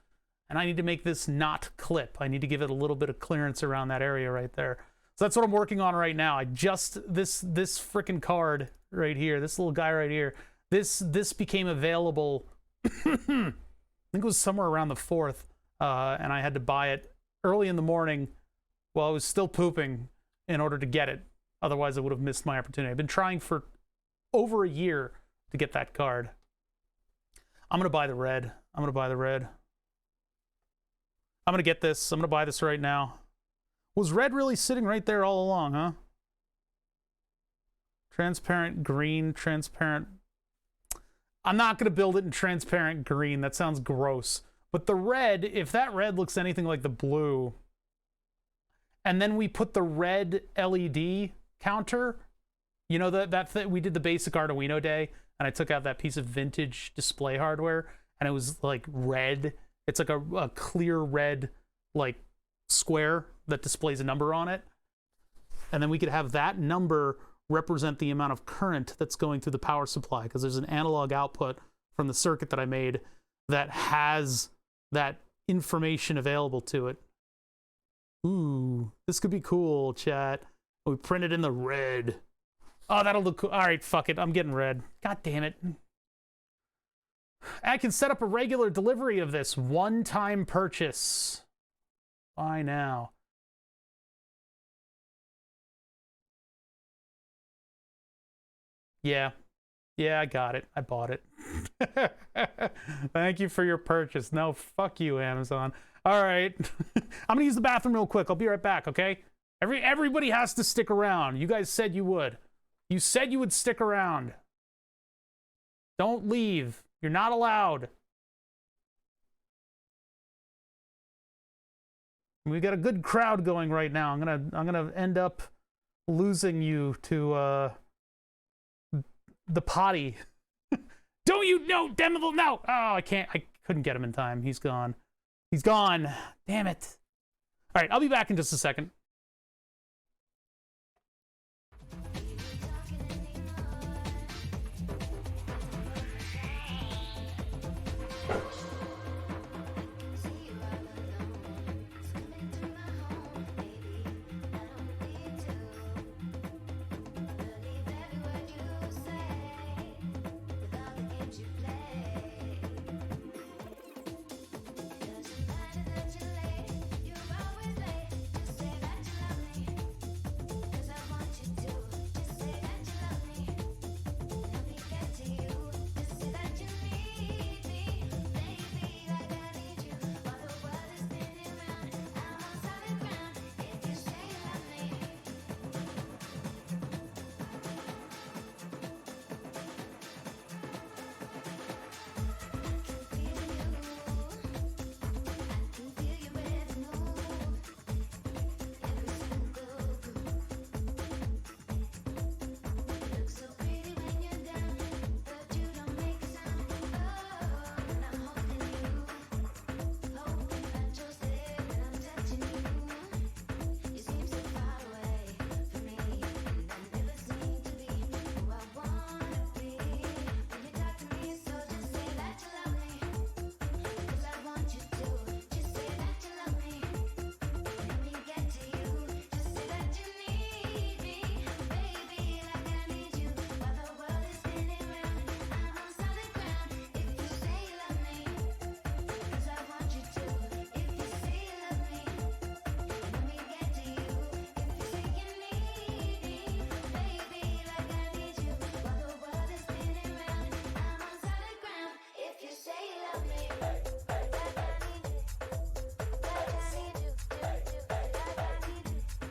and I need to make this not clip. I need to give it a little bit of clearance around that area right there. So that's what I'm working on right now. This frickin' card right here, this little guy right here, this became available I think it was somewhere around the 4th, and I had to buy it early in the morning while I was still pooping in order to get it. Otherwise, I would have missed my opportunity. I've been trying for over a year to get that card. I'm going to buy the red. I'm going to get this. I'm going to buy this right now. Was red really sitting right there all along, huh? Transparent green, transparent... I'm not going to build it in transparent green. That sounds gross. But the red, if that red looks anything like the blue, and then we put the red LED counter, you know, that we did the basic Arduino day, and I took out that piece of vintage display hardware, and it was like red. It's like a clear red, like, square that displays a number on it. And then we could have that number represent the amount of current that's going through the power supply, because there's an analog output from the circuit that I made that has that information available to it. Ooh, this could be cool, chat. We print it in the red. Oh, that'll look cool. All right, fuck it. I'm getting red. God damn it. I can set up a regular delivery of this one-time purchase. Buy now. Yeah, I got it. I bought it. Thank you for your purchase. No, fuck you, Amazon. All right. I'm gonna use the bathroom real quick. I'll be right back, okay? Everybody has to stick around. You guys said you would. You said you would stick around. Don't leave. You're not allowed. We got a good crowd going right now. I'm gonna end up losing you to the potty. Don't you know, Devil? No! Oh, I couldn't get him in time. He's gone. He's gone. Damn it. All right, I'll be back in just a second.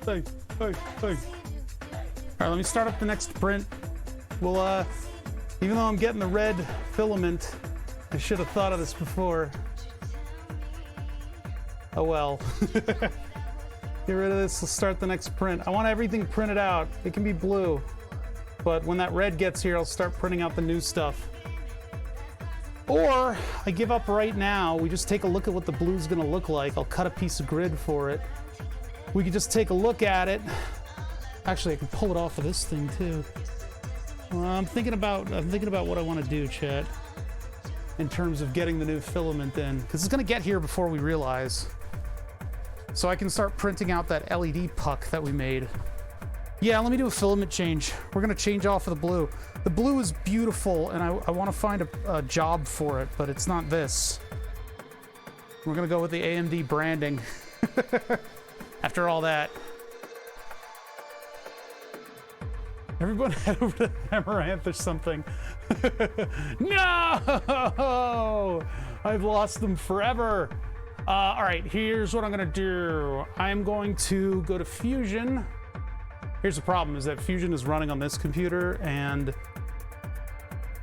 Hey. All right, let me start up the next print. Well, even though I'm getting the red filament, I should have thought of this before. Oh well. Get rid of this, let's start the next print. I want everything printed out. It can be blue, but when that red gets here, I'll start printing out the new stuff. Or I give up right now. We just take a look at what the blue's gonna look like. I'll cut a piece of grid for it. We could just take a look at it. Actually, I can pull it off of this thing too. I'm thinking about what I want to do, chat, in terms of getting the new filament in, because it's gonna get here before we realize. So I can start printing out that LED puck that we made. Yeah, let me do a filament change. We're gonna change off of the blue. The blue is beautiful, and I want to find a job for it, but it's not this. We're gonna go with the AMD branding. After all that. Everyone head over to Amaranth or something. No! I've lost them forever. All right, here's what I'm gonna do. I'm going to go to Fusion. Here's the problem, is that Fusion is running on this computer, and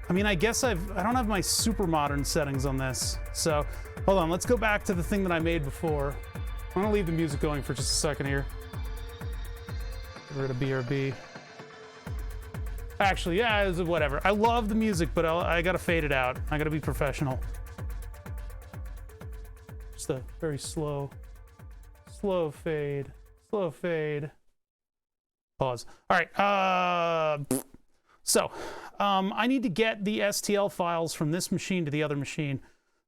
I mean, I guess I don't have my super modern settings on this. So hold on, let's go back to the thing that I made before. I'm gonna leave the music going for just a second here. Get rid of BRB. Actually, yeah, whatever. I love the music, but I gotta fade it out. I gotta be professional. Just a very slow fade. Slow fade. Pause. All right. So I need to get the STL files from this machine to the other machine.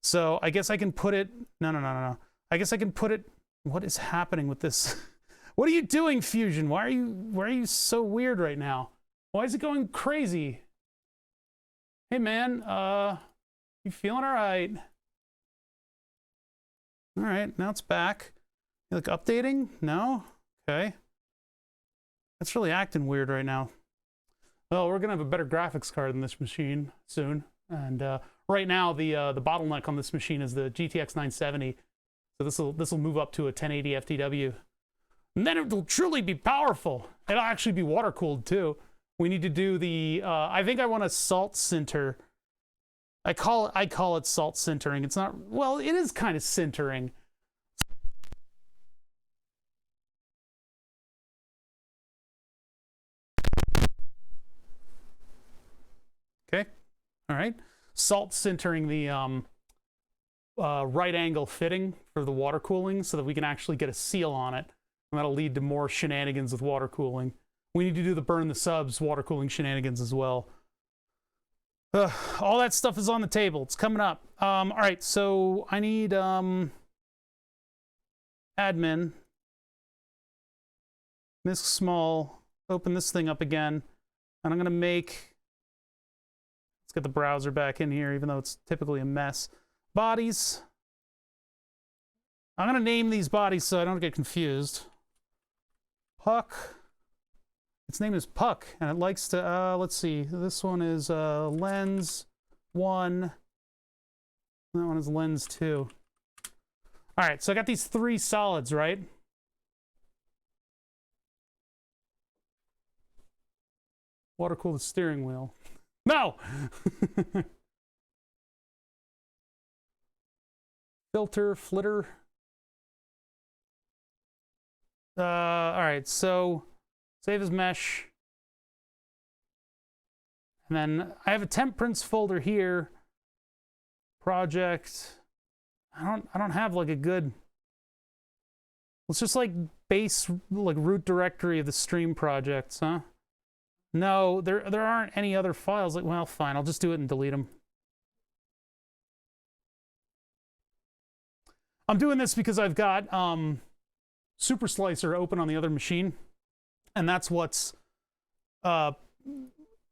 So I guess I can put it. No. I guess I can put it. What is happening with this? What are you doing, Fusion? Why are you so weird right now? Why is it going crazy? Hey man, you feeling all right? All right, now it's back. You look updating? No? Okay. That's really acting weird right now. Well, we're gonna have a better graphics card than this machine soon. And right now, the bottleneck on this machine is the GTX 970. So this will move up to a 1080 FTW. And then it will truly be powerful. It'll actually be water cooled too. We need to do the, I think I want to salt sinter. I call it salt sintering. It's not, well, it is kind of sintering. Okay, all right. Salt sintering the right angle fitting for the water cooling so that we can actually get a seal on it. And that'll lead to more shenanigans with water cooling. We need to do the burn the subs water cooling shenanigans as well. All that stuff is on the table. It's coming up. All right, so I need admin. Misc small. Open this thing up again. And I'm going to make... Let's get the browser back in here, even though it's typically a mess. Bodies. I'm going to name these bodies so I don't get confused. Puck. Its name is Puck, and it likes to, let's see, this one is lens 1. That one is lens 2. All right, so I got these 3 solids, right? Water cool the steering wheel. No! Filter, flitter. All right, so save as mesh. And then I have a temp prints folder here. Project. I don't have like a good. Let's just like base like root directory of the stream projects, huh? No, there aren't any other files. Like, well, fine, I'll just do it and delete them. I'm doing this because I've got Super Slicer open on the other machine, and that's what's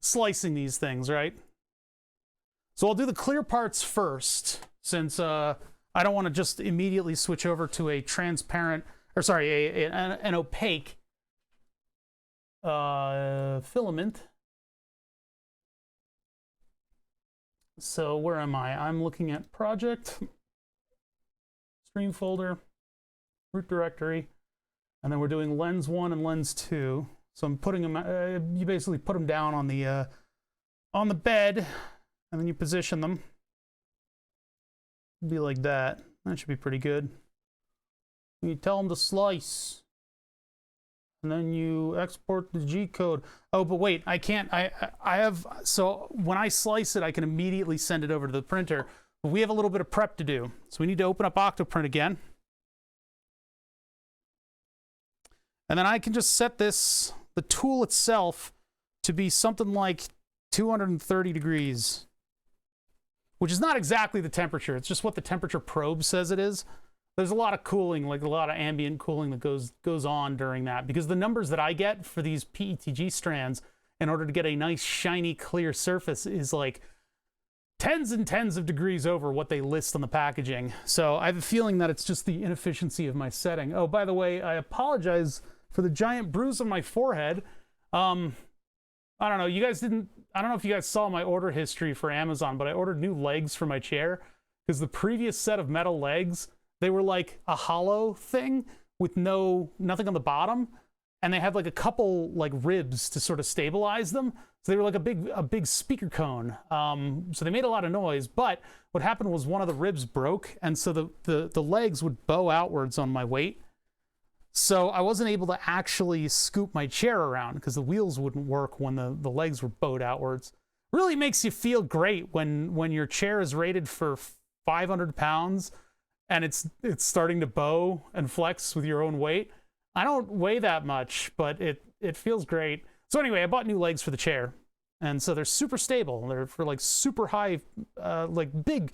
slicing these things, right? So I'll do the clear parts first, since I don't want to just immediately switch over to a transparent, or sorry, an opaque filament. So where am I? I'm looking at project, stream folder, root directory, and then we're doing lens 1 and lens 2. So I'm putting them, you basically put them down on the bed, and then you position them. It'd be like that. That should be pretty good. You tell them to slice. And then you export the G code. Oh, but wait, I can't, I have, so when I slice it, I can immediately send it over to the printer. But we have a little bit of prep to do. So we need to open up Octoprint again. And then I can just set this, the tool itself, to be something like 230 degrees. Which is not exactly the temperature. It's just what the temperature probe says it is. There's a lot of cooling, like a lot of ambient cooling that goes on during that, because the numbers that I get for these PETG strands in order to get a nice shiny clear surface is like tens and tens of degrees over what they list on the packaging. So I have a feeling that it's just the inefficiency of my setting. Oh, by the way, I apologize for the giant bruise on my forehead. I don't know, you guys didn't, I don't know if you guys saw my order history for Amazon, but I ordered new legs for my chair because the previous set of metal legs, they were like a hollow thing with nothing on the bottom, and they had like a couple like ribs to sort of stabilize them. So they were like a big speaker cone. So they made a lot of noise, but what happened was one of the ribs broke, and so the legs would bow outwards on my weight. So I wasn't able to actually scoop my chair around because the wheels wouldn't work when the legs were bowed outwards. Really makes you feel great when your chair is rated for 500 pounds and it's starting to bow and flex with your own weight. I don't weigh that much, but it feels great. So anyway, I bought new legs for the chair, and so they're super stable. They're for like super high, like big,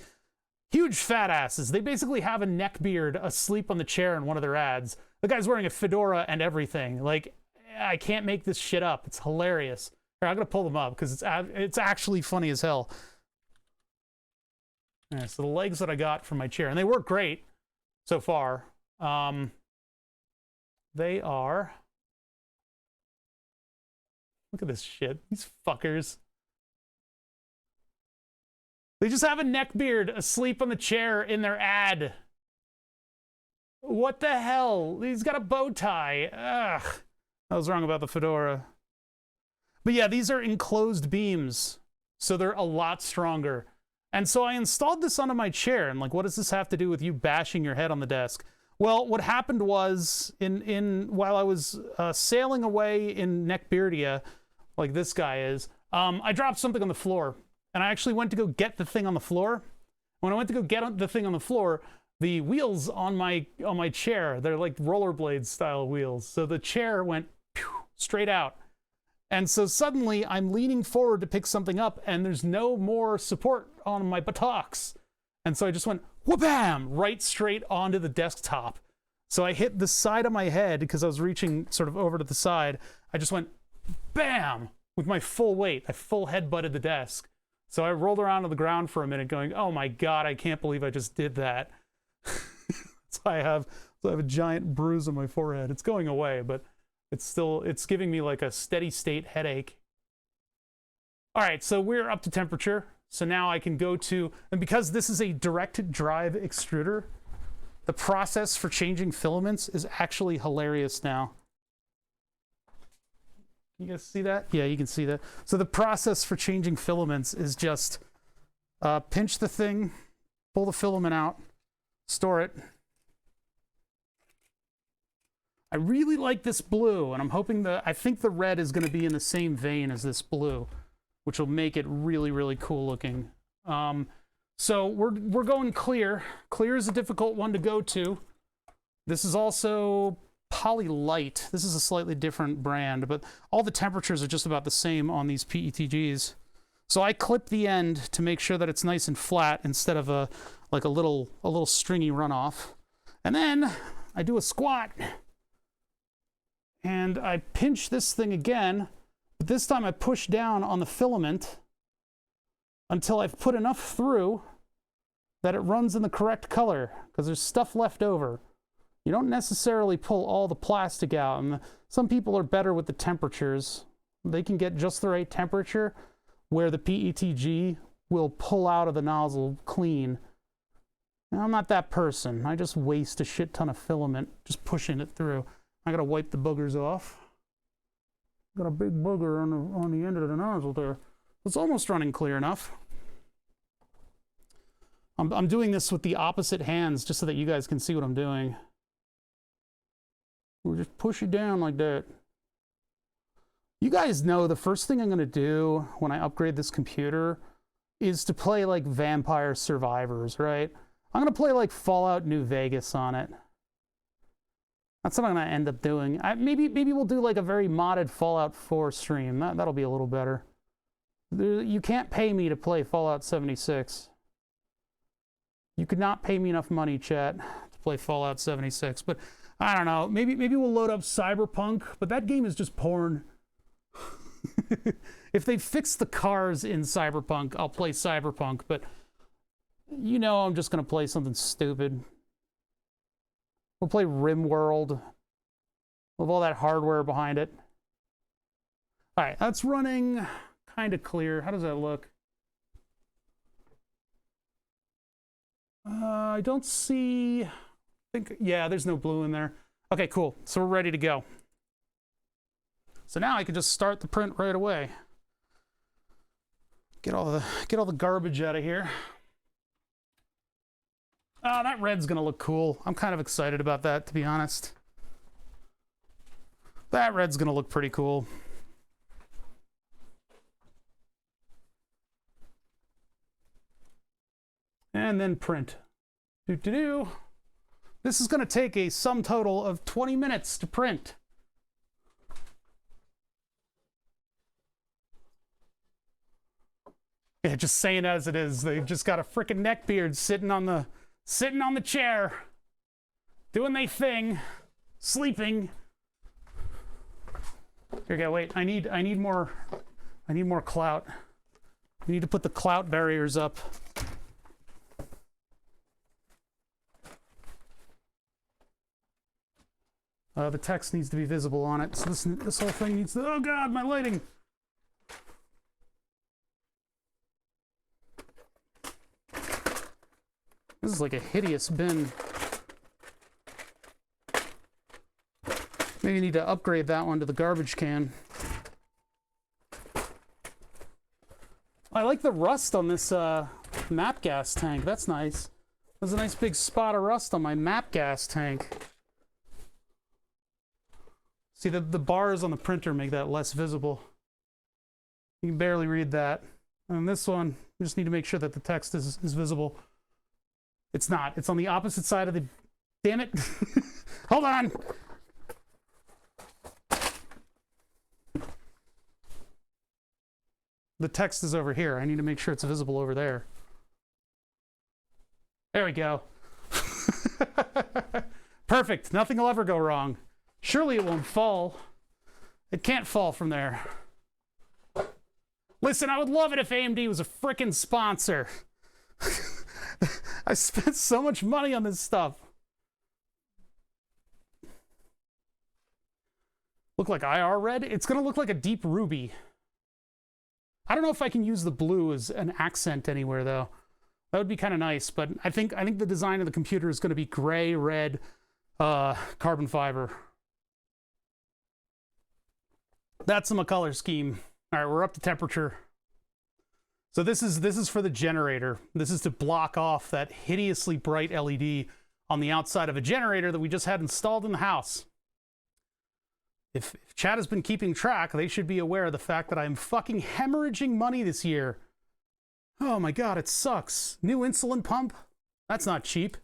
huge fat asses. They basically have a neckbeard asleep on the chair in one of their ads. The guy's wearing a fedora and everything. Like, I can't make this shit up. It's hilarious. Here, I'm gonna pull them up because it's actually funny as hell. Yeah, so the legs that I got from my chair, and they work great so far. They are, look at this shit, these fuckers. They just have a neckbeard asleep on the chair in their ad. What the hell? He's got a bow tie. Ugh. I was wrong about the fedora. But yeah, these are enclosed beams, so they're a lot stronger. And so I installed this onto my chair, and like, what does this have to do with you bashing your head on the desk? Well, what happened was, while I was sailing away in Neckbeardia, like this guy is, I dropped something on the floor, and I actually went to go get the thing on the floor. When I went to go get the thing on the floor, the wheels on my chair, they're like rollerblade style wheels. So the chair went straight out. And so suddenly I'm leaning forward to pick something up, and there's no more support on my buttocks. And so I just went wha-bam right straight onto the desktop. So I hit the side of my head because I was reaching sort of over to the side. I just went bam with my full weight. I full head butted the desk. So I rolled around on the ground for a minute going, oh my God, I can't believe I just did that. So I have a giant bruise on my forehead. It's going away, but it's giving me like a steady state headache. All right, so we're up to temperature. So now I can go to, and because this is a direct drive extruder, the process for changing filaments is actually hilarious now. You guys see that? Yeah, you can see that. So the process for changing filaments is just pinch the thing, pull the filament out, store it. I really like this blue, and I'm hoping I think the red is going to be in the same vein as this blue, which will make it really, really cool looking. So we're going clear. Clear is a difficult one to go to. This is also Polylight. This is a slightly different brand, but all the temperatures are just about the same on these PETGs. So I clip the end to make sure that it's nice and flat instead of a little stringy runoff. And then I do a squat. And I pinch this thing again, but this time I push down on the filament until I've put enough through that it runs in the correct color, because there's stuff left over. You don't necessarily pull all the plastic out, and some people are better with the temperatures. They can get just the right temperature where the PETG will pull out of the nozzle clean. Now, I'm not that person. I just waste a shit ton of filament just pushing it through. I gotta wipe the boogers off. Got a big booger on the end of the nozzle there. It's almost running clear enough. I'm doing this with the opposite hands just so that you guys can see what I'm doing. We'll just push it down like that. You guys know the first thing I'm going to do when I upgrade this computer is to play like Vampire Survivors, right? I'm going to play like Fallout New Vegas on it. That's what I'm going to end up doing. Maybe we'll do like a very modded Fallout 4 stream. That'll be a little better. You can't pay me to play Fallout 76. You could not pay me enough money, chat, to play Fallout 76. But I don't know. Maybe we'll load up Cyberpunk, but that game is just porn. If they fix the cars in Cyberpunk, I'll play Cyberpunk, but you know I'm just going to play something stupid. We'll play RimWorld with all that hardware behind it. All right, that's running kind of clear. How does that look? I don't see... yeah, there's no blue in there. Okay, cool. So we're ready to go. So now I can just start the print right away. Get all the garbage out of here. Oh, that red's gonna look cool. I'm kind of excited about that, to be honest. That red's gonna look pretty cool. And then print. Do-do-do. This is gonna take a sum total of 20 minutes to print. Yeah, just saying it as it is. They've just got a frickin' neckbeard sitting on the chair, doing their thing, sleeping. Here we go. Wait, I need more clout. I need to put the clout barriers up. The text needs to be visible on it, so this whole thing needs to... Oh god, my lighting! This is like a hideous bin. Maybe need to upgrade that one to the garbage can. I like the rust on this map gas tank. That's nice. There's a nice big spot of rust on my map gas tank. See, the bars on the printer make that less visible. You can barely read that. And this one, we just need to make sure that the text is visible. It's not. It's on the opposite side of the... Damn it. Hold on. The text is over here. I need to make sure it's visible over there. There we go. Perfect. Nothing will ever go wrong. Surely it won't fall. It can't fall from there. Listen, I would love it if AMD was a frickin' sponsor. I spent so much money on this stuff. Look like IR red? It's gonna look like a deep ruby. I don't know if I can use the blue as an accent anywhere though. That would be kind of nice, but I think the design of the computer is gonna be gray, red, carbon fiber. That's my color scheme. All right, we're up to temperature. So this is for the generator. This is to block off that hideously bright LED on the outside of a generator that we just had installed in the house. If chat has been keeping track, they should be aware of the fact that I'm fucking hemorrhaging money this year. Oh my god, it sucks. New insulin pump? That's not cheap.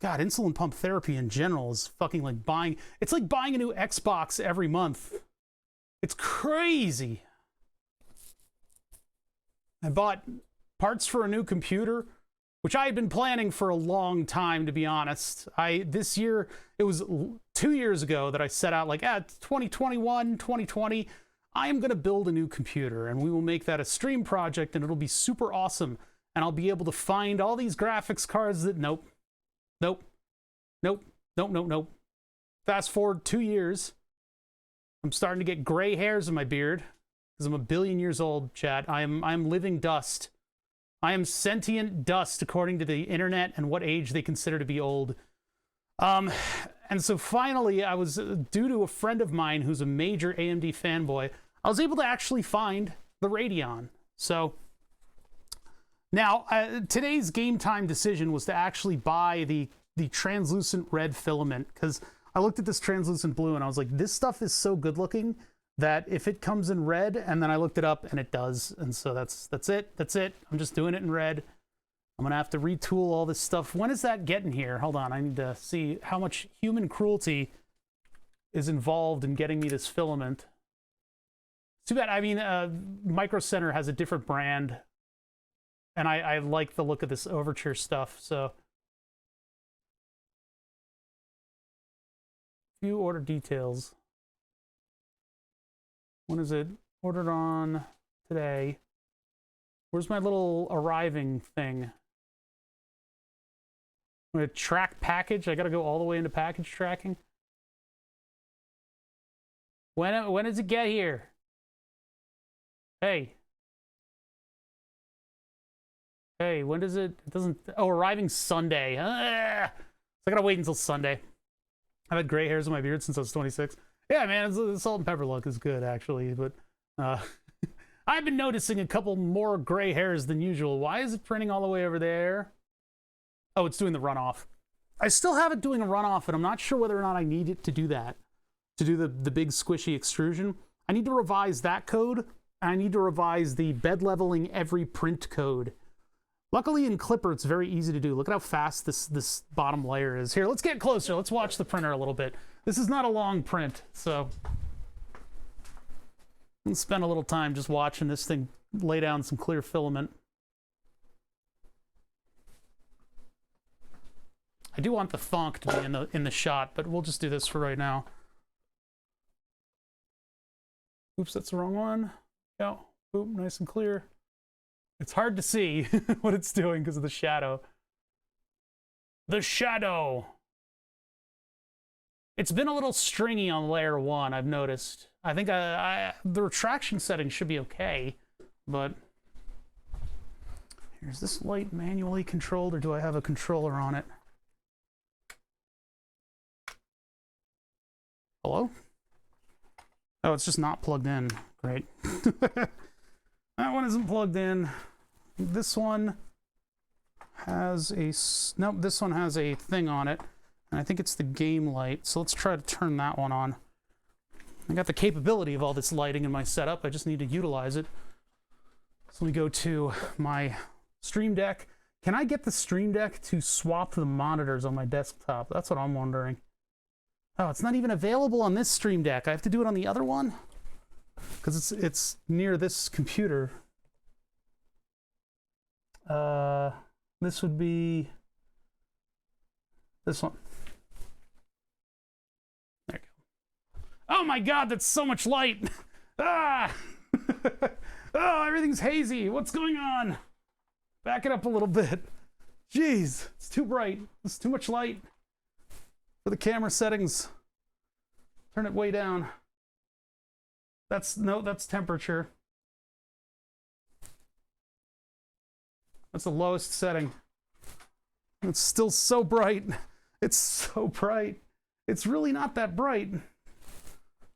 God, insulin pump therapy in general is fucking like buying... It's like buying a new Xbox every month. It's crazy. I bought parts for a new computer, which I had been planning for a long time, to be honest. This year, it was 2 years ago that I set out like, 2021, 2020, I am going to build a new computer and we will make that a stream project and it'll be super awesome. And I'll be able to find all these graphics cards that, nope. Fast forward 2 years. I'm starting to get gray hairs in my beard because I'm a billion years old, chat. I'm living dust. I am sentient dust, according to the internet and what age they consider to be old. And so finally, I was, due to a friend of mine who's a major AMD fanboy, I was able to actually find the Radeon. So now, today's game time decision was to actually buy the translucent red filament, because I looked at this translucent blue and I was like, this stuff is so good looking that if it comes in red, and then I looked it up and it does, and so that's it. I'm just doing it in red. I'm gonna have to retool all this stuff. When is that getting here? Hold on, I need to see how much human cruelty is involved in getting me this filament. Too bad. I mean, Micro Center has a different brand, and I like the look of this Overture stuff. So, few order details. When is it ordered on today? Where's my little arriving thing? I'm gonna track package. I gotta go all the way into package tracking. When does it get here? Hey, when does it? It doesn't. Oh, arriving Sunday. I gotta wait until Sunday. I've had gray hairs in my beard since I was 26. Yeah, man, the salt and pepper look is good, actually, but I've been noticing a couple more gray hairs than usual. Why is it printing all the way over there? Oh, it's doing the runoff. I still have it doing a runoff, and I'm not sure whether or not I need it to do that, to do the big squishy extrusion. I need to revise that code, and I need to revise the bed leveling every print code. Luckily in Clipper, it's very easy to do. Look at how fast this bottom layer is. Here, let's get closer. Let's watch the printer a little bit. This is not a long print, so let's spend a little time just watching this thing lay down some clear filament. I do want the thonk to be in the shot, but we'll just do this for right now. Oops, that's the wrong one. Yeah, boom, nice and clear. It's hard to see what it's doing because of the shadow. The shadow! It's been a little stringy on layer 1, I've noticed. I think the retraction setting should be okay, but... Is this light manually controlled, or do I have a controller on it? Hello? Oh, it's just not plugged in. Great. That one isn't plugged in. This one has a... Nope, this one has a thing on it. And I think it's the game light. So let's try to turn that one on. I got the capability of all this lighting in my setup. I just need to utilize it. So let me go to my Stream Deck. Can I get the Stream Deck to swap the monitors on my desktop? That's what I'm wondering. Oh, it's not even available on this Stream Deck. I have to do it on the other one? Because it's near this computer. This would be this one. There you go. Oh my god, that's so much light! Ah! Oh, everything's hazy. What's going on? Back it up a little bit. Jeez, it's too bright. It's too much light for the camera settings. Turn it way down. That's temperature. That's the lowest setting. It's still so bright. It's so bright. It's really not that bright.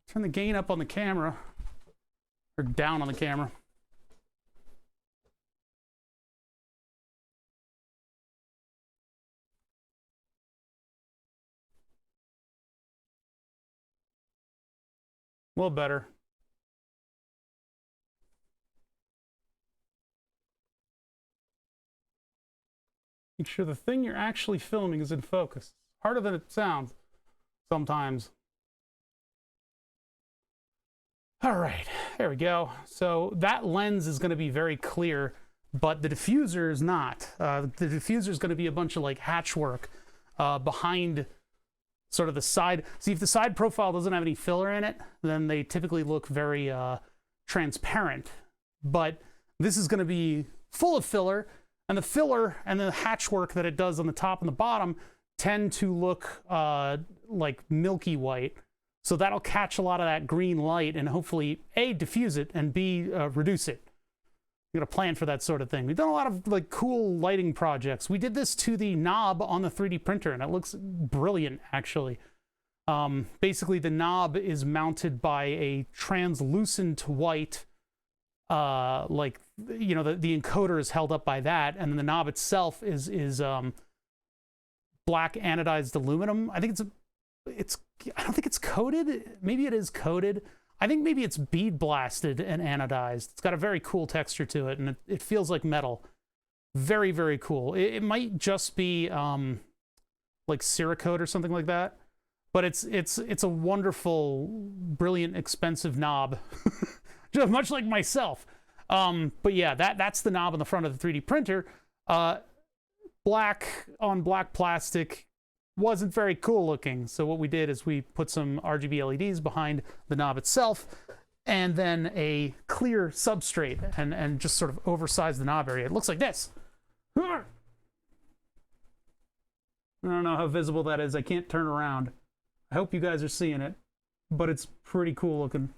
Turn the gain up on the camera. Or down on the camera. A little better. Make sure the thing you're actually filming is in focus. Harder than it sounds sometimes. All right, there we go. So that lens is going to be very clear, but the diffuser is not. The diffuser is going to be a bunch of like hatchwork behind sort of the side. See, if the side profile doesn't have any filler in it, then they typically look very transparent. But this is going to be full of filler, and the filler and the hatchwork that it does on the top and the bottom tend to look like milky white. So that'll catch a lot of that green light and hopefully A, diffuse it, and B, reduce it. You got a plan for that sort of thing. We've done a lot of like cool lighting projects. We did this to the knob on the 3D printer, and it looks brilliant, actually. Basically, the knob is mounted by a translucent white, like, you know, the encoder is held up by that, and then the knob itself is black anodized aluminum. I think I don't think it's coated. Maybe it is coated. I think maybe it's bead blasted and anodized. It's got a very cool texture to it, and it feels like metal. Very, very cool. It might just be like Cerakote or something like that, but it's a wonderful, brilliant, expensive knob, just much like myself. But yeah, that's the knob on the front of the 3D printer. Black on black plastic. Wasn't very cool looking, so what we did is we put some RGB LEDs behind the knob itself, and then a clear substrate, and just sort of oversized the knob area. It looks like this. I don't know how visible that is. I can't turn around. I hope you guys are seeing it, but it's pretty cool looking.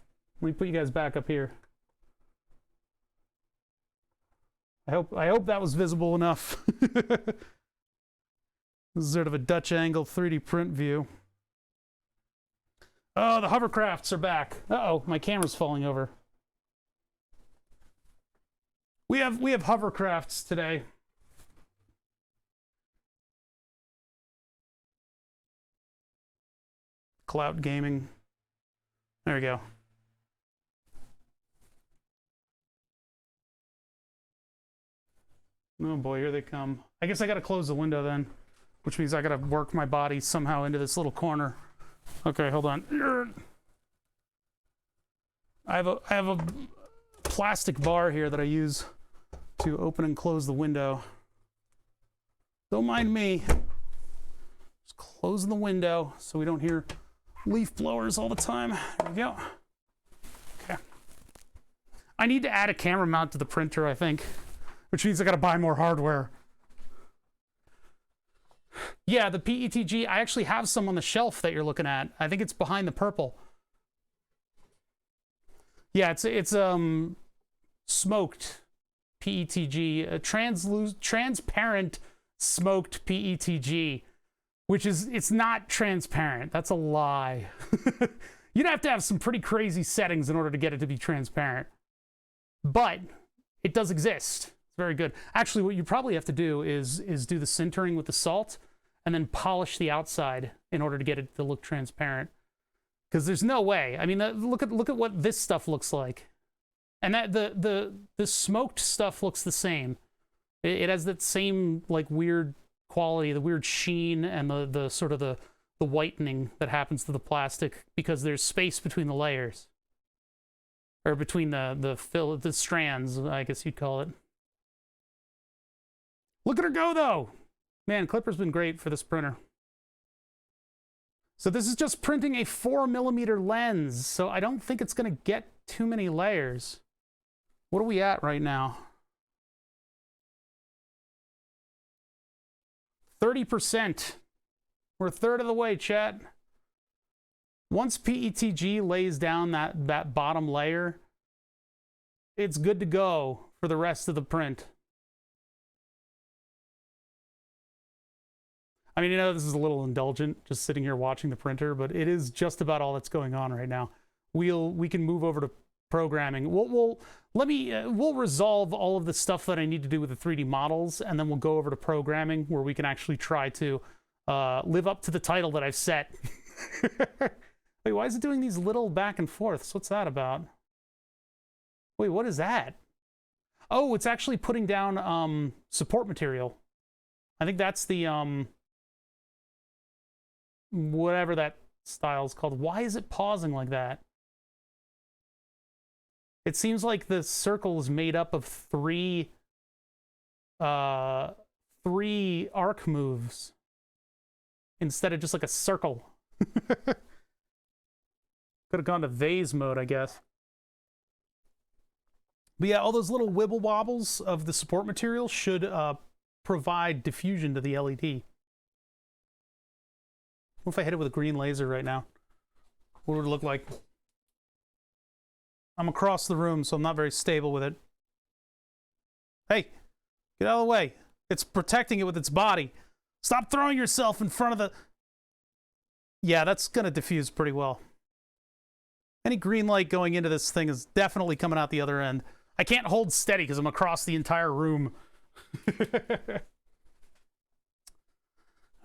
Let me put you guys back up here. I hope that was visible enough. This is sort of a Dutch angle 3D print view. Oh, the hovercrafts are back. Uh-oh, my camera's falling over. We have hovercrafts today. Cloud gaming. There we go. Oh boy, here they come. I guess I gotta close the window then, which means I gotta work my body somehow into this little corner. Okay, hold on. I have a plastic bar here that I use to open and close the window. Don't mind me. Just closing the window so we don't hear leaf blowers all the time. There we go. Okay. I need to add a camera mount to the printer, I think, which means I gotta buy more hardware. Yeah, the PETG, I actually have some on the shelf that you're looking at. I think it's behind the purple. Yeah, it's smoked PETG, a transparent smoked PETG, which is, it's not transparent. That's a lie. You'd have to have some pretty crazy settings in order to get it to be transparent. But it does exist. It's very good. Actually, what you probably have to do is do the sintering with the salt and then polish the outside in order to get it to look transparent. Because there's no way. I mean, look at what this stuff looks like. And that the smoked stuff looks the same. It has that same like weird quality, the weird sheen, and the sort of the whitening that happens to the plastic because there's space between the layers. Or between the strands, I guess you'd call it. Look at her go, though! Man, Clipper's been great for this printer. So this is just printing a 4mm lens, so I don't think it's going to get too many layers. What are we at right now? 30%. We're a third of the way, chat. Once PETG lays down that bottom layer, it's good to go for the rest of the print. I mean, you know, this is a little indulgent, just sitting here watching the printer, but it is just about all that's going on right now. We can move over to programming. We'll resolve all of the stuff that I need to do with the 3D models, and then we'll go over to programming, where we can actually try to live up to the title that I've set. Wait, why is it doing these little back and forths? What's that about? Wait, what is that? Oh, it's actually putting down support material. I think that's the whatever that style is called. Why is it pausing like that? It seems like the circle is made up of three arc moves instead of just like a circle. Could have gone to vase mode, I guess. But yeah, all those little wibble wobbles of the support material should provide diffusion to the LED. What if I hit it with a green laser right now? What would it look like? I'm across the room, so I'm not very stable with it. Hey, get out of the way. It's protecting it with its body. Stop throwing yourself in front of the... Yeah, that's going to diffuse pretty well. Any green light going into this thing is definitely coming out the other end. I can't hold steady because I'm across the entire room.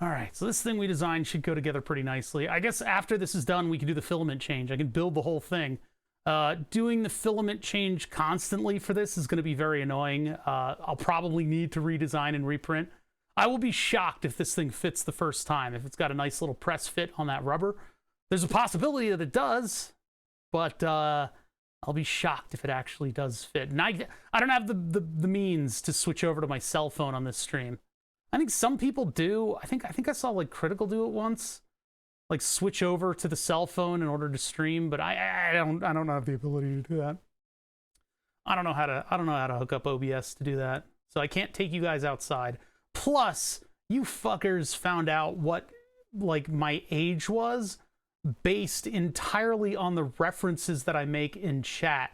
All right, so this thing we designed should go together pretty nicely. I guess after this is done, we can do the filament change. I can build the whole thing. Doing the filament change constantly for this is going to be very annoying. I'll probably need to redesign and reprint. I will be shocked if this thing fits the first time, if it's got a nice little press fit on that rubber. There's a possibility that it does, but I'll be shocked if it actually does fit. And I don't have the means to switch over to my cell phone on this stream. I think some people do. I think I saw like Critical do it once, like switch over to the cell phone in order to stream. But I don't have the ability to do that. I don't know how to hook up OBS to do that. So I can't take you guys outside. Plus, you fuckers found out what like my age was based entirely on the references that I make in chat.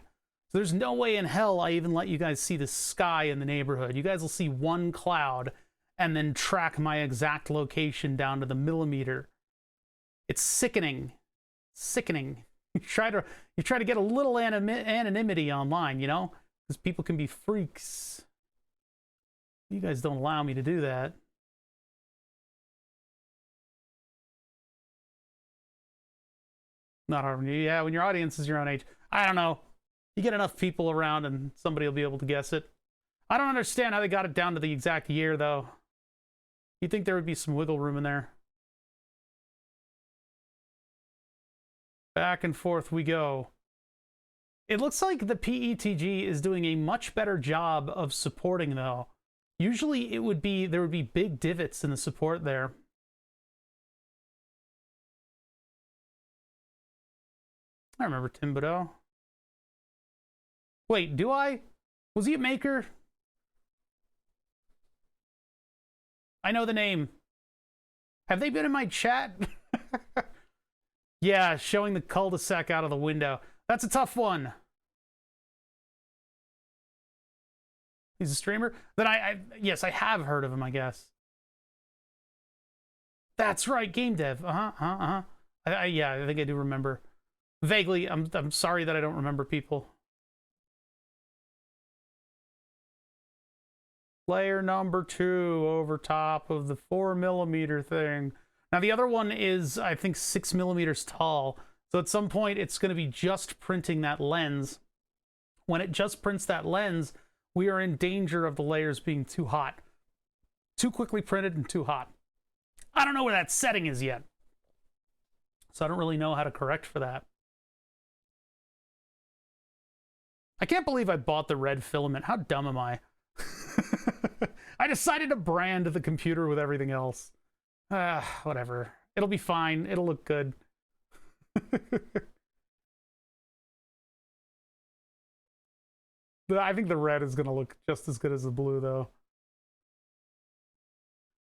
So there's no way in hell I even let you guys see the sky in the neighborhood. You guys will see one cloud and then track my exact location down to the millimeter. It's sickening. Sickening. You try to get a little anonymity online, you know? Because people can be freaks. You guys don't allow me to do that. Not hard. Yeah, when your audience is your own age. I don't know. You get enough people around and somebody will be able to guess it. I don't understand how they got it down to the exact year, though. You'd think there would be some wiggle room in there. Back and forth we go. It looks like the PETG is doing a much better job of supporting, though. Usually there would be big divots in the support there. I remember Tim Boudreau. Wait, do I? Was he a maker? I know the name. Have they been in my chat? Yeah, showing the cul-de-sac out of the window. That's a tough one. He's a streamer? Then yes, I have heard of him, I guess. That's right, game dev. Yeah, I think I do remember. Vaguely, I'm sorry that I don't remember people. Layer number 2 over top of the 4mm thing. Now the other one is, I think, 6mm tall. So at some point, it's going to be just printing that lens. When it just prints that lens, we are in danger of the layers being too hot. Too quickly printed and too hot. I don't know where that setting is yet. So I don't really know how to correct for that. I can't believe I bought the red filament. How dumb am I? I decided to brand the computer with everything else. Whatever. It'll be fine. It'll look good. I think the red is going to look just as good as the blue, though.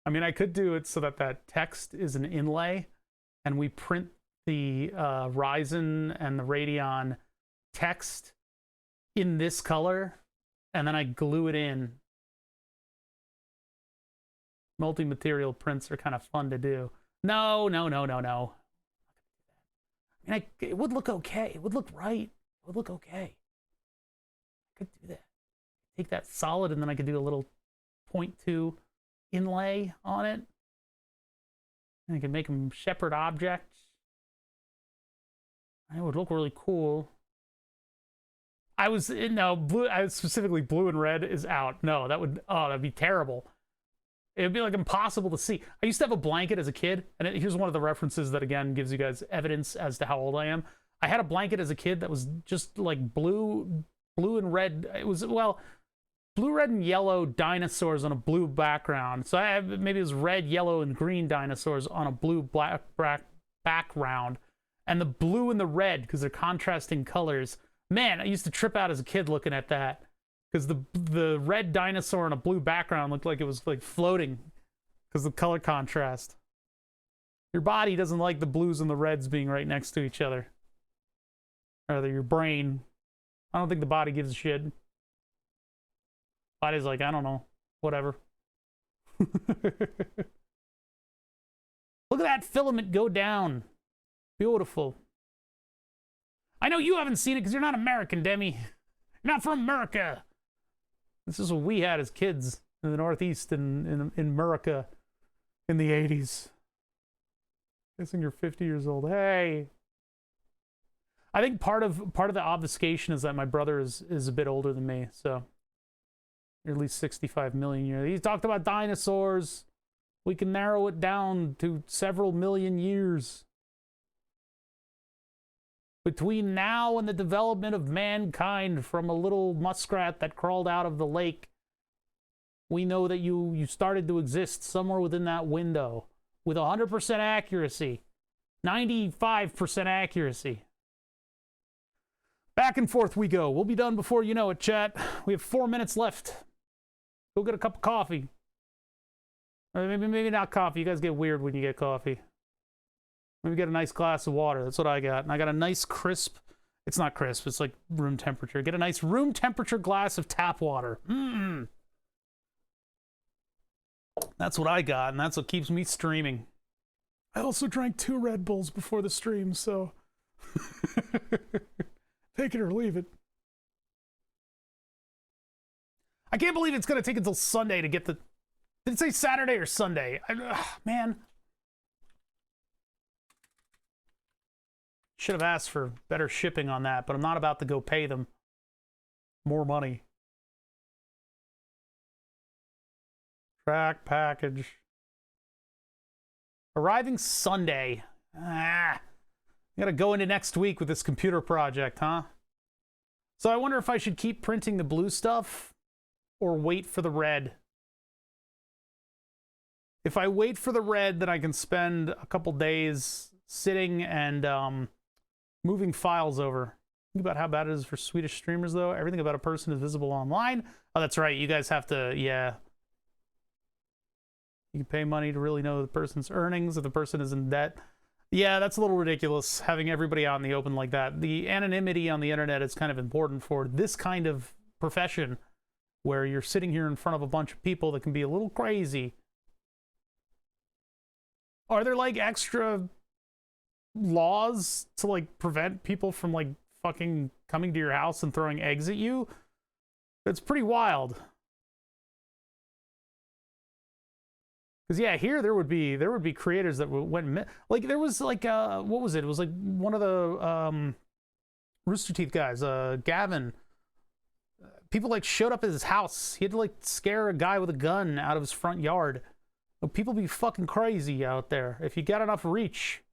I mean, I could do it so that that text is an inlay, and we print the Ryzen and the Radeon text in this color, and then I glue it in. Multi-material prints are kind of fun to do. No. I mean, it would look okay. It would look right. It would look okay. I could do that. Take that solid, and then I could do a little 0.2 inlay on it. And I could make them shepherd objects. It would look really cool. Specifically blue and red is out. No, that'd be terrible. It would be like impossible to see. I used to have a blanket as a kid, and here's one of the references that again gives you guys evidence as to how old I am. I had a blanket as a kid that was just like blue and red. It was, well, blue, red, and yellow dinosaurs on a blue background. So maybe it was red, yellow, and green dinosaurs on a blue black background. And the blue and the red, because they're contrasting colors. Man, I used to trip out as a kid looking at that. Because the red dinosaur on a blue background looked like it was like floating. Because of the color contrast. Your body doesn't like the blues and the reds being right next to each other. Or rather, your brain. I don't think the body gives a shit. Spidey's like, I don't know. Whatever. Look at that filament go down. Beautiful. I know you haven't seen it because you're not American, Demi. You're not from America. This is what we had as kids in the Northeast in America in the 80s. Guessing you're 50 years old. Hey. I think part of the obfuscation is that my brother is a bit older than me, so or at least 65 million years. He talked about dinosaurs. We can narrow it down to several million years. Between now and the development of mankind from a little muskrat that crawled out of the lake, we know that you started to exist somewhere within that window with 100% accuracy, 95% accuracy. Back and forth we go. We'll be done before you know it, chat. We have 4 minutes left. Go get a cup of coffee. Or maybe not coffee. You guys get weird when you get coffee. Maybe get a nice glass of water. That's what I got. And I got a nice crisp. It's not crisp. It's like room temperature. Get a nice room temperature glass of tap water. That's what I got, and that's what keeps me streaming. I also drank 2 Red Bulls before the stream, so take it or leave it. I can't believe it's going to take until Sunday to get the... Did it say Saturday or Sunday? Man. Should have asked for better shipping on that, but I'm not about to go pay them more money. Track package. Arriving Sunday. I gotta go into next week with this computer project, huh? So I wonder if I should keep printing the blue stuff or wait for the red. If I wait for the red, then I can spend a couple days sitting and moving files over. Think about how bad it is for Swedish streamers, though. Everything about a person is visible online. Oh, that's right. You guys have to, yeah. You can pay money to really know the person's earnings if the person is in debt. Yeah, that's a little ridiculous, having everybody out in the open like that. The anonymity on the internet is kind of important for this kind of profession, where you're sitting here in front of a bunch of people that can be a little crazy. Are there, like, extra laws to, like, prevent people from, like, fucking coming to your house and throwing eggs at you? That's pretty wild. Because, yeah, here there would be creators that went... Like, there was, like, what was it? It was, like, one of the Rooster Teeth guys, Gavin. People, like, showed up at his house. He had to, like, scare a guy with a gun out of his front yard. People be fucking crazy out there if you got enough reach.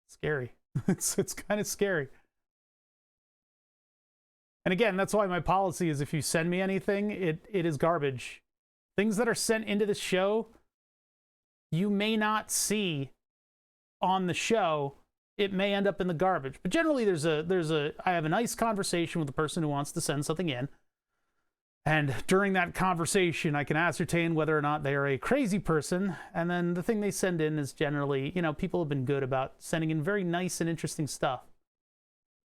Scary. It's kind of scary. And again, that's why my policy is if you send me anything, it is garbage. Things that are sent into the show, you may not see on the show. It may end up in the garbage. But generally, I have a nice conversation with the person who wants to send something in. And during that conversation, I can ascertain whether or not they are a crazy person. And then the thing they send in is generally, you know, people have been good about sending in very nice and interesting stuff.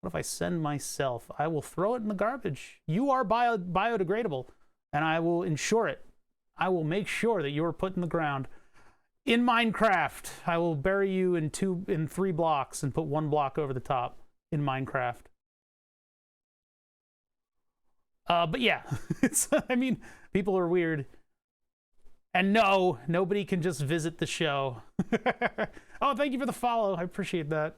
What if I send myself? I will throw it in the garbage. You are biodegradable, and I will ensure it. I will make sure that you are put in the ground. In Minecraft, I will bury you in 3 blocks and put 1 block over the top in Minecraft. But yeah, I mean, people are weird. And no, nobody can just visit the show. Oh, thank you for the follow. I appreciate that.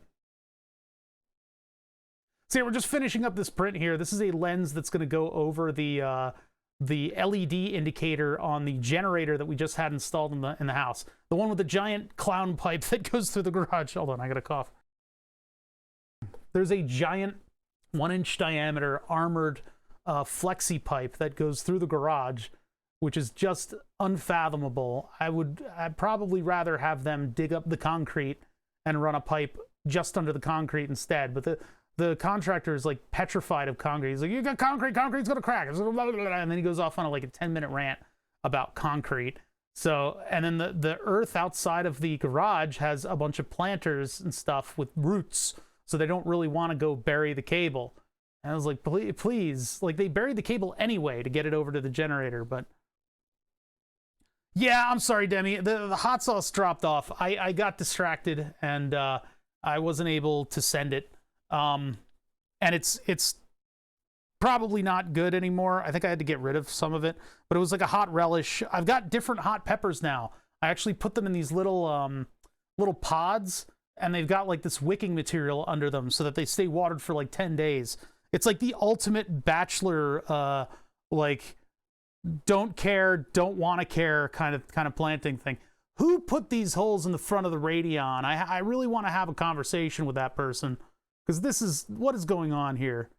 So yeah, we're just finishing up this print here. This is a lens that's going to go over the LED indicator on the generator that we just had installed in the house. The one with the giant clown pipe that goes through the garage. Hold on, I got a cough. There's a giant 1-inch diameter armored flexi pipe that goes through the garage, which is just unfathomable. I'd probably rather have them dig up the concrete and run a pipe just under the concrete instead. But the contractor is like petrified of concrete. He's like, you got concrete's gonna crack. And then he goes off on like a 10-minute rant about concrete. So, and then the earth outside of the garage has a bunch of planters and stuff with roots, so they don't really want to go bury the cable. And I was like, please. Like, they buried the cable anyway to get it over to the generator, but... Yeah, I'm sorry, Demi. The hot sauce dropped off. I got distracted, and I wasn't able to send it. And it's probably not good anymore. I think I had to get rid of some of it, but it was like a hot relish. I've got different hot peppers now. I actually put them in these little little pods, and they've got like this wicking material under them so that they stay watered for like 10 days. It's like the ultimate bachelor, like, don't care, don't want to care kind of planting thing. Who put these holes in the front of the Radeon? I really want to have a conversation with that person, because this is what is going on here.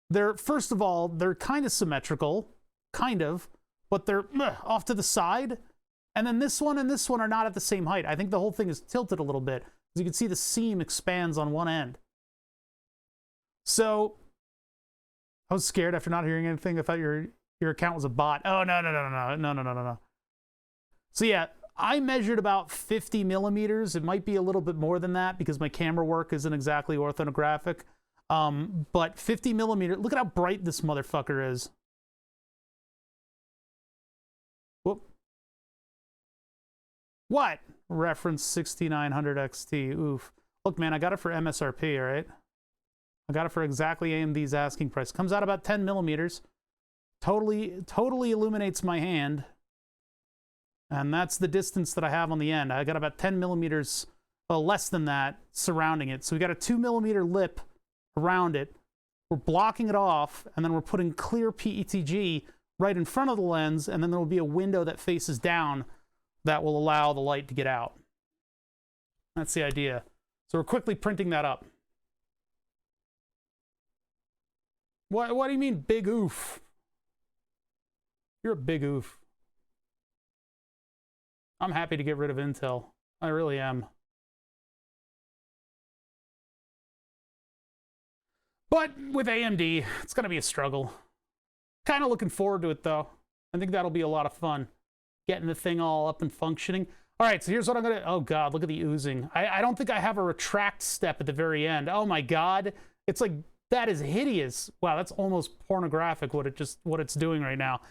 They're, first of all, they're kind of symmetrical, kind of, but they're off to the side. And then this one and this one are not at the same height. I think the whole thing is tilted a little bit. As you can see, the seam expands on one end. So I was scared after not hearing anything. I thought your account was a bot. Oh, no. So yeah, I measured about 50 millimeters. It might be a little bit more than that because my camera work isn't exactly orthographic. But 50 millimeter, look at how bright this motherfucker is. Whoop. What? Reference 6900 XT. Oof. Look, man, I got it for MSRP, all right? I got it for exactly AMD's asking price. Comes out about 10 millimeters. Totally illuminates my hand. And that's the distance that I have on the end. I got about 10 millimeters, less than that, surrounding it. So we got a 2 millimeter lip around it. We're blocking it off, and then we're putting clear PETG right in front of the lens, and then there will be a window that faces down that will allow the light to get out. That's the idea. So we're quickly printing that up. What do you mean, big oof? You're a big oof. I'm happy to get rid of Intel. I really am. But with AMD, it's going to be a struggle. Kind of looking forward to it, though. I think that'll be a lot of fun. Getting the thing all up and functioning. All right, so here's what I'm going to... Oh, God, look at the oozing. I don't think I have a retract step at the very end. Oh, my God. It's like... That is hideous. Wow, that's almost pornographic what it's doing right now.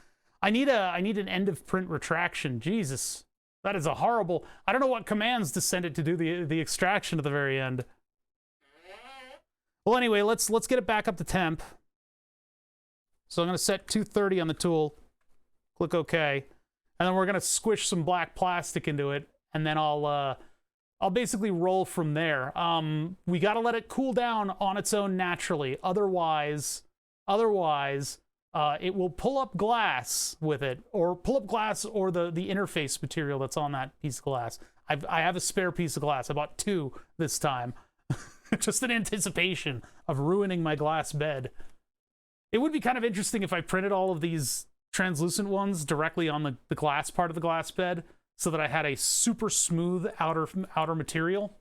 I need an end of print retraction. Jesus. That is a horrible... I don't know what commands to send it to do the extraction at the very end. Well, anyway, let's get it back up to temp. So I'm going to set 230 on the tool. Click OK. And then we're going to squish some black plastic into it, and then I'll basically roll from there. We got to let it cool down on its own naturally. Otherwise, it will pull up glass with it, or pull up glass or the interface material that's on that piece of glass. I have a spare piece of glass. I bought 2 this time. Just in anticipation of ruining my glass bed. It would be kind of interesting if I printed all of these translucent ones directly on the glass part of the glass bed, so that I had a super smooth outer material.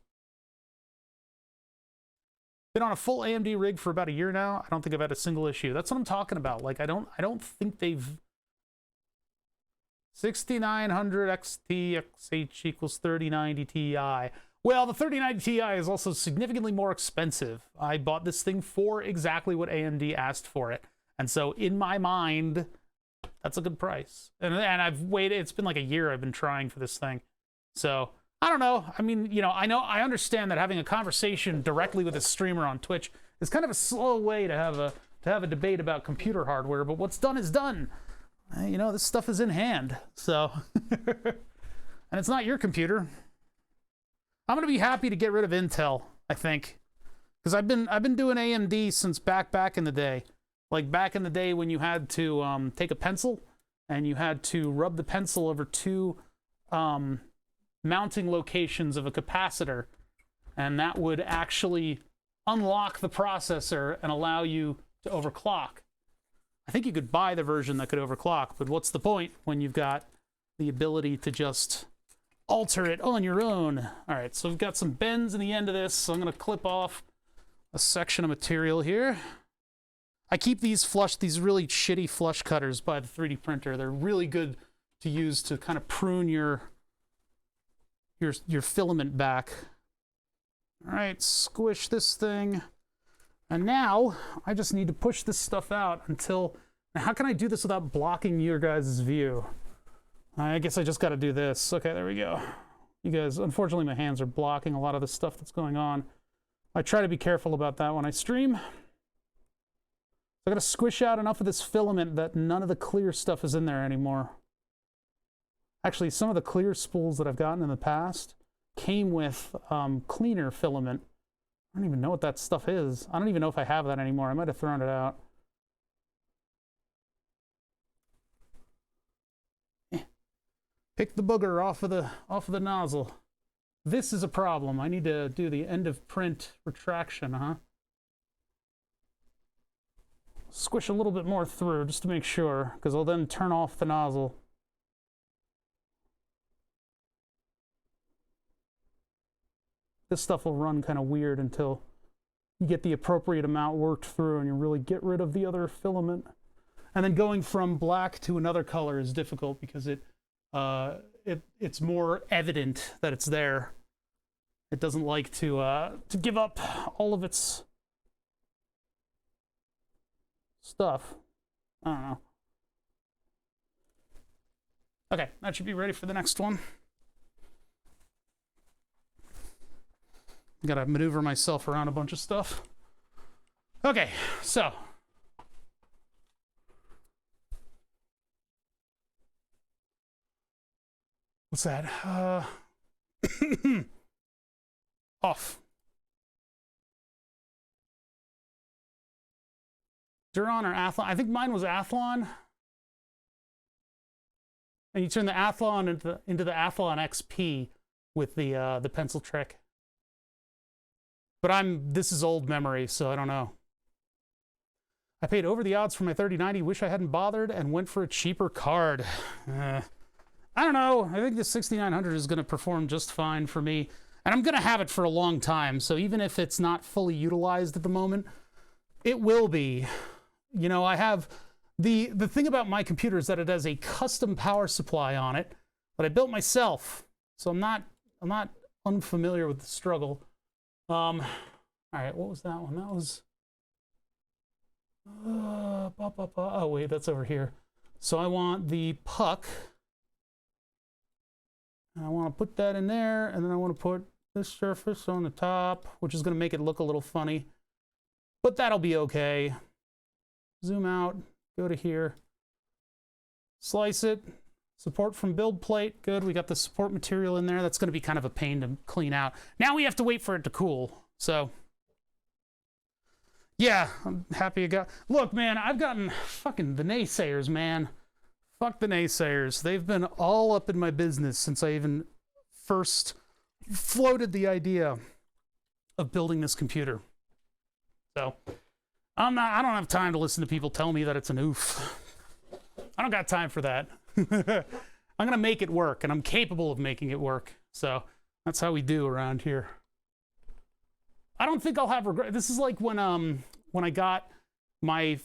Been on a full AMD rig for about a year now. I don't think I've had a single issue. That's what I'm talking about. Like, I don't think they've... 6900 XT XH equals 3090 Ti. Well, the 3090 Ti is also significantly more expensive. I bought this thing for exactly what AMD asked for it. And so in my mind, that's a good price. And I've waited, it's been like a year I've been trying for this thing. So, I don't know. I mean, you know, I understand that having a conversation directly with a streamer on Twitch is kind of a slow way to have a debate about computer hardware, but what's done is done. You know, this stuff is in hand. So, and it's not your computer. I'm going to be happy to get rid of Intel, I think. Because I've been doing AMD since back in the day. Like back in the day when you had to take a pencil and you had to rub the pencil over 2 mounting locations of a capacitor, and that would actually unlock the processor and allow you to overclock. I think you could buy the version that could overclock, but what's the point when you've got the ability to just alter it on your own? All right, so we've got some bends in the end of this, so I'm going to clip off a section of material here. I keep these really shitty flush cutters by the 3D printer. They're really good to use to kind of prune your filament back. All right, squish this thing. And now I just need to push this stuff out until... Now, how can I do this without blocking your guys' view? I guess I just got to do this. Okay, there we go. You guys, unfortunately, my hands are blocking a lot of the stuff that's going on. I try to be careful about that when I stream. I got to squish out enough of this filament that none of the clear stuff is in there anymore. Actually, some of the clear spools that I've gotten in the past came with cleaner filament. I don't even know what that stuff is. I don't even know if I have that anymore. I might have thrown it out. Pick the booger off of the nozzle. This is a problem. I need to do the end of print retraction, huh? Squish a little bit more through just to make sure, because I'll then turn off the nozzle. This stuff will run kind of weird until you get the appropriate amount worked through and you really get rid of the other filament. And then going from black to another color is difficult because it's more evident that it's there. It doesn't like to give up all of its stuff. I don't know. Okay, that should be ready for the next one. Gotta maneuver myself around a bunch of stuff. Okay, so. What's that? Off. Duron or Athlon? I think mine was Athlon. And you turn the Athlon into the Athlon XP with the pencil trick. But this is old memory, so I don't know. I paid over the odds for my 3090. Wish I hadn't bothered and went for a cheaper card. I don't know. I think the 6900 is going to perform just fine for me. And I'm going to have it for a long time. So even if it's not fully utilized at the moment, it will be. You know, I have... The thing about my computer is that it has a custom power supply on it that I built myself. So I'm not unfamiliar with the struggle. All right, what was that one? That was... oh, wait, that's over here. So I want the puck. And I want to put that in there, and then I want to put this surface on the top, which is going to make it look a little funny. But that'll be okay. Zoom out, go to here. Slice it. Support from build plate, good. We got the support material in there. That's going to be kind of a pain to clean out. Now we have to wait for it to cool. So, yeah, I'm happy I got... Look, man, I've gotten fucking the naysayers, man. Fuck the naysayers. They've been all up in my business since I even first floated the idea of building this computer. So, I don't have time to listen to people tell me that it's an oof. I don't got time for that. I'm going to make it work, and I'm capable of making it work. So that's how we do around here. I don't think I'll have regret. This is like when I got my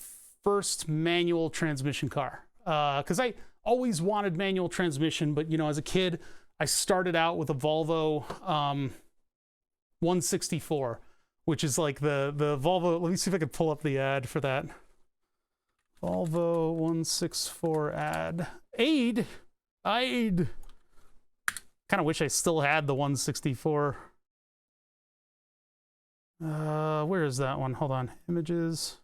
first manual transmission car. Because I always wanted manual transmission, but, you know, as a kid, I started out with a Volvo 164, which is like the Volvo. Let me see if I can pull up the ad for that. Volvo 164 ad. Aid. Kind of wish I still had the 164. Where is that one? Hold on. Images.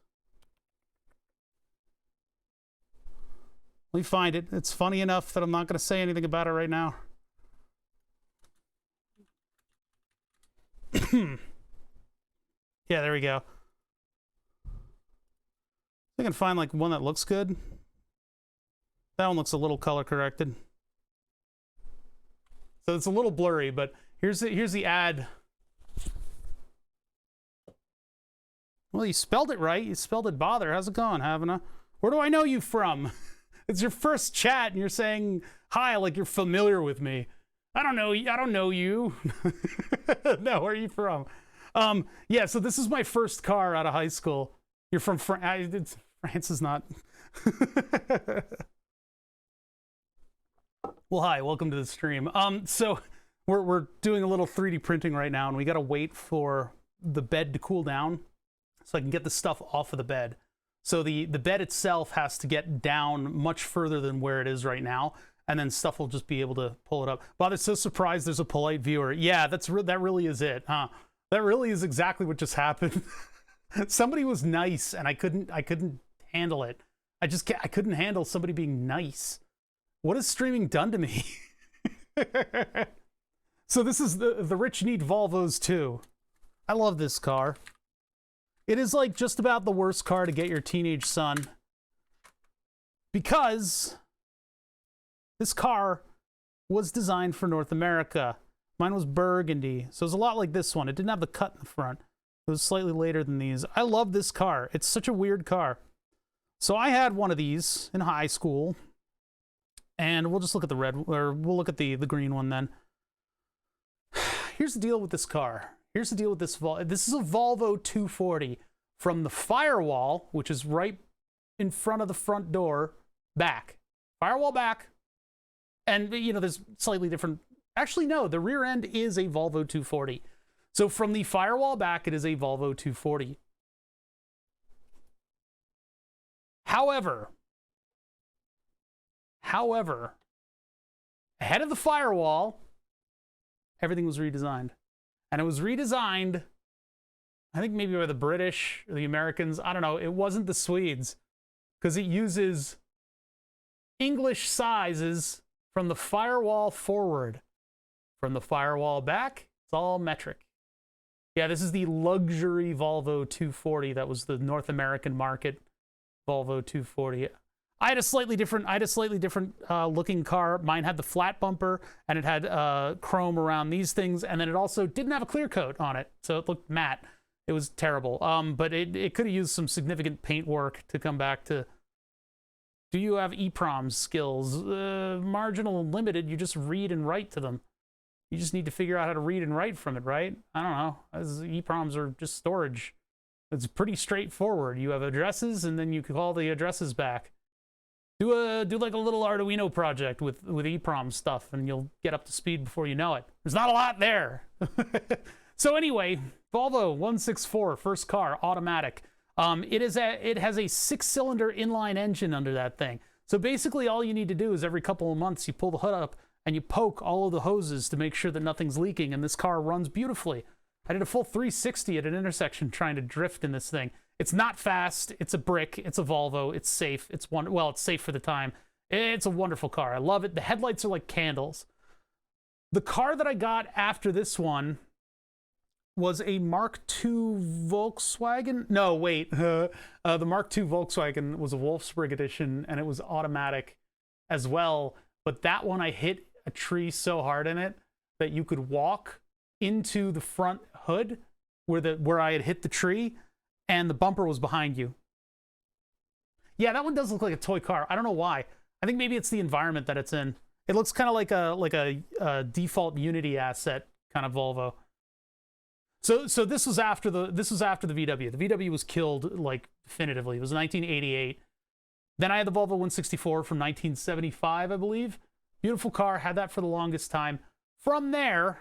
Let me find it. It's funny enough that I'm not going to say anything about it right now. Yeah, there we go. I can find like one that looks good. That one looks a little color corrected. So it's a little blurry, but here's the ad. Well, you spelled it right. You spelled it bother. How's it going, Havana? Where do I know you from? It's your first chat and you're saying hi like you're familiar with me. I don't know you. No, where are you from? Yeah, so this is my first car out of high school. You're from France is not. Well, hi, welcome to the stream. So we're doing a little 3D printing right now, and we got to wait for the bed to cool down. so I can get the stuff off of the bed. So the bed itself has to get down much further than where it is right now, and then stuff will just be able to pull it up. Bob is so surprised there's a polite viewer. Yeah, that really is it, huh? That really is exactly what just happened. Somebody was nice, and I couldn't handle it. I couldn't handle somebody being nice. What has streaming done to me? So this is the rich need Volvos too. I love this car. It is like just about the worst car to get your teenage son, because this car was designed for North America. Mine was burgundy, so it was a lot like this one. It didn't have the cut in the front. It was slightly later than these. I love this car. It's such a weird car. So I had one of these in high school, and we'll just look at the red, or we'll look at the green one then. Here's the deal with this car. Here's the deal with this Volvo. This is a Volvo 240 from the firewall, which is right in front of the front door, back. Firewall back. And, you know, there's slightly different... Actually, no, the rear end is a Volvo 240. So from the firewall back, it is a Volvo 240. However, ahead of the firewall, everything was redesigned. And it was redesigned, I think maybe by the British or the Americans. I don't know. It wasn't the Swedes, because it uses English sizes from the firewall forward. From the firewall back, it's all metric. Yeah, this is the luxury Volvo 240. That was the North American market Volvo 240. I had a slightly different looking car. Mine had the flat bumper, and it had chrome around these things, and then it also didn't have a clear coat on it, so it looked matte. It was terrible. But it could have used some significant paint work to come back to. Do you have EEPROM skills? Marginal and limited. You just read and write to them. You just need to figure out how to read and write from it, right? I don't know. EEPROMs are just storage. It's pretty straightforward. You have addresses, and then you can call the addresses back. Do like a little Arduino project with EEPROM stuff, and you'll get up to speed before you know it. There's not a lot there. So anyway, Volvo 164, first car, automatic. It has a 6-cylinder inline engine under that thing. So basically all you need to do is every couple of months you pull the hood up and you poke all of the hoses to make sure that nothing's leaking, and this car runs beautifully. I did a full 360 at an intersection trying to drift in this thing. It's not fast. It's a brick. It's a Volvo. It's safe. It's safe for the time. It's a wonderful car. I love it. The headlights are like candles. The car that I got after this one was a Mark II Volkswagen. No, wait. The Mark II Volkswagen was a Wolfsburg edition, and it was automatic as well. But that one, I hit a tree so hard in it that you could walk into the front hood where I had hit the tree, and the bumper was behind you. Yeah, that one does look like a toy car. I don't know why. I think maybe it's the environment that it's in. It looks kind of like a default Unity asset kind of Volvo. So this was after the VW. The VW was killed like definitively. It was 1988. Then I had the Volvo 164 from 1975, I believe. Beautiful car. Had that for the longest time. From there,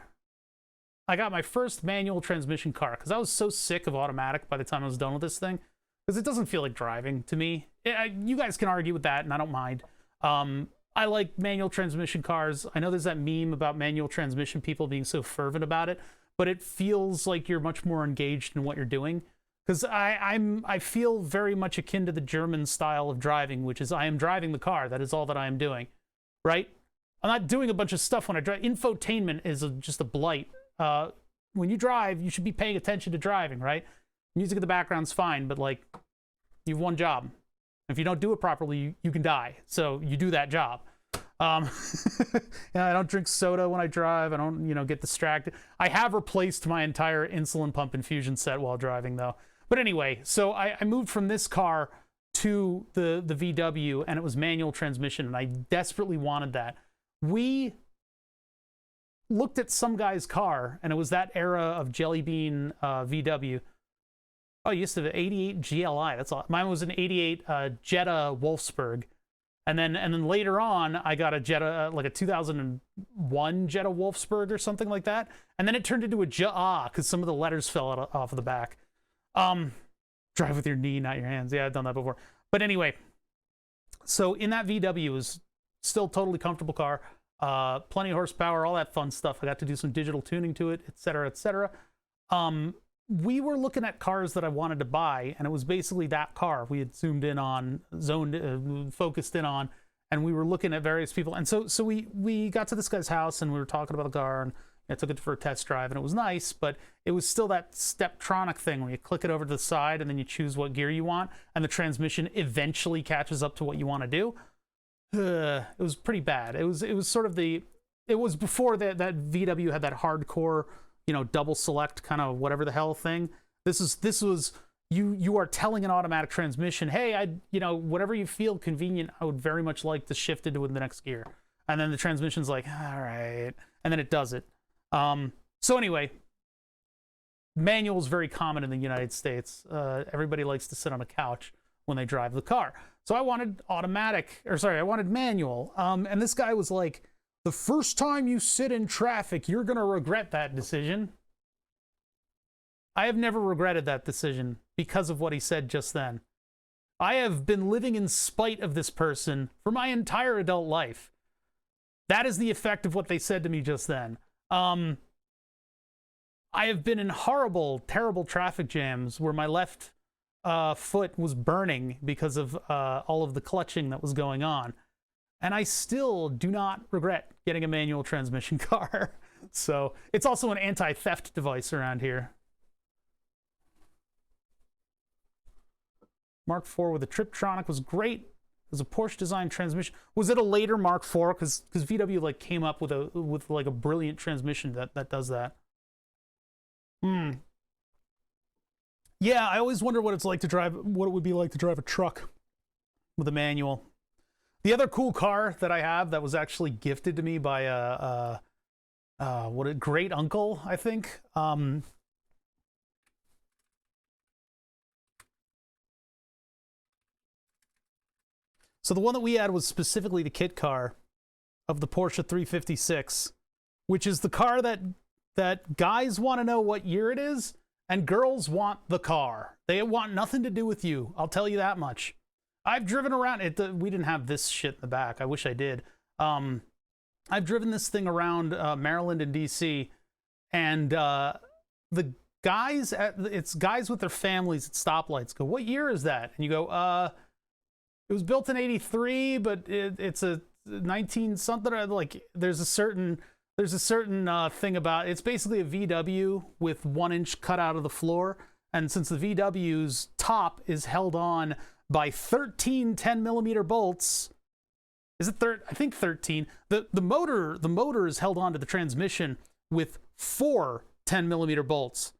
I got my first manual transmission car, because I was so sick of automatic by the time I was done with this thing, because it doesn't feel like driving to me. You guys can argue with that, and I don't mind. I like manual transmission cars. I know there's that meme about manual transmission people being so fervent about it, but it feels like you're much more engaged in what you're doing. Because I feel very much akin to the German style of driving, which is I am driving the car. That is all that I am doing, right? I'm not doing a bunch of stuff when I drive. Infotainment is just a blight. When you drive, you should be paying attention to driving, right? Music in the background's fine, but like, you have one job. If you don't do it properly, you can die. So you do that job. I don't drink soda when I drive. I don't, get distracted. I have replaced my entire insulin pump infusion set while driving, though. But anyway, so I moved from this car to the VW, and it was manual transmission, and I desperately wanted that. We looked at some guy's car, and it was that era of Jelly Bean VW. Oh, you used to have an 88 GLI. That's all. Mine was an 88 Jetta Wolfsburg. And then later on, I got a Jetta, like a 2001 Jetta Wolfsburg or something like that. And then it turned into a JA because some of the letters fell off of the back. Drive with your knee, not your hands. Yeah, I've done that before. But anyway, so in that VW, it was still totally comfortable car, plenty of horsepower, all that fun stuff. I got to do some digital tuning to it, etc., etc. We were looking at cars that I wanted to buy, and it was basically that car we had zoomed in on, focused in on, and we were looking at various people. And so we got to this guy's house, and we were talking about the car, and I took it for a test drive, and it was nice, but it was still that Steptronic thing where you click it over to the side, and then you choose what gear you want, and the transmission eventually catches up to what you want to do. It was pretty bad. It was sort of it was before that VW had that hardcore, you know, double select kind of whatever the hell thing. This was you are telling an automatic transmission, hey, you know, whatever you feel convenient, I would very much like to shift into the next gear. And then the transmission's like, all right, and then it does it. So anyway, manual is very common in the United States. Everybody likes to sit on a couch when they drive the car. So I wanted I wanted manual. And this guy was like, the first time you sit in traffic, you're going to regret that decision. I have never regretted that decision because of what he said just then. I have been living in spite of this person for my entire adult life. That is the effect of what they said to me just then. I have been in horrible, terrible traffic jams where my left foot was burning because of all of the clutching that was going on. And I still do not regret getting a manual transmission car. So it's also an anti-theft device around here. Mark IV with a Triptronic was great. It was a Porsche design transmission. Was it a later Mark IV? Because VW like came up with like a brilliant transmission that does that. Yeah, I always wonder what it would be like to drive a truck with a manual. The other cool car that I have that was actually gifted to me by a great uncle, I think. So the one that we had was specifically the kit car of the Porsche 356, which is the car that guys want to know what year it is, and girls want the car. They want nothing to do with you. I'll tell you that much. I've driven around it. We didn't have this shit in the back. I wish I did. I've driven this thing around Maryland and DC, and the guys it's guys with their families at stoplights go, "What year is that?" And you go, "It was built in '83, but it's a 19 something." Like there's a certain thing about it's basically a VW with 1 inch cut out of the floor, and since the VW's top is held on by 13 10mm bolts. Is it I think 13. The motor is held onto the transmission with 4 10mm bolts.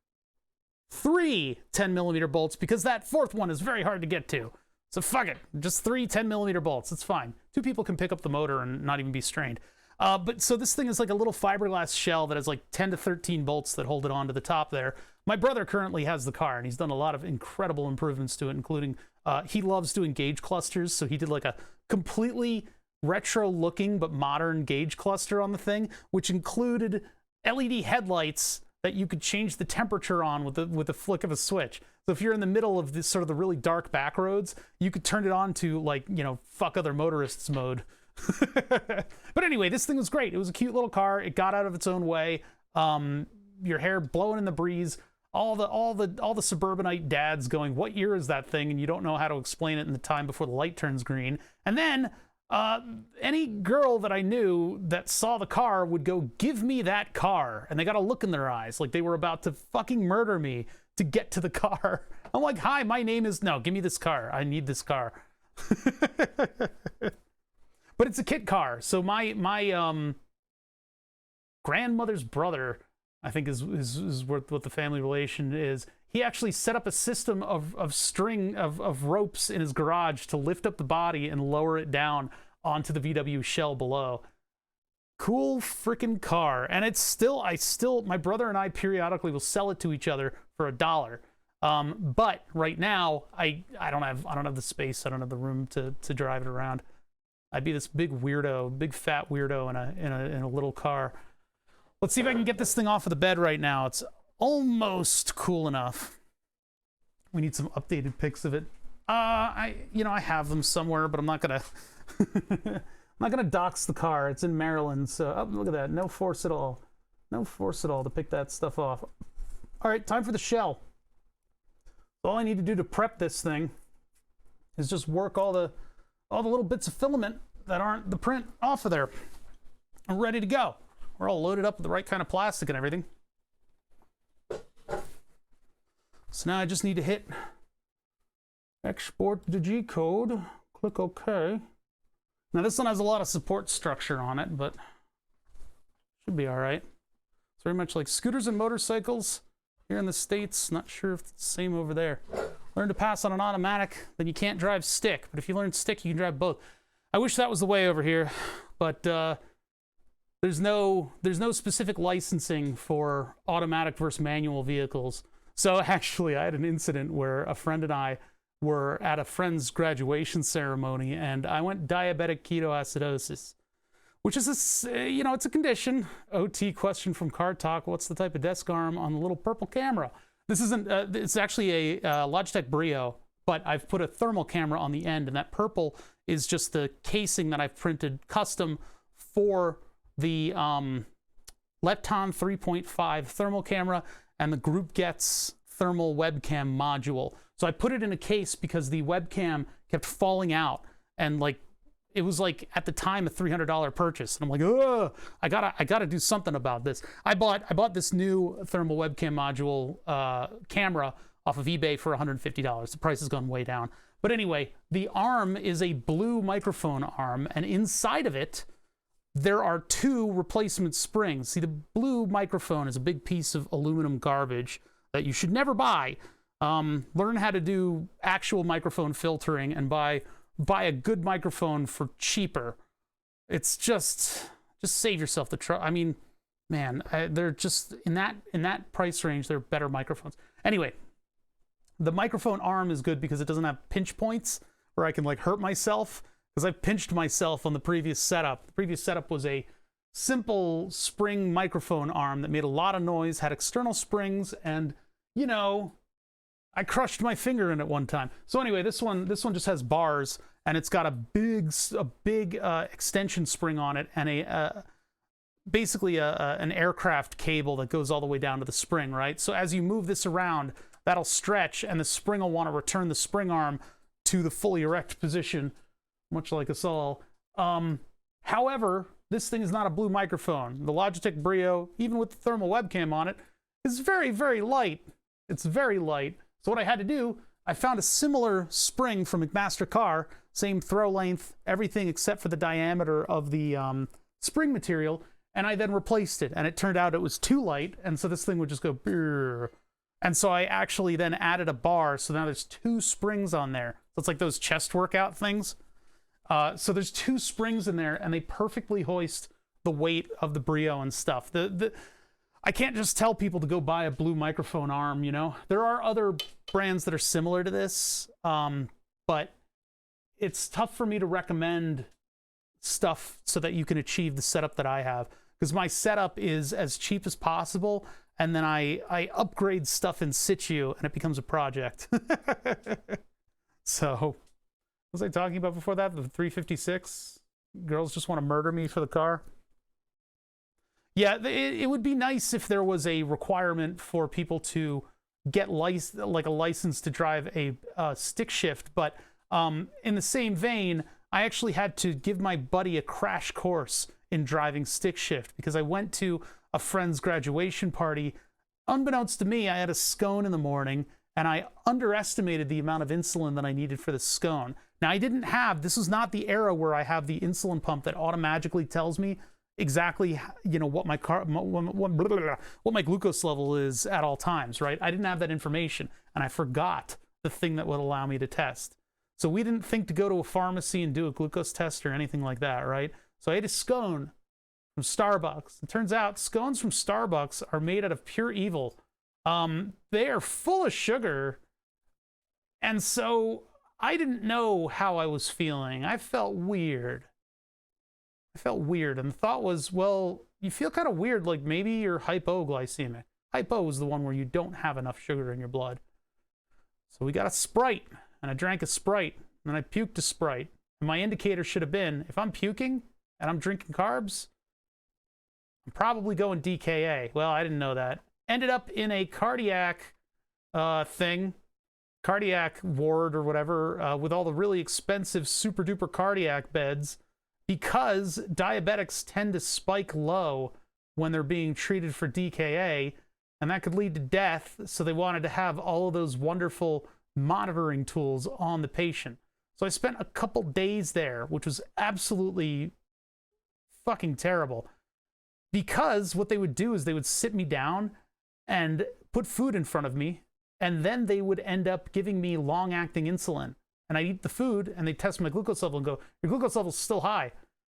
3 10mm bolts, because that fourth one is very hard to get to. So fuck it. Just 3 10mm bolts. It's fine. 2 people can pick up the motor and not even be strained. But so this thing is like a little fiberglass shell that has like 10 to 13 bolts that hold it onto the top there. My brother currently has the car, and he's done a lot of incredible improvements to it, including he loves doing gauge clusters. So he did like a completely retro-looking but modern gauge cluster on the thing, which included LED headlights that you could change the temperature on with the flick of a switch. So if you're in the middle of this sort of the really dark back roads, you could turn it on to, like, you know, fuck other motorists mode. But anyway, this thing was great. It was a cute little car. It got out of its own way. Your hair blowing in the breeze. All the suburbanite dads going, "What year is that thing?" And you don't know how to explain it in the time before the light turns green. And then any girl that I knew that saw the car would go, "Give me that car," and they got a look in their eyes like they were about to fucking murder me to get to the car. I'm like, "Hi, my name is..." "No, give me this car. I need this car." But it's a kit car. So my grandmother's brother, I think is what the family relation is. He actually set up a system of string of ropes in his garage to lift up the body and lower it down onto the VW shell below. Cool freaking car. And it's still, my brother and I periodically will sell it to each other for $1. But right now I don't have the space. I don't have the room to drive it around. I'd be this big weirdo, big fat weirdo in a little car. Let's see if I can get this thing off of the bed right now. It's almost cool enough. We need some updated pics of it. I have them somewhere, but I'm not gonna I'm not gonna dox the car. It's in Maryland, so oh, look at that. No force at all. No force at all to pick that stuff off. All right, time for the shell. All I need to do to prep this thing is just work all the little bits of filament that aren't the print off of there. I'm ready to go. We're all loaded up with the right kind of plastic and everything. So now I just need to hit export the G code, click OK. Now this one has a lot of support structure on it, but should be all right. It's very much like scooters and motorcycles here in the States. Not sure if it's the same over there. Learn to pass on an automatic, then you can't drive stick. But if you learn stick, you can drive both. I wish that was the way over here, but there's no specific licensing for automatic versus manual vehicles. So actually, I had an incident where a friend and I were at a friend's graduation ceremony, and I went diabetic ketoacidosis, which is it's a condition. OT question from Car Talk: what's the type of desk arm on the little purple camera? This isn't. It's actually a Logitech Brio, but I've put a thermal camera on the end, and that purple is just the casing that I've printed custom for the Lepton 3.5 thermal camera and the Group Gets thermal webcam module. So I put it in a case because the webcam kept falling out, and like it was like at the time a $300 purchase, and I'm like, ugh, I gotta do something about this. I bought this new thermal webcam module camera off of eBay for $150. The price has gone way down. But anyway, the arm is a blue microphone arm, and inside of it there are two replacement springs. See, the blue microphone is a big piece of aluminum garbage that you should never buy. Learn how to do actual microphone filtering and buy a good microphone for cheaper. It's just save yourself the trouble. I mean, man, they're just in that price range. They're better microphones. Anyway, the microphone arm is good because it doesn't have pinch points where I can like hurt myself. Because I pinched myself on the previous setup. The previous setup was a simple spring microphone arm that made a lot of noise, had external springs, and I crushed my finger in it one time. So anyway, this one just has bars, and it's got a big extension spring on it, and basically an aircraft cable that goes all the way down to the spring, right? So as you move this around, that'll stretch, and the spring will want to return the spring arm to the fully erect position, much like us all. However, this thing is not a blue microphone. The Logitech Brio, even with the thermal webcam on it, is very, very light. It's very light. So what I had to do, I found a similar spring from McMaster Carr, same throw length, everything except for the diameter of the spring material, and I then replaced it. And it turned out it was too light, and so this thing would just go brrr. And so I actually then added a bar, so now there's two springs on there. So it's like those chest workout things. So there's two springs in there, and they perfectly hoist the weight of the Brio and stuff. I can't just tell people to go buy a blue microphone arm, There are other brands that are similar to this, but it's tough for me to recommend stuff so that you can achieve the setup that I have. Because my setup is as cheap as possible, and then I upgrade stuff in situ, and it becomes a project. So... what was I talking about before that? The 356? Girls just want to murder me for the car? Yeah, it would be nice if there was a requirement for people to get a license to drive a stick shift, but in the same vein, I actually had to give my buddy a crash course in driving stick shift because I went to a friend's graduation party. Unbeknownst to me, I had a scone in the morning, and I underestimated the amount of insulin that I needed for the scone. Now, I didn't have, this was not the era where I have the insulin pump that automatically tells me exactly, what my glucose level is at all times, right? I didn't have that information, and I forgot the thing that would allow me to test. So we didn't think to go to a pharmacy and do a glucose test or anything like that, right? So I ate a scone from Starbucks. It turns out scones from Starbucks are made out of pure evil. They are full of sugar, and so I didn't know how I was feeling. I felt weird. And the thought was, well, you feel kind of weird, like maybe you're hypoglycemic. Hypo is the one where you don't have enough sugar in your blood. So we got a Sprite, and I drank a Sprite, and I puked a Sprite. And my indicator should have been, if I'm puking and I'm drinking carbs, I'm probably going DKA. Well, I didn't know that. Ended up in a cardiac cardiac ward or whatever, with all the really expensive super duper cardiac beds, because diabetics tend to spike low when they're being treated for DKA, and that could lead to death. So they wanted to have all of those wonderful monitoring tools on the patient. So I spent a couple days there, which was absolutely fucking terrible, because what they would do is they would sit me down and put food in front of me, and then they would end up giving me long-acting insulin. And I'd eat the food, and they'd test my glucose level and go, your glucose level's still high.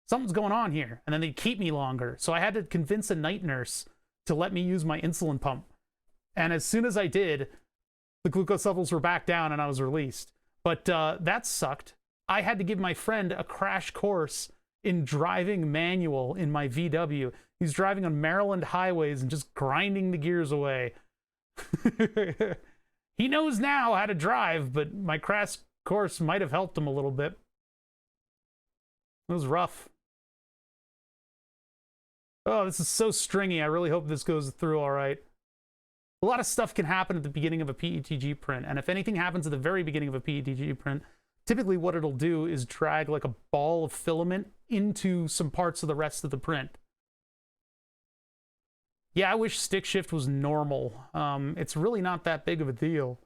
Something's going on here. And then they'd keep me longer. So I had to convince a night nurse to let me use my insulin pump. And as soon as I did, the glucose levels were back down and I was released. But that sucked. I had to give my friend a crash course in driving manual in my VW. He's driving on Maryland highways and just grinding the gears away. He knows now how to drive, but my crash course might have helped him a little bit. It was rough. Oh, this is so stringy. I really hope this goes through all right. A lot of stuff can happen at the beginning of a PETG print, and if anything happens at the very beginning of a PETG print, typically what it'll do is drag like a ball of filament into some parts of the rest of the print. Yeah, I wish stick shift was normal. It's really not that big of a deal.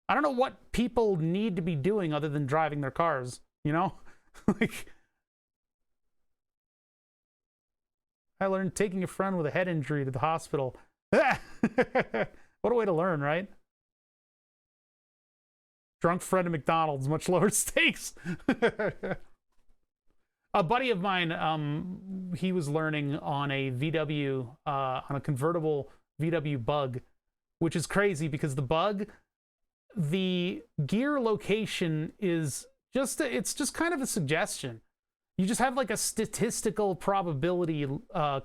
I don't know what people need to be doing other than driving their cars, you know? Like, I learned taking a friend with a head injury to the hospital. What a way to learn, right? Drunk friend at McDonald's, much lower stakes. A buddy of mine, he was learning on a VW, on a convertible VW Bug, which is crazy because the Bug, the gear location is just, it's just kind of a suggestion. You just have like a statistical probability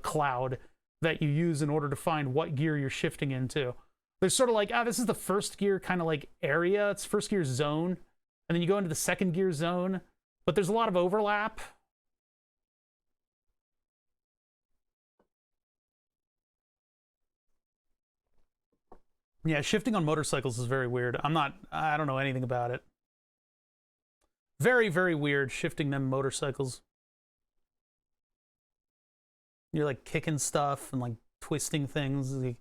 cloud that you use in order to find what gear you're shifting into. There's sort of like, this is the first gear kind of like area, it's first gear zone, and then you go into the second gear zone, but there's a lot of overlap. Yeah, shifting on motorcycles is very weird. I don't know anything about it. Very, very weird shifting them motorcycles. You're like kicking stuff and like twisting things like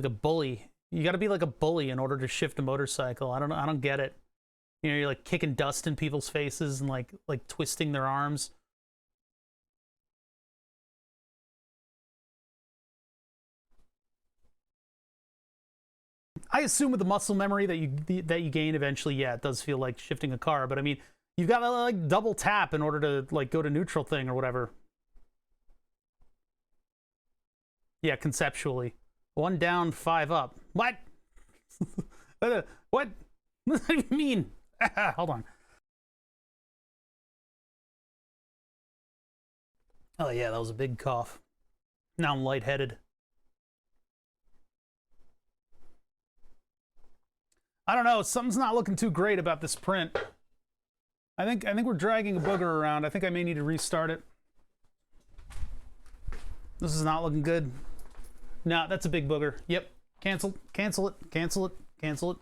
a bully. You got to be like a bully in order to shift a motorcycle. I don't get it. You know, you're like kicking dust in people's faces and like twisting their arms. I assume with the muscle memory that you gain eventually, yeah, it does feel like shifting a car. But I mean, you've got to like double tap in order to like go to neutral thing or whatever. Yeah, conceptually. 1 down, 5 up. What? What? What do you mean? Hold on. Oh yeah, that was a big cough. Now I'm lightheaded. I don't know, something's not looking too great about this print. I think we're dragging a booger around. I think I may need to restart it. This is not looking good. No, that's a big booger. Yep. Cancel. Cancel it. Cancel it. Cancel it.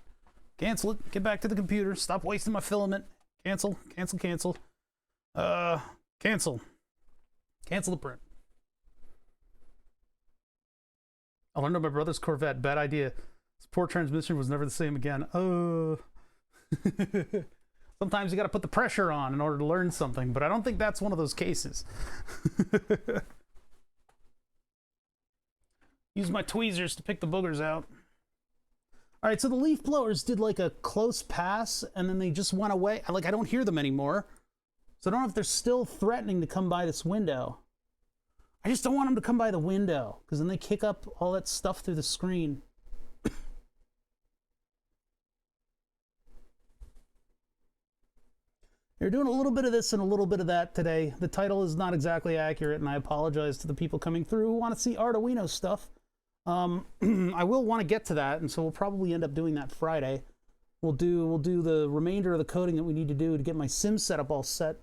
Cancel it. Get back to the computer. Stop wasting my filament. Cancel. Cancel. Cancel. Cancel. Cancel the print. I learned on my brother's Corvette. Bad idea. This poor transmission was never the same again. Oh. Sometimes you got to put the pressure on in order to learn something, but I don't think that's one of those cases. Use my tweezers to pick the boogers out. All right, so the leaf blowers did like a close pass, and then they just went away. Like, I don't hear them anymore. So I don't know if they're still threatening to come by this window. I just don't want them to come by the window, because then they kick up all that stuff through the screen. You're doing a little bit of this and a little bit of that today. The title is not exactly accurate, and I apologize to the people coming through who want to see Arduino stuff. I will want to get to that, and so we'll probably end up doing that Friday. we'll do the remainder of the coding that we need to do to get my sim setup all set.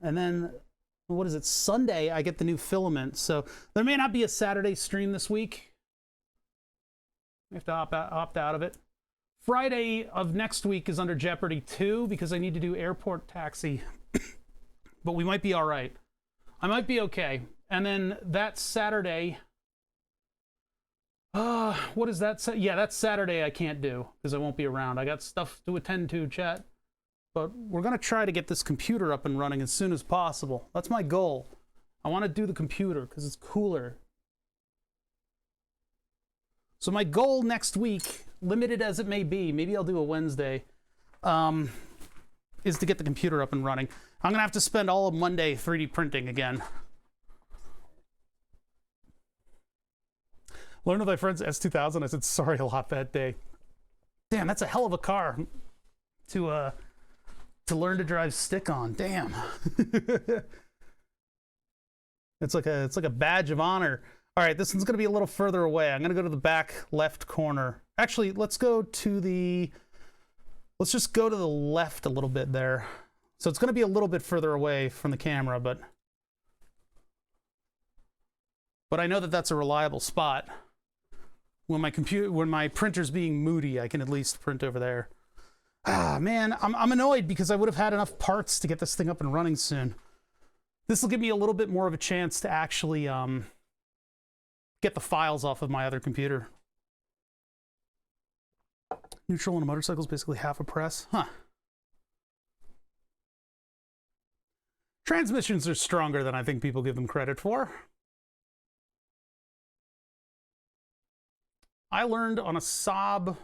And then, what is it, Sunday, I get the new filament. So there may not be a Saturday stream this week. I have to opt out of it. Friday of next week is under jeopardy too, because I need to do airport taxi. But we might be all right. I might be okay. And then that Saturday, what is that? Yeah, that's Saturday I can't do because I won't be around. I got stuff to attend to, chat. But we're going to try to get this computer up and running as soon as possible. That's my goal. I want to do the computer because it's cooler. So my goal next week, limited as it may be, maybe I'll do a Wednesday, is to get the computer up and running. I'm going to have to spend all of Monday 3D printing again. Learned with my friend's S2000. I said sorry a lot that day. Damn, that's a hell of a car to learn to drive stick on. Damn. It's like a badge of honor. All right, this one's going to be a little further away. I'm going to go to the back left corner. Actually, let's just go to the left a little bit there. So it's going to be a little bit further away from the camera, but I know that that's a reliable spot. When my printer's being moody, I can at least print over there. Ah, man, I'm annoyed because I would have had enough parts to get this thing up and running soon. This will give me a little bit more of a chance to actually get the files off of my other computer. Neutral on a motorcycle is basically half a press. Huh. Transmissions are stronger than I think people give them credit for. I learned on a Saab.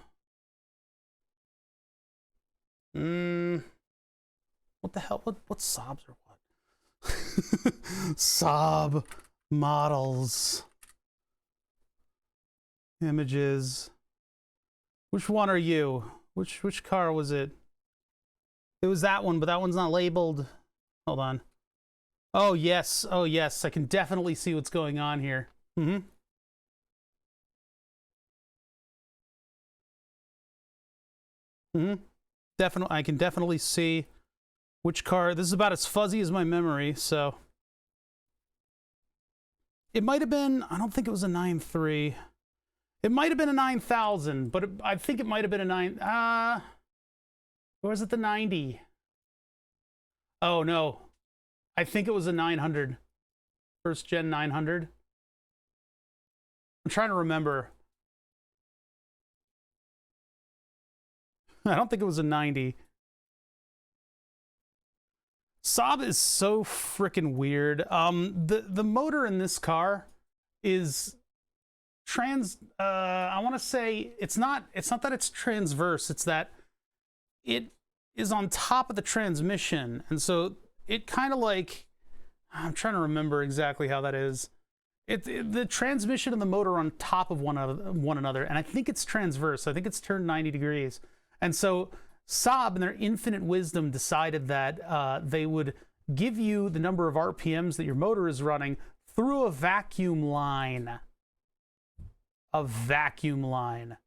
What the hell? What Saabs are what? Saab models. Images. Which one are you? Which car was it? It was that one, but that one's not labeled. Hold on. Oh yes, I can definitely see what's going on here. Definitely, I can definitely see which car. This is about as fuzzy as my memory, so it might have been. I don't think it was a 9.3. It might have been a 9000, but I think it might have been a 9. Or was it the 90? Oh no, I think it was a 900. First gen 900. I'm trying to remember. I don't think it was a 90. Saab is so freaking weird. The motor in this car is I want to say it's not that it's transverse, it's that it is on top of the transmission, and so it kind of like, I'm trying to remember exactly how that is. The transmission and the motor are on top of one another, and I think it's transverse. I think it's turned 90 degrees. And so Saab, in their infinite wisdom, decided that they would give you the number of RPMs that your motor is running through a vacuum line. A vacuum line.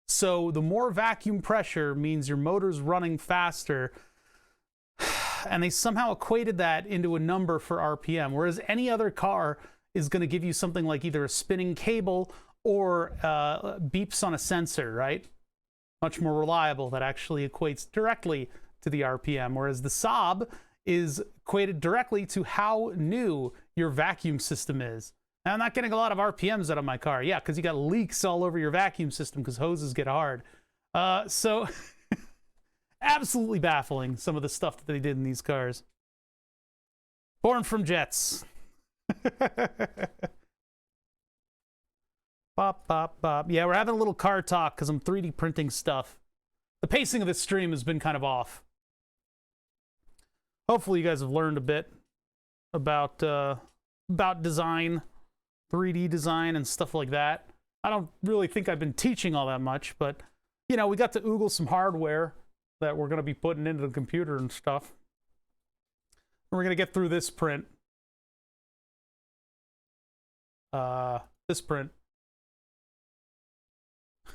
So the more vacuum pressure means your motor's running faster. And they somehow equated that into a number for RPM, whereas any other car is going to give you something like either a spinning cable or beeps on a sensor, right? Much more reliable. That actually equates directly to the RPM, whereas the Saab is equated directly to how new your vacuum system is. Now, I'm not getting a lot of RPMs out of my car. Yeah, because you got leaks all over your vacuum system because hoses get hard. So absolutely baffling, some of the stuff that they did in these cars. Born from jets. Bop, bop, bop. Yeah, we're having a little car talk because I'm 3D printing stuff. The pacing of this stream has been kind of off. Hopefully you guys have learned a bit about design, 3D design and stuff like that. I don't really think I've been teaching all that much, but, you know, we got to oogle some hardware that we're going to be putting into the computer and stuff. And we're going to get through this print. This print.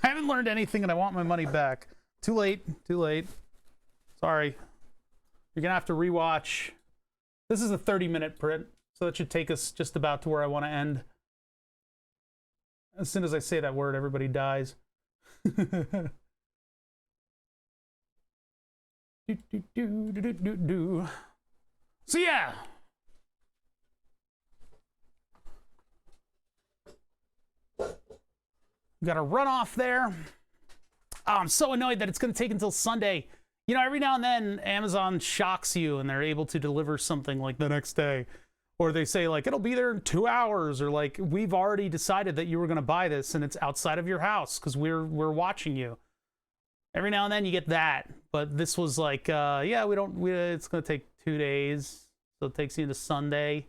I haven't learned anything and I want my money back. Too late. Too late. Sorry. You're going to have to rewatch. This is a 30-minute print, so that should take us just about to where I want to end. As soon as I say that word, everybody dies. So yeah. Got to run off there. Oh, I'm so annoyed that it's going to take until Sunday. You know, every now and then Amazon shocks you and they're able to deliver something like the next day. Or they say like, it'll be there in 2 hours. Or like, we've already decided that you were going to buy this and it's outside of your house because we're watching you. Every now and then you get that. But this was like, yeah, it's going to take 2 days. So it takes you into Sunday.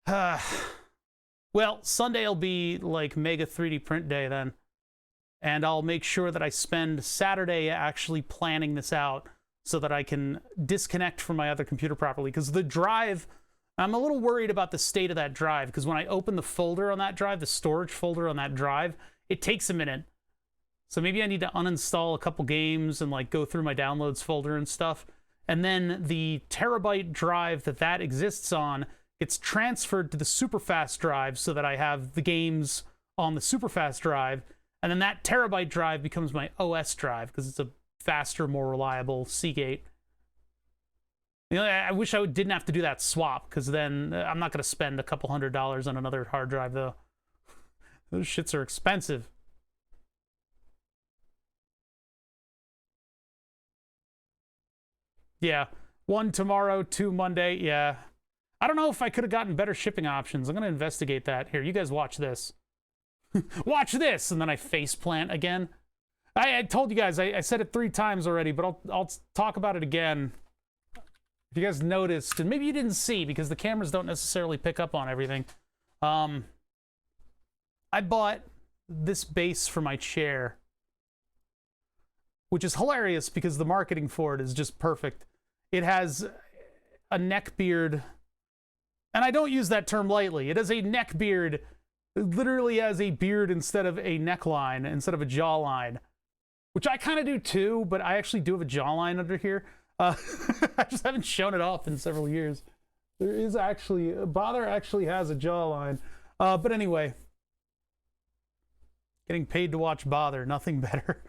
Well, Sunday will be like mega 3D print day then. And I'll make sure that I spend Saturday actually planning this out so that I can disconnect from my other computer properly. Because the drive, I'm a little worried about the state of that drive. Because when I open the folder on that drive, the storage folder on that drive, it takes a minute. So maybe I need to uninstall a couple games and like go through my downloads folder and stuff. And then the terabyte drive that exists on gets transferred to the superfast drive so that I have the games on the superfast drive. And then that terabyte drive becomes my OS drive because it's a faster, more reliable Seagate. You know, I wish I didn't have to do that swap because then I'm not going to spend a couple $100 on another hard drive, though. Those shits are expensive. Yeah. 1 tomorrow, 2 Monday. Yeah. I don't know if I could have gotten better shipping options. I'm going to investigate that. Here, you guys watch this. Watch this, and then I faceplant again. I told you guys, I said it 3 times already, but I'll talk about it again. If you guys noticed, and maybe you didn't see because the cameras don't necessarily pick up on everything. I bought this base for my chair, which is hilarious because the marketing for it is just perfect. It has a neck beard, and I don't use that term lightly. It has a neck beard. It literally has a beard instead of a neckline, instead of a jawline, which I kind of do too, but I actually do have a jawline under here. I just haven't shown it off in several years. There is actually, Bother actually has a jawline. But anyway, getting paid to watch Bother, nothing better.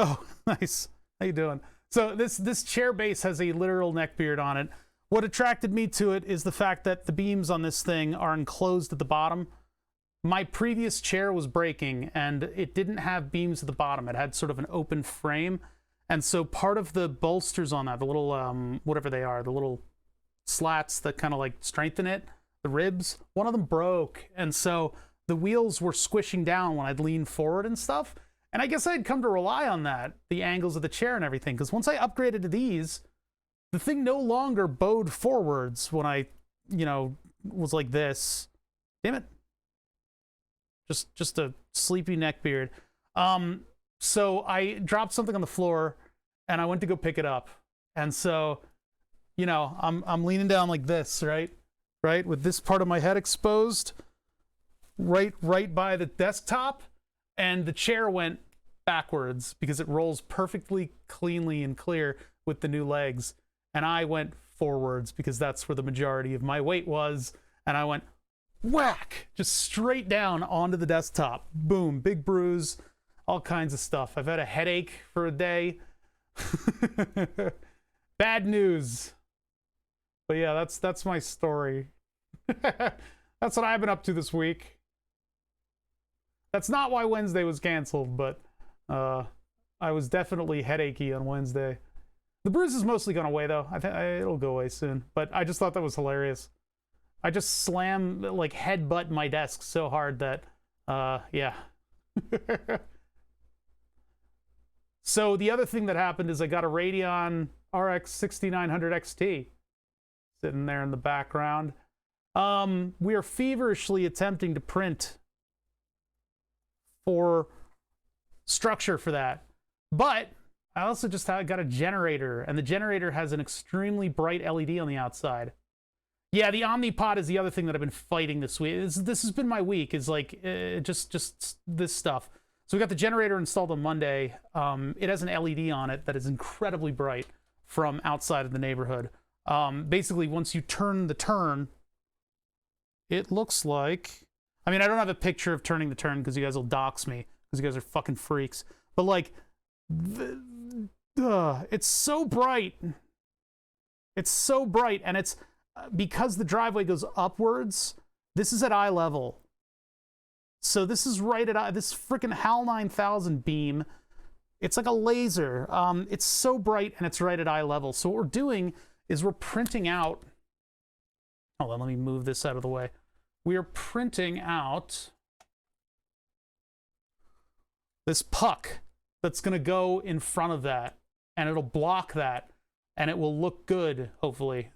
Oh, nice. How you doing? So this chair base has a literal neck beard on it. What attracted me to it is the fact that the beams on this thing are enclosed at the bottom. My previous chair was breaking, and it didn't have beams at the bottom. It had sort of an open frame. And so part of the bolsters on that, the little, whatever they are, the little slats that kind of like strengthen it, the ribs, one of them broke. And so the wheels were squishing down when I'd lean forward and stuff. And I guess I'd come to rely on that, the angles of the chair and everything. Because once I upgraded to these, the thing no longer bowed forwards when I, you know, was like this. Damn it. Just a sleepy neckbeard. So I dropped something on the floor and I went to go pick it up. And so, you know, I'm leaning down like this, right? Right? With this part of my head exposed, right by the desktop, and the chair went backwards because it rolls perfectly cleanly and clear with the new legs. And I went forwards because that's where the majority of my weight was. And I went whack, just straight down onto the desktop. Boom, big bruise, all kinds of stuff. I've had a headache for a day. Bad news. But yeah, that's my story. That's what I've been up to this week. That's not why Wednesday was canceled, but I was definitely headachy on Wednesday. The bruise is mostly gone away though. I think it'll go away soon. But I just thought that was hilarious. I just slammed, like, headbutt my desk so hard that, yeah. So the other thing that happened is I got a Radeon RX 6900 XT sitting there in the background. We are feverishly attempting to print for structure for that. But I also just got a generator, and the generator has an extremely bright LED on the outside. Yeah, the Omnipod is the other thing that I've been fighting this week. This has been my week, is like just this stuff. So we got the generator installed on Monday. It has an LED on it that is incredibly bright from outside of the neighborhood. Basically, once you turn the turn, it looks like... I mean, I don't have a picture of turning the turn because you guys will dox me, because you guys are fucking freaks. But, like, it's so bright. It's so bright, and it's... because the driveway goes upwards, this is at eye level. So this is right at this freaking HAL 9000 beam. It's like a laser. It's so bright, and it's right at eye level. So what we're doing is we're printing out... Hold on, let me move this out of the way. We are printing out this puck that's going to go in front of that, and it'll block that, and it will look good, hopefully.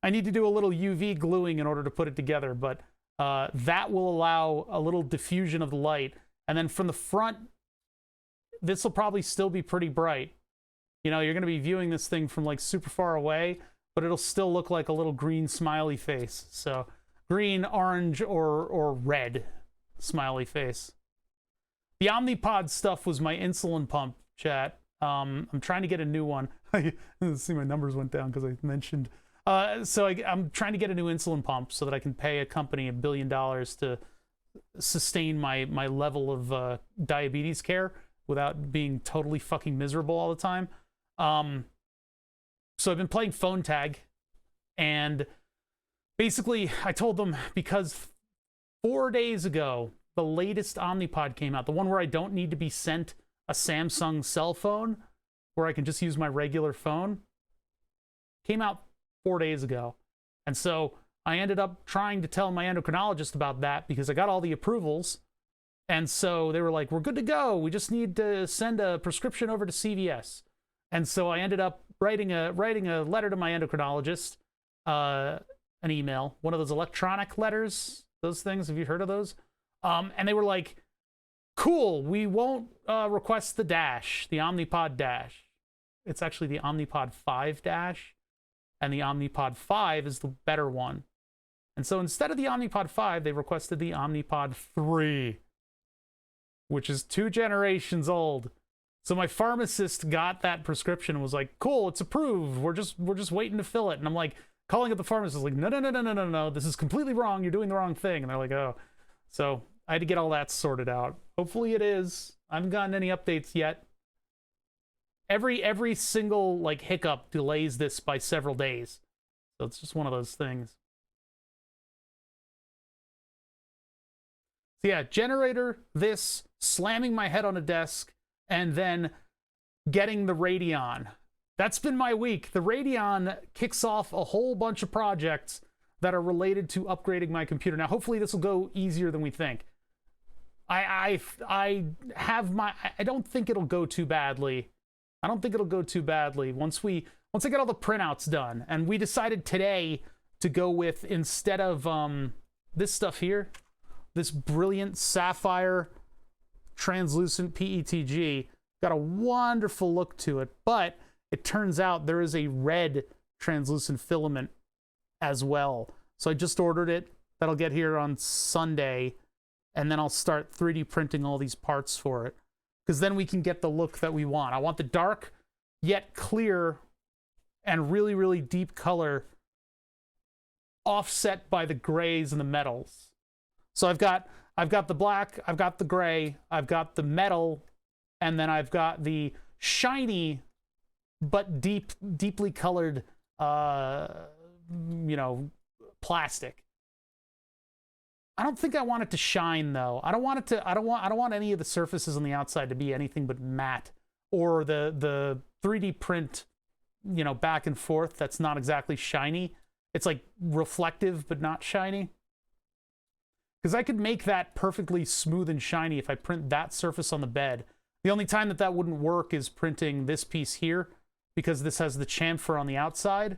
I need to do a little UV gluing in order to put it together, but that will allow a little diffusion of the light. And then from the front, this will probably still be pretty bright. You know, you're going to be viewing this thing from like super far away, but it'll still look like a little green smiley face. So green, orange, or red smiley face. The Omnipod stuff was my insulin pump, chat. I'm trying to get a new one. See, my numbers went down because I mentioned. So I'm trying to get a new insulin pump so that I can pay a company $1 billion to sustain my level of diabetes care without being totally fucking miserable all the time. So I've been playing phone tag, and basically I told them, because 4 days ago, the latest Omnipod came out, the one where I don't need to be sent a Samsung cell phone, where I can just use my regular phone, came out 4 days ago. And so I ended up trying to tell my endocrinologist about that because I got all the approvals. And so they were like, we're good to go. We just need to send a prescription over to CVS. And so I ended up writing a letter to my endocrinologist, an email, one of those electronic letters, those things. Have you heard of those? And they were like, cool, we won't request the dash, the Omnipod dash. It's actually the Omnipod 5 dash, and the Omnipod 5 is the better one. And so instead of the Omnipod 5, they requested the Omnipod 3, which is 2 generations old. So my pharmacist got that prescription and was like, cool, it's approved. We're just waiting to fill it. And I'm like, calling up the pharmacist, like, no, this is completely wrong. You're doing the wrong thing. And they're like, oh. So I had to get all that sorted out. Hopefully it is. I haven't gotten any updates yet. Every single like hiccup delays this by several days. So it's just one of those things. So yeah, generator, this, slamming my head on a desk, and then getting the Radeon. That's been my week. The Radeon kicks off a whole bunch of projects that are related to upgrading my computer. Now, hopefully this will go easier than we think. I don't think it'll go too badly. Once I get all the printouts done. And we decided today to go with, instead of this stuff here, this brilliant sapphire translucent PETG, got a wonderful look to it, but it turns out there is a red translucent filament as well. So I just ordered it. That'll get here on Sunday, and then I'll start 3D printing all these parts for it, because then we can get the look that we want. I want the dark yet clear and really, really deep color offset by the grays and the metals. So I've got the black, I've got the gray, I've got the metal, and then I've got the shiny but deeply colored plastic. I don't think I want it to shine though. I don't want any of the surfaces on the outside to be anything but matte, or the 3D print, back and forth, that's not exactly shiny. It's like reflective but not shiny. Because I could make that perfectly smooth and shiny if I print that surface on the bed. The only time that wouldn't work is printing this piece here, because this has the chamfer on the outside,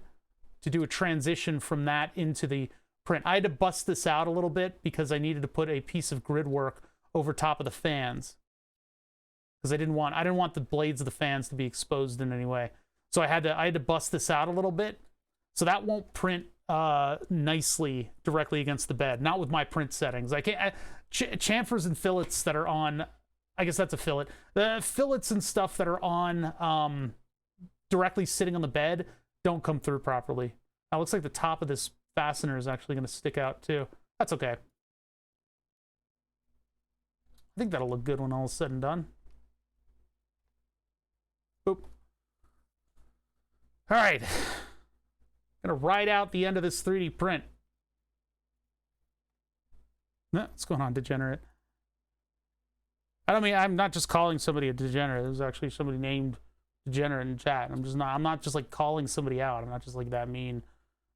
to do a transition from that into the print. I had to bust this out a little bit because I needed to put a piece of grid work over top of the fans, because I didn't want the blades of the fans to be exposed in any way. So I had to bust this out a little bit, so that won't print nicely directly against the bed. Not with my print settings. I can't chamfers and fillets that are on I guess that's a fillet. The fillets and stuff that are on directly sitting on the bed don't come through properly. Now, it looks like the top of this fastener is actually going to stick out too. That's okay. I think that'll look good when all is said and done. Boop. All right. Gonna ride out the end of this 3D print. What's going on, degenerate? I don't mean, I'm not just calling somebody a degenerate. There's actually somebody named degenerate in chat. I'm not just like calling somebody out. I'm not just like that mean.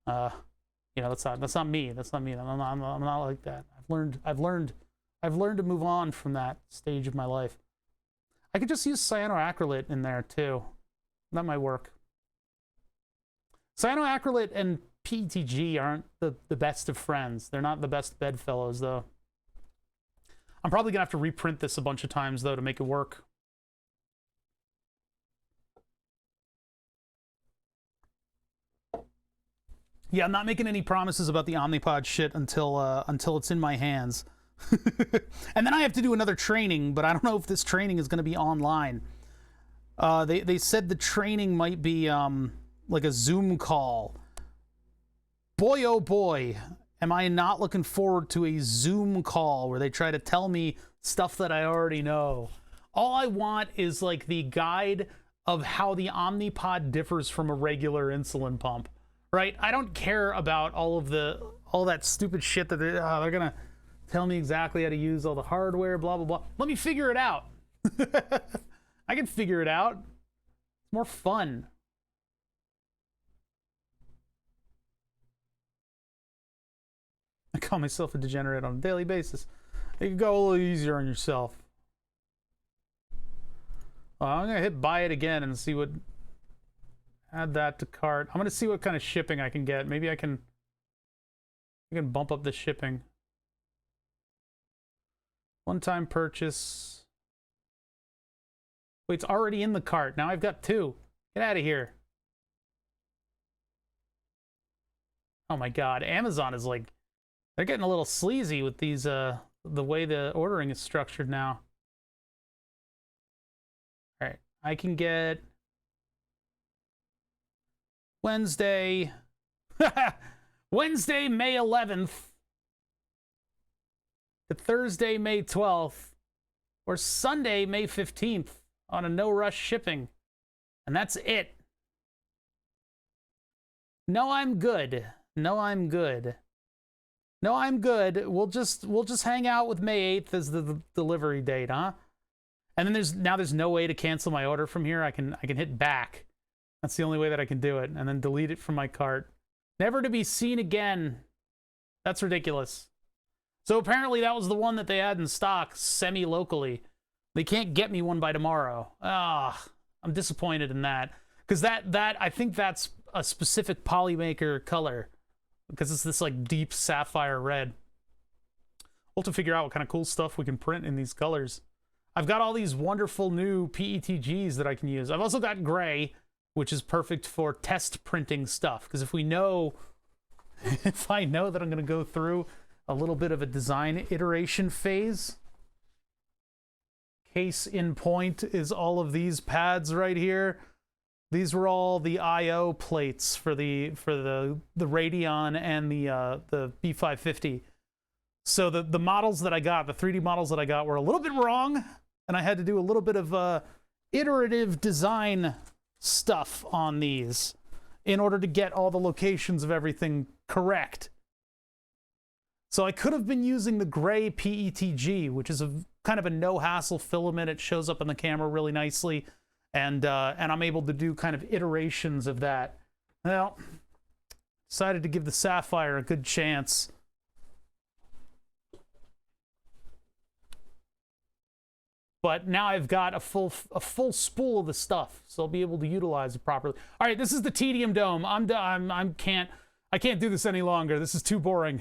You know, that's not me. That's not me. I'm not like that. I've learned to move on from that stage of my life. I could just use cyanoacrylate in there too. That might work. Cyanoacrylate and PETG aren't the best of friends. They're not the best bedfellows, though. I'm probably gonna have to reprint this a bunch of times, though, to make it work. Yeah, I'm not making any promises about the Omnipod shit until it's in my hands. And then I have to do another training, but I don't know if this training is going to be online. They said the training might be like a Zoom call. Boy, oh boy, am I not looking forward to a Zoom call where they try to tell me stuff that I already know. All I want is like the guide of how the Omnipod differs from a regular insulin pump, right? I don't care about all that stupid shit that they're gonna tell me exactly how to use all the hardware, blah, blah, blah. Let me figure it out. I can figure it out. It's more fun. I call myself a degenerate on a daily basis. You can go a little easier on yourself. Well, I'm going to hit buy it again and see what... Add that to cart. I'm going to see what kind of shipping I can get. Maybe I can bump up the shipping. One-time purchase. Wait, it's already in the cart. Now I've got 2. Get out of here. Oh my god. Amazon is like... They're getting a little sleazy with these, the way the ordering is structured now. Alright. I can get... Wednesday... Wednesday, May 11th. To Thursday, May 12th, or Sunday, May 15th, on a no-rush shipping. And that's it. No, I'm good. No, I'm good. No, I'm good. We'll just hang out with May 8th as the delivery date, huh? And then there's no way to cancel my order from here. I can hit back. That's the only way that I can do it, and then delete it from my cart. Never to be seen again. That's ridiculous. So apparently that was the one that they had in stock semi-locally. They can't get me one by tomorrow. Ah, I'm disappointed in that. Because that I think that's a specific Polymaker color. Because it's this like deep sapphire red. We'll have to figure out what kind of cool stuff we can print in these colors. I've got all these wonderful new PETGs that I can use. I've also got gray, which is perfect for test printing stuff. Because if I know that I'm going to go through a little bit of a design iteration phase. Case in point is all of these pads right here. These were all the I/O plates for the Radeon and the B550. So the models that I got, the 3D models that I got, were a little bit wrong, and I had to do a little bit of iterative design stuff on these in order to get all the locations of everything correct. So I could have been using the gray PETG, which is a kind of a no-hassle filament. It shows up on the camera really nicely, and I'm able to do kind of iterations of that. Well, decided to give the sapphire a good chance. But now I've got a full spool of the stuff, so I'll be able to utilize it properly. All right, this is the Tedium Dome. I can't do this any longer. This is too boring.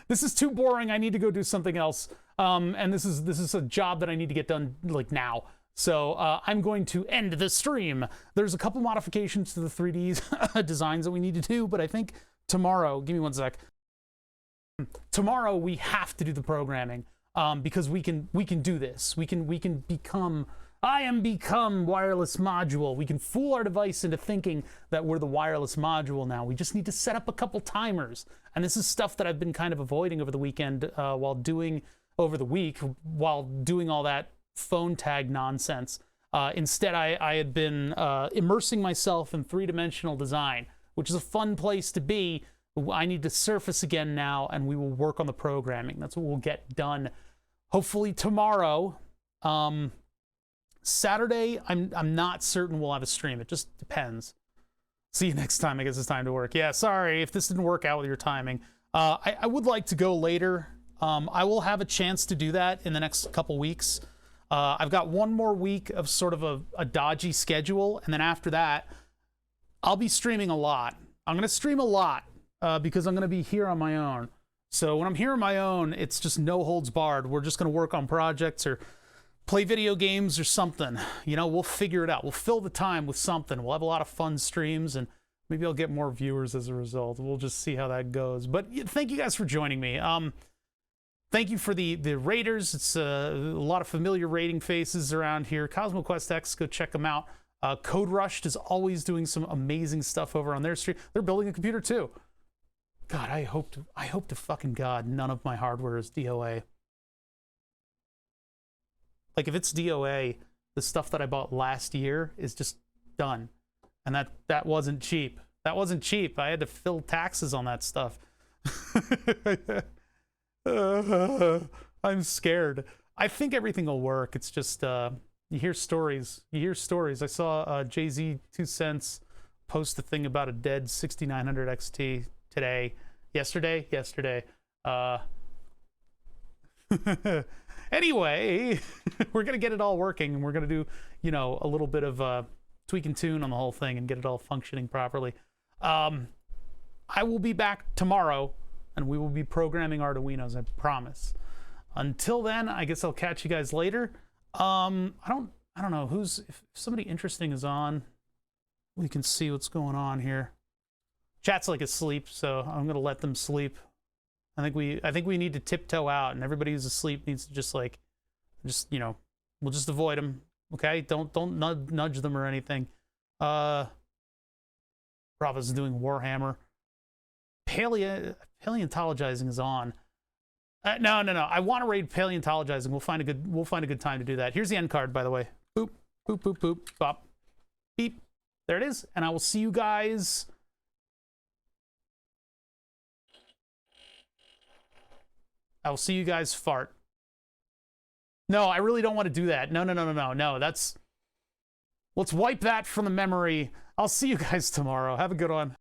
This is too boring. I need to go do something else. And this is a job that I need to get done like now. So I'm going to end the stream. There's a couple modifications to the 3D designs that we need to do, but I think tomorrow, give me one sec. Tomorrow we have to do the programming. because we can do this. We can become. I am become wireless module. We can fool our device into thinking that we're the wireless module now. We just need to set up a couple timers. And this is stuff that I've been kind of avoiding over the weekend while doing all that phone tag nonsense. Instead, I had been immersing myself in three-dimensional design, which is a fun place to be. I need to surface again now, and we will work on the programming. That's what we'll get done hopefully tomorrow. Saturday, I'm not certain we'll have a stream. It just depends. See you next time. I guess it's time to work. Yeah, sorry if this didn't work out with your timing. I would like to go later. I will have a chance to do that in the next couple weeks. I've got one more week of sort of a dodgy schedule, and then after that, I'll be streaming a lot. I'm going to stream a lot because I'm going to be here on my own. So when I'm here on my own, it's just no holds barred. We're just going to work on projects or play video games or something. You know, we'll figure it out. We'll fill the time with something. We'll have a lot of fun streams, and maybe I'll get more viewers as a result. We'll just see how that goes. But thank you guys for joining me. Thank you for the raiders. It's a lot of familiar raiding faces around here. CosmoQuest X, go check them out. Code Rushed is always doing some amazing stuff over on their stream. They're building a computer too. God, I hope to fucking God none of my hardware is DOA. Like, if it's DOA, the stuff that I bought last year is just done. And that wasn't cheap. That wasn't cheap. I had to fill taxes on that stuff. I'm scared. I think everything will work. It's just, you hear stories. You hear stories. I saw Jay-Z 2 Cents post a thing about a dead 6900 XT today. Yesterday. Anyway, we're going to get it all working, and we're going to do, you know, a little bit of tweak and tune on the whole thing and get it all functioning properly. I will be back tomorrow, and we will be programming Arduinos, I promise. Until then, I guess I'll catch you guys later. I don't know if somebody interesting is on, we can see what's going on here. Chat's like asleep, so I'm going to let them sleep. I think we need to tiptoe out, and everybody who's asleep needs to just you know, we'll just avoid them. Okay, don't nudge them or anything. Bravo's doing Warhammer. Paleontologizing is on. No. I want to raid paleontologizing. We'll find a good time to do that. Here's the end card, by the way. Boop, boop, boop, boop, bop, beep. There it is, and I will see you guys. I will see you guys fart. No, I really don't want to do that. No. Let's wipe that from the memory. I'll see you guys tomorrow. Have a good one.